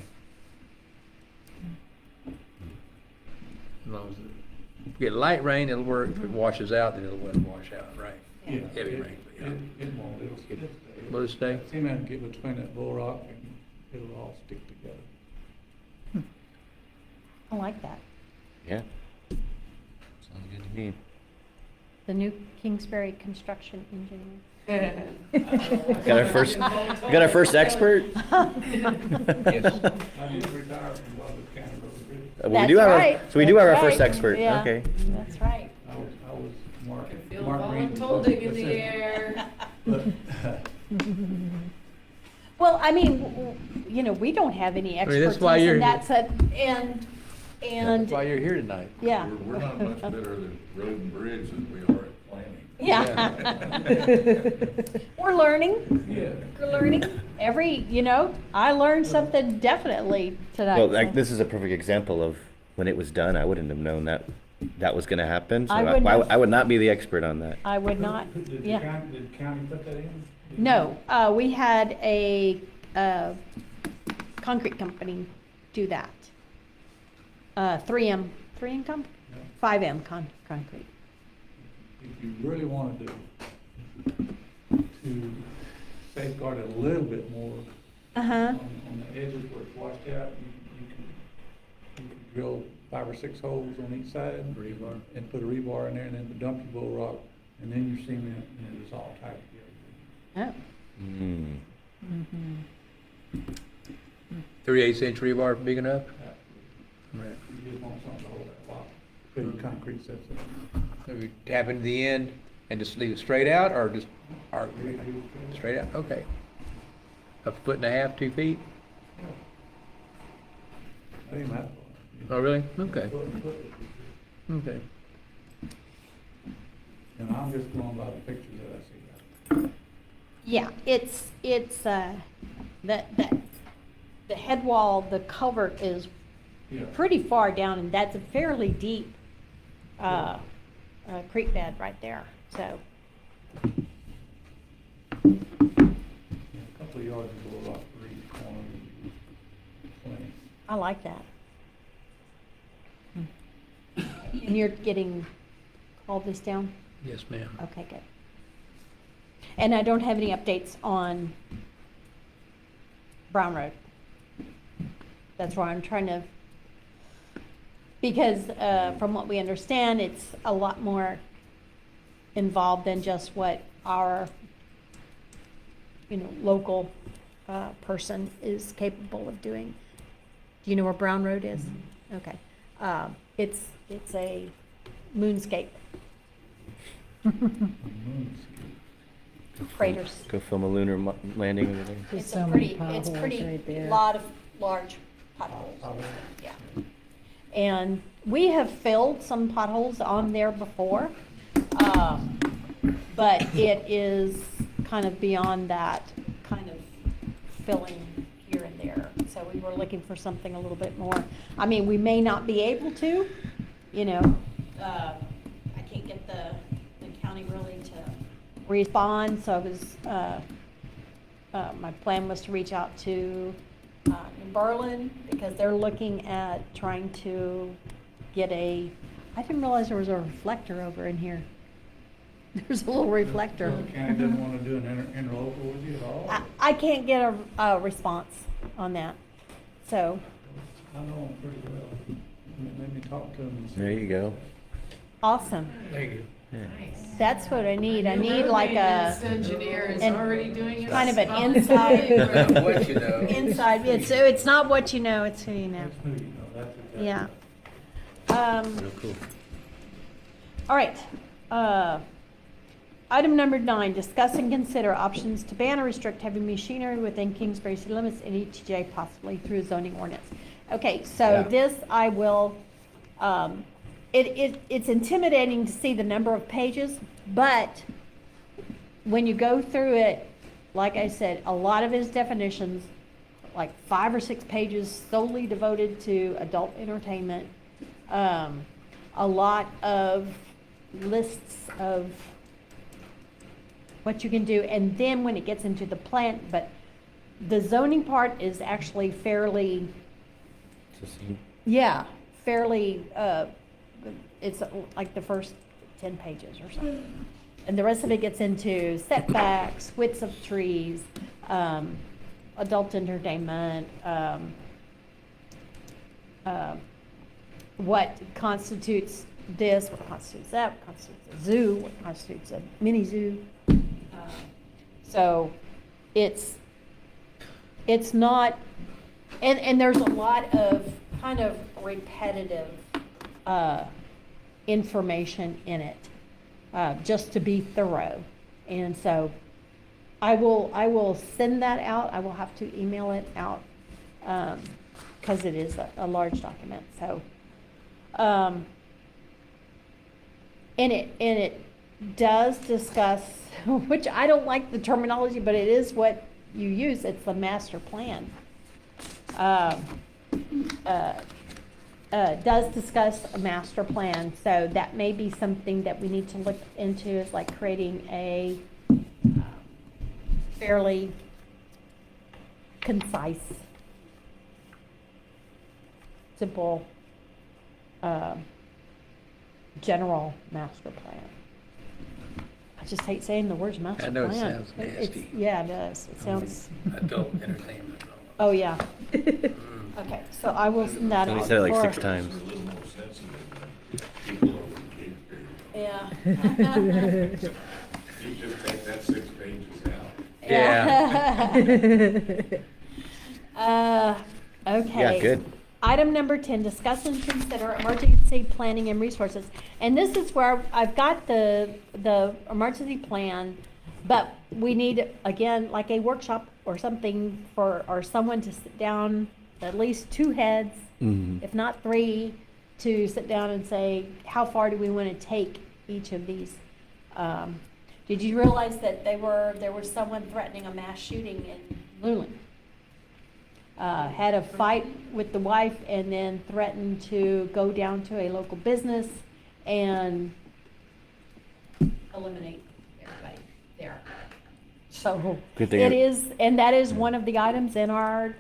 As long as if you get light rain, it'll work. If it washes out, then it'll wash out, right?
Yeah.
Heavy rain, yeah.
It won't, it'll stay.
Will it stay?
Cement get between that bull rock and it'll all stick together.
I like that.
Yeah. Sounds good to me.
The new Kingsbury construction engineer.
Got our first expert?
Yes.
I didn't retire from Wildwood County Road and Bridge.
We
That's
do have
right.
our, so we do have our
That's
first
right.
expert,
Yeah.
okay.
That's right.
I was Mark.
Can feel
Mark Green's
voluntolding in the
assistant.
air.
But,
Well, I mean, you know, we don't have any
mean, that's
expertise
why you're
in that,
here.
and,
That's why you're here tonight.
yeah.
We're not much better at road and bridge than we are at planning.
Yeah. We're learning,
Yeah.
we're learning. You know, I learned something definitely tonight.
Well,
so-
like, this is a perfect example of when it was done, I wouldn't have known that that was gonna happen, so
I wouldn't have-
I would not be the expert on that.
I would not,
Did
yeah.
Did the county put that in?
No, we had a concrete company do that. 3M
No.
5M concrete.
If you really wanted to safeguard it a little bit more,
Uh-huh.
on the edges where it's washed out, you can drill 5 or 6 holes on each side.
Rebar.
And put a rebar in there and then dump your bull rock, and then your cement, and it's all tight together.
Oh.
Mm.
Mm-hmm.
3/8 inch rebar big enough? Right.
You just want something to hold that block, big concrete sets it.
So we tap into the end and just leave it straight out, or just, or straight out, okay. 1.5 feet, 2 feet?
That ain't that far.
Oh, really? Okay,
Foot.
okay.
And I'm just going by the pictures that I see.
Yeah, it's the head wall, the culvert is
Yeah.
pretty far down, and that's a fairly deep creek bed right there, so.
Yeah, a couple of yards of bull rock for each corner would be plenty.
I like that. And you're getting all this down?
Yes, ma'am.
Okay, good. And I don't have any updates on Brown Road. That's why I'm trying to, because from what we understand, it's a lot more involved than just what our, local person is capable of doing. Do you know where Brown Road is? Okay. It's a moonscape. Craters.
Go film a lunar landing over there.
There's
It's
so
a
many
pretty, it's
potholes
pretty,
right there.
lot of large potholes, yeah. And we have filled some potholes on there before, but it is kind of beyond that kind of filling here and there. So we were looking for something a little bit more. I mean, we may not be able to, I can't get the county really to respond, so I was, my plan was to reach out to Berlin, because they're looking at trying to get I didn't realize there was a reflector over in here. There's a little reflector.
The county doesn't want to do an interlocal with you at all?
I can't get a response on that, so,
I know them pretty well. Let me talk to them and see.
There you go.
awesome.
Thank you.
That's what I need. I need
Your
like
maintenance
a,
engineer is
an-
already doing it.
kind of an
Probably
inside-
What you know.
inside, it's not what you know, it's who you know.
That's who you know, that's exactly.
Yeah.
Real cool.
All right. Item number 9, discuss and consider options to ban or restrict heavy machinery within Kingsbury city limits and ETJ, possibly through zoning ordinance. Okay, so
Yeah.
this I will, it's intimidating to see the number of pages, but when you go through it, like I said, a lot of it is definitions, like 5 or 6 pages solely devoted to adult entertainment. A lot of lists of what you can do, and then when it gets into the plan, but the zoning part is actually fairly, yeah, fairly, it's like the first 10 pages or something. And the rest of it gets into setbacks, widths of trees, adult entertainment, what constitutes this, what constitutes that, what constitutes a zoo, what constitutes a mini zoo. So it's not, and there's a lot of kind of repetitive information in it, just to be thorough. And so I will send that out. I will have to email it out, because it is a large document, so. And it does discuss, which I don't like the terminology, but it is what you use, it's the master plan. does discuss a master plan, so that may be something that we need to look into, is like creating a fairly concise, simple, general master plan. I just hate saying the words master
I
plan.
know it sounds
It's-
nasty.
Yeah, it does. It sounds,
Adult entertainment.
oh, yeah. Okay, so I will send that out.
He said it like
for-
6 times.
A little more sensitive. People over Kingsbury.
Yeah.
You just take that 6 pages out.
Okay.
Yeah, good.
Item number 10, discuss and consider emergency planning and resources. And this is where I've got the emergency plan, but we need, again, like a workshop or something or someone to sit down, at least 2 heads, if not 3, to sit down and say, how far do we want to take each of these? Did you realize that there was someone threatening a mass shooting in Luling? Had a fight with the wife and then threatened to go down to a local business and eliminate everybody there. So
Good thing
it
it-
is, and that is one of the items in our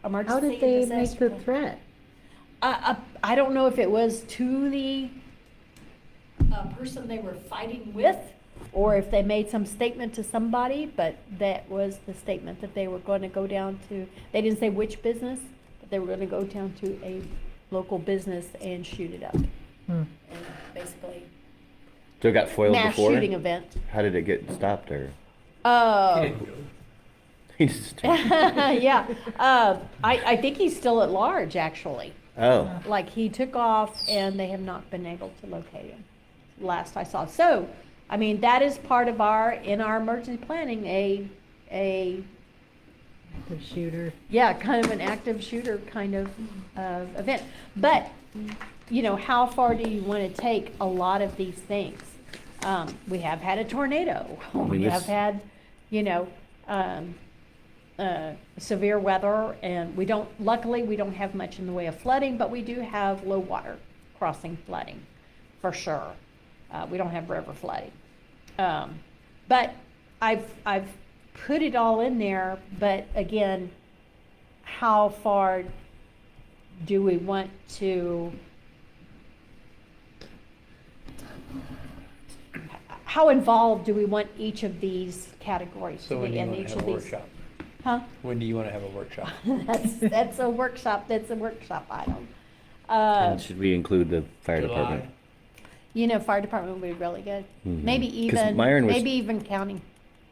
emergency
How did they make
disaster
the
plan.
threat?
I don't know if it was to the person they were fighting with, or if they made some statement to somebody, but that was the statement, that they were going to go down to, they didn't say which business, but they were going to go down to a local business and shoot it up. And basically,
So it got foiled
mass
before?
shooting event.
How did it get stopped, or?
Oh.
He just.
Yeah, I think he's still at large, actually.
Oh,
Like, he took off and they have not been able to locate him, last I saw. So, I mean, that is part of in our emergency planning, a
The shooter.
yeah, kind of an active shooter kind of event. But, you know, how far do you want to take a lot of these things? We have had a tornado. We
this-
have had, you know, severe weather, and luckily, we don't have much in the way of flooding, but we do have low water crossing flooding, for sure. We don't have river flooding. But I've put it all in there, but again, how far do we want to, how involved do we want each of these categories to
So when
be
do you
in
want
each
to
of
have a
these?
workshop?
Huh?
When do you want to have a workshop?
That's a workshop item.
and should we include the fire
July?
department?
You know, fire department would be really good.
Mhm.
Maybe
'Cause
even,
Myron was-
maybe even county.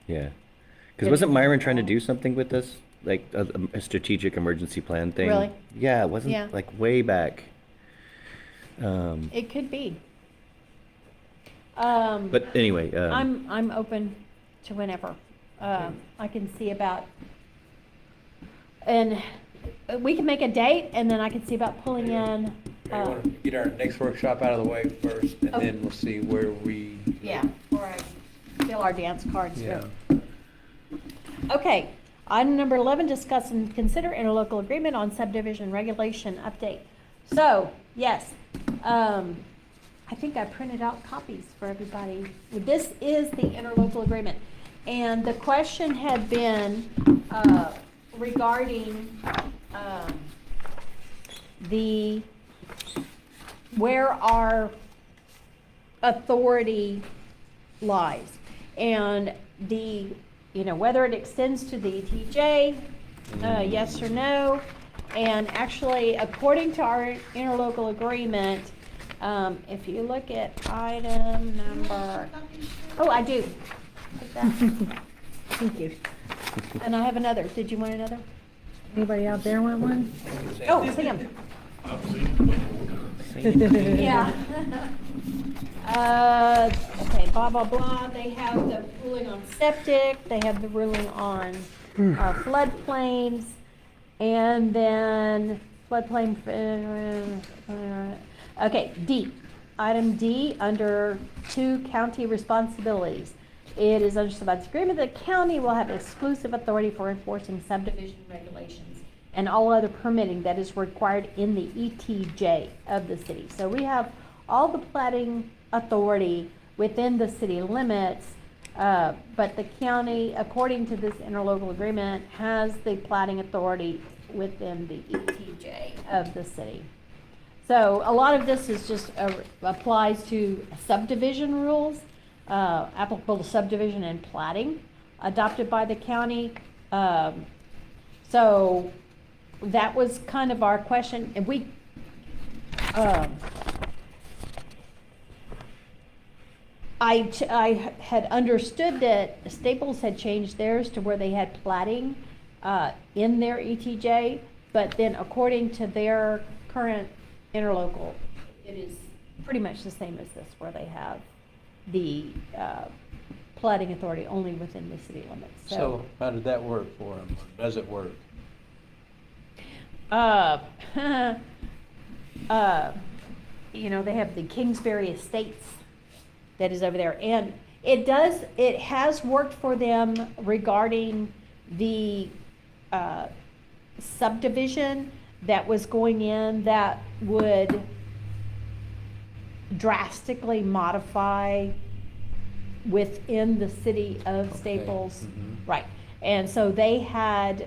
Yeah. Because wasn't Myron trying to do something with us? Like a strategic emergency plan thing?
Really?
Yeah, it wasn't
Yeah.
like way back.
It could be.
But anyway,
I'm open to whenever. I can see about, and we can make a date, and then I can see about pulling in.
We want to get our next workshop out of the way first, and
Okay.
then we'll see where we.
Yeah, or I fill our dance cards.
Yeah.
Okay, item number 11, discuss and consider interlocal agreement on subdivision regulation update. So, yes, I think I printed out copies for everybody. This is the interlocal agreement. And the question had been regarding where our authority lies. And whether it extends to the ETJ, yes or no. And actually, according to our interlocal agreement, if you look at item number, oh, I do. Take that.
Thank you.
And I have another. Did you want another?
Anybody out there want one?
Oh, Sam. Yeah. Okay, blah, blah, blah. They have the ruling on septic, they have the ruling on floodplains, and then floodplain, okay, D. Item D, under 2 county responsibilities. It is under subdivision agreement that the county will have exclusive authority for enforcing subdivision regulations and all other permitting that is required in the ETJ of the city. So we have all the platting authority within the city limits, but the county, according to this interlocal agreement, has the platting authority within the ETJ of the city. So a lot of this is just applies to subdivision rules, applicable to subdivision and platting adopted by the county. So that was kind of our question, and we, I had understood that Staples had changed theirs to where they had platting in their ETJ, but then according to their current interlocal, it is pretty much the same as this, where they have the platting authority only within the city limits.
So how did that work for them? Does it work?
You know, they have the Kingsbury Estates that is over there, and it has worked for them regarding the subdivision that was going in that would drastically modify within the city of Staples.
Mhm.
Right, and so they had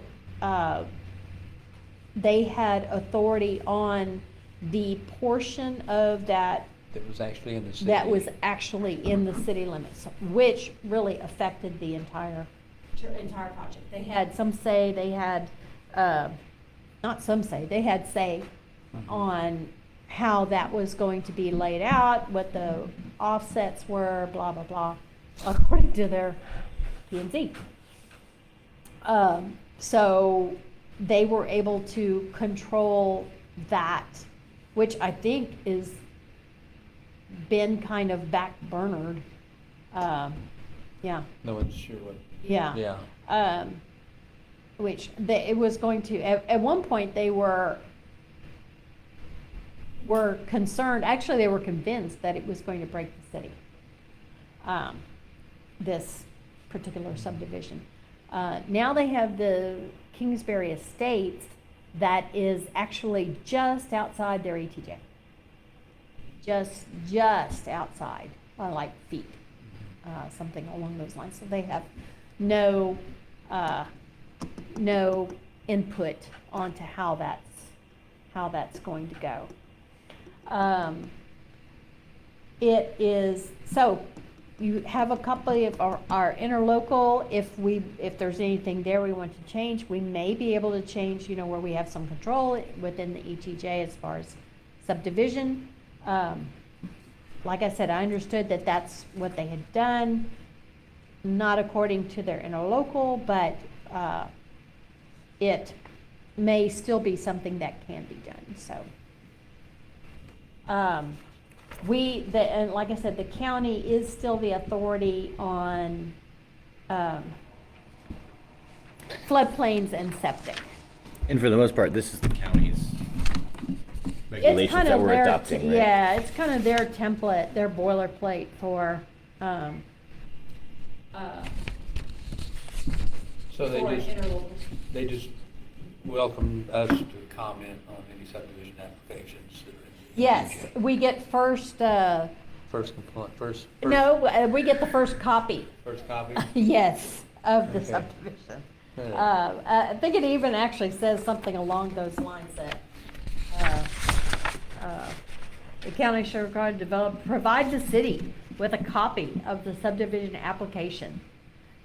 authority on the portion of that
That was actually in the city?
that was actually in the city limits, which really affected the entire project. They had, some say they had, not some say, they had say on how that was going to be laid out, what the offsets were, blah, blah, blah, according to their P&Z. So they were able to control that, which I think is been kind of backburnered. Yeah.
No one's sure what.
Yeah.
Yeah.
Which it was going to, at one point they were concerned, actually they were convinced that it was going to break the city. This particular subdivision. Now they have the Kingsbury Estates that is actually just outside their ETJ. Just outside, like feet, something along those lines. So they have no input onto how that's going to go. It is, so you have a copy of our interlocal. If there's anything there we want to change, we may be able to change, you know, where we have some control within the ETJ as far as subdivision. Like I said, I understood that that's what they had done, not according to their interlocal, but it may still be something that can be done. So, and like I said, the county is still the authority on floodplains and septic.
And for the most part, this is the county's regulations that we're adopting, right?
Yeah, it's kind of their template, their boilerplate for,
So
for interlocals.
they just welcome us to comment on any subdivision applications that are in the
Yes,
ETJ.
we get first, no, we get the first copy.
First copy?
Yes, of the
Okay.
subdivision.
Yeah.
I think it even actually says something along those lines that, the county shall require to provide the city with a copy of the subdivision application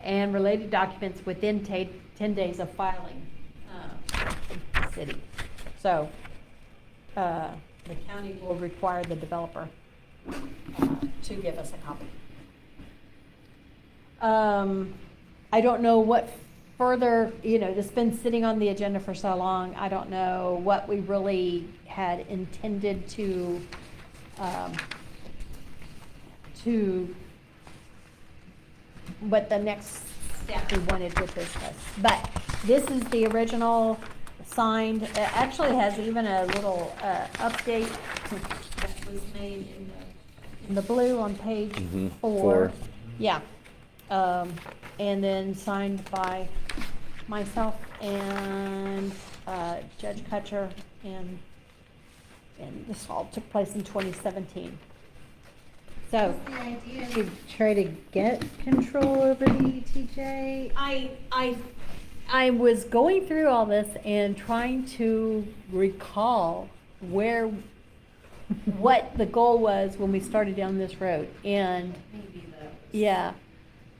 and related documents within 10 days of filing, with the city. So, the county will require the developer, to give us a copy. I don't know what further, you know, it's been sitting on the agenda for so long. I don't know what we really had intended to what the next step we wanted to discuss. But this is the original signed, it actually has even a little update that was made in the blue on page 4.
4.
Yeah. And then signed by myself and Judge Kutcher, and this all took place in 2017. So,
The idea to try to get control over the ETJ.
I was going through all this and trying to recall what the goal was when we started down this road, and yeah,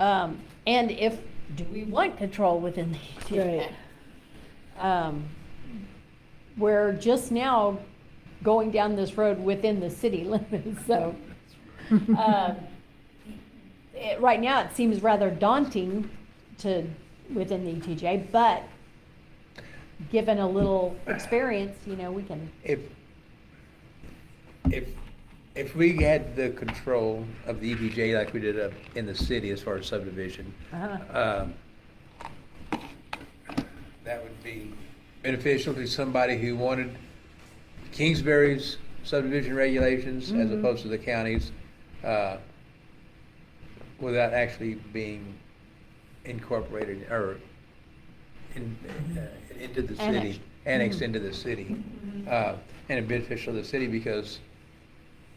and do we want control within the ETJ? We're just now going down this road within the city limits, so right now it seems rather daunting within the ETJ, but given a little experience, we can.
If we had the control of the ETJ like we did up in the city as far as subdivision, that would be beneficial to somebody who wanted Kingsbury's subdivision regulations as opposed to the county's, without actually being incorporated or into the city, annexed into the city, and beneficial to the city because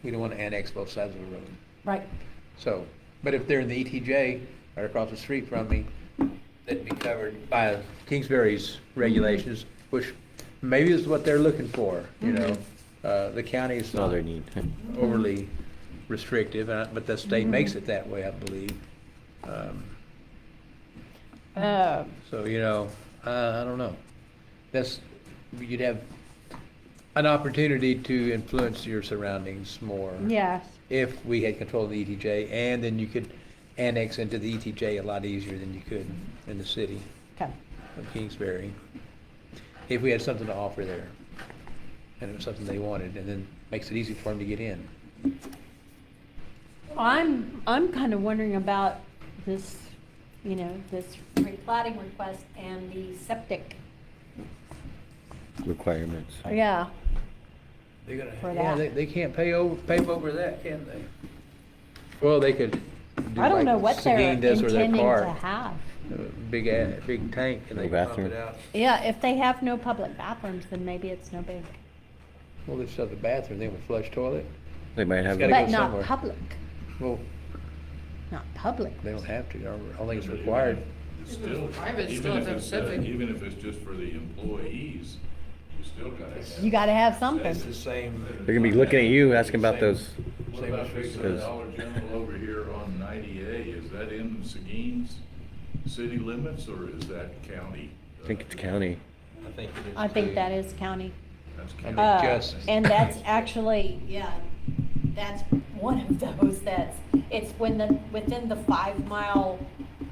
we don't want to annex both sides of the road.
Right.
So, but if they're in the ETJ right across the street from me, that'd be covered by Kingsbury's regulations, which maybe is what they're looking for, The county's
All
not
their need.
overly restrictive, but the state makes it that way, I believe. So, I don't know. You'd have an opportunity to influence your surroundings more.
Yes.
If we had control of the ETJ, and then you could annex into the ETJ a lot easier than you could in the city
Okay.
of Kingsbury. If we had something to offer there, and it was something they wanted, and then makes it easy for them to get in.
I'm kind of wondering about this, this re-platting request and the septic.
Requirements.
Yeah.
They're gonna,
For
yeah,
that.
they can't pave over that, can they? Well, they could do
I don't
like
know what they're
Seguin does for their
intending
car.
to have.
Big tank, and
No
they pump
bathroom.
it out.
Yeah, if they have no public bathrooms, then maybe it's no big.
Well, they still have the bathroom, they have a flush toilet.
They might have.
Gotta go
But not
somewhere.
public,
Well,
not public.
they don't have to, I don't think it's required.
It's still,
Private,
even
still
if
have
it's,
civic.
even if it's just for the employees, you still gotta have.
You gotta have something.
It's the same.
They're gonna be looking at you, asking about those.
What about this
Because-
Dollar General over here on 90A? Is that in Seguin's city limits or is that county?
I think it's county.
I think it is.
I think
too.
that is county.
That's
I mean,
county.
just-
And that's actually, yeah, that's one of those it's within the 5 mile,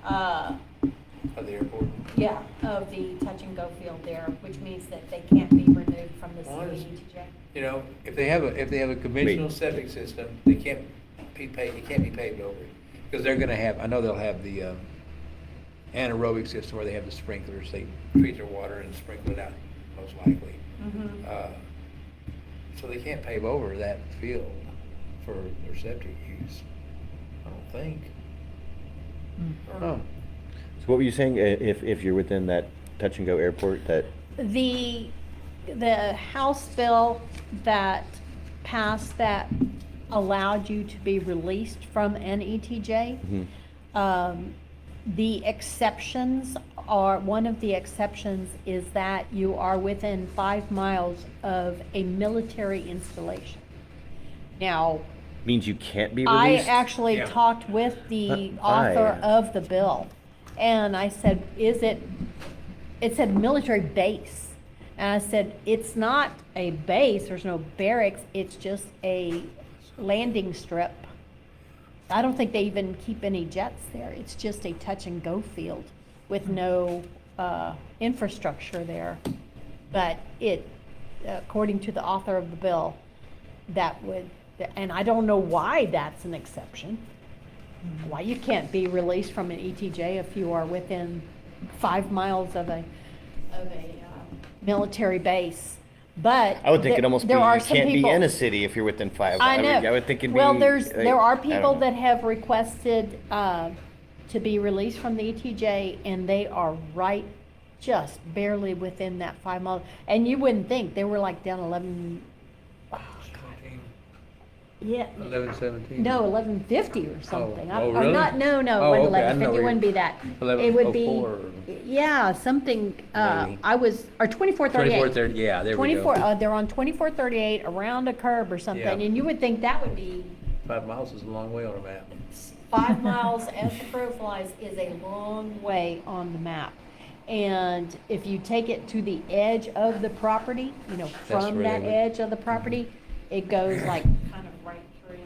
Of the airport.
yeah, of the touch and go field there, which means that they can't be removed from the
Well,
city ETJ.
If they have a conventional
Wait.
septic system, they can't be paved, it can't be paved over. Because they're gonna have, I know they'll have the, anaerobic system where they have the sprinklers, they treat their water and sprinkle it out, most likely. So they can't pave over that field for their septic use, I don't think. I don't know.
So what were you saying, if you're within that touch and go airport, that,
The House bill that passed that allowed you to be released from an ETJ, the exceptions one of the exceptions is that you are within 5 miles of a military installation. Now,
means you can't be
I
released?
actually
Yeah.
talked with the
Why?
author of the bill, and I said, it said military base. And I said, it's not a base, there's no barracks, it's just a landing strip. I don't think they even keep any jets there, it's just a touch and go field with no infrastructure there. But according to the author of the bill, that would, and I don't know why that's an exception. Why you can't be released from an ETJ if you are within 5 miles of a military base. But
I would think it'd almost be,
there are
you
some
can't be
people-
in a city if you're within 5.
I know.
I would think it'd be.
Well, there are
I don't
people
know.
that have requested to be released from the ETJ, and they are right just barely within that 5 mile. And you wouldn't think, they were like down 11, oh, God. Yeah.
1117?
No, 1150 or something.
oh,
Or
really?
not, no,
Oh,
it wasn't
okay, I know
1150, it
where
wouldn't
you-
be that. It would be,
1104.
yeah, something,
Maybe.
or 2438.
2430, yeah, there we go.
24, they're on 2438 around a curb or something,
Yeah.
and you would think that would be
5 miles is a long way on a map.
5 miles as the crow flies is a long way on the map. And if you take it to the edge of the property, you know,
That's
from
where
that
they would-
edge of the property, it goes like kind of right through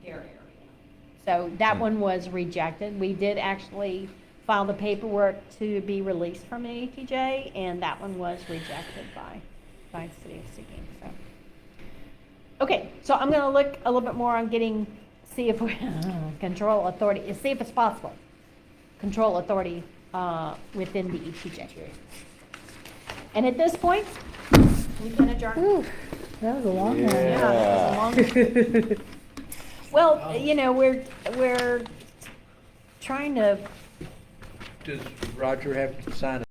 their area. So that
Hmm.
one was rejected. We did actually file the paperwork to be released from the ATJ, and that one was rejected by the city of Seguin, so. Okay, so I'm gonna look a little bit more on see if we, control authority, see if it's possible. Control authority, within the ETJ. And at this point, we can adjourn.
Ooh, that was a long one.
Yeah, that was a long. Well, you know, we're trying to
Does Roger have to sign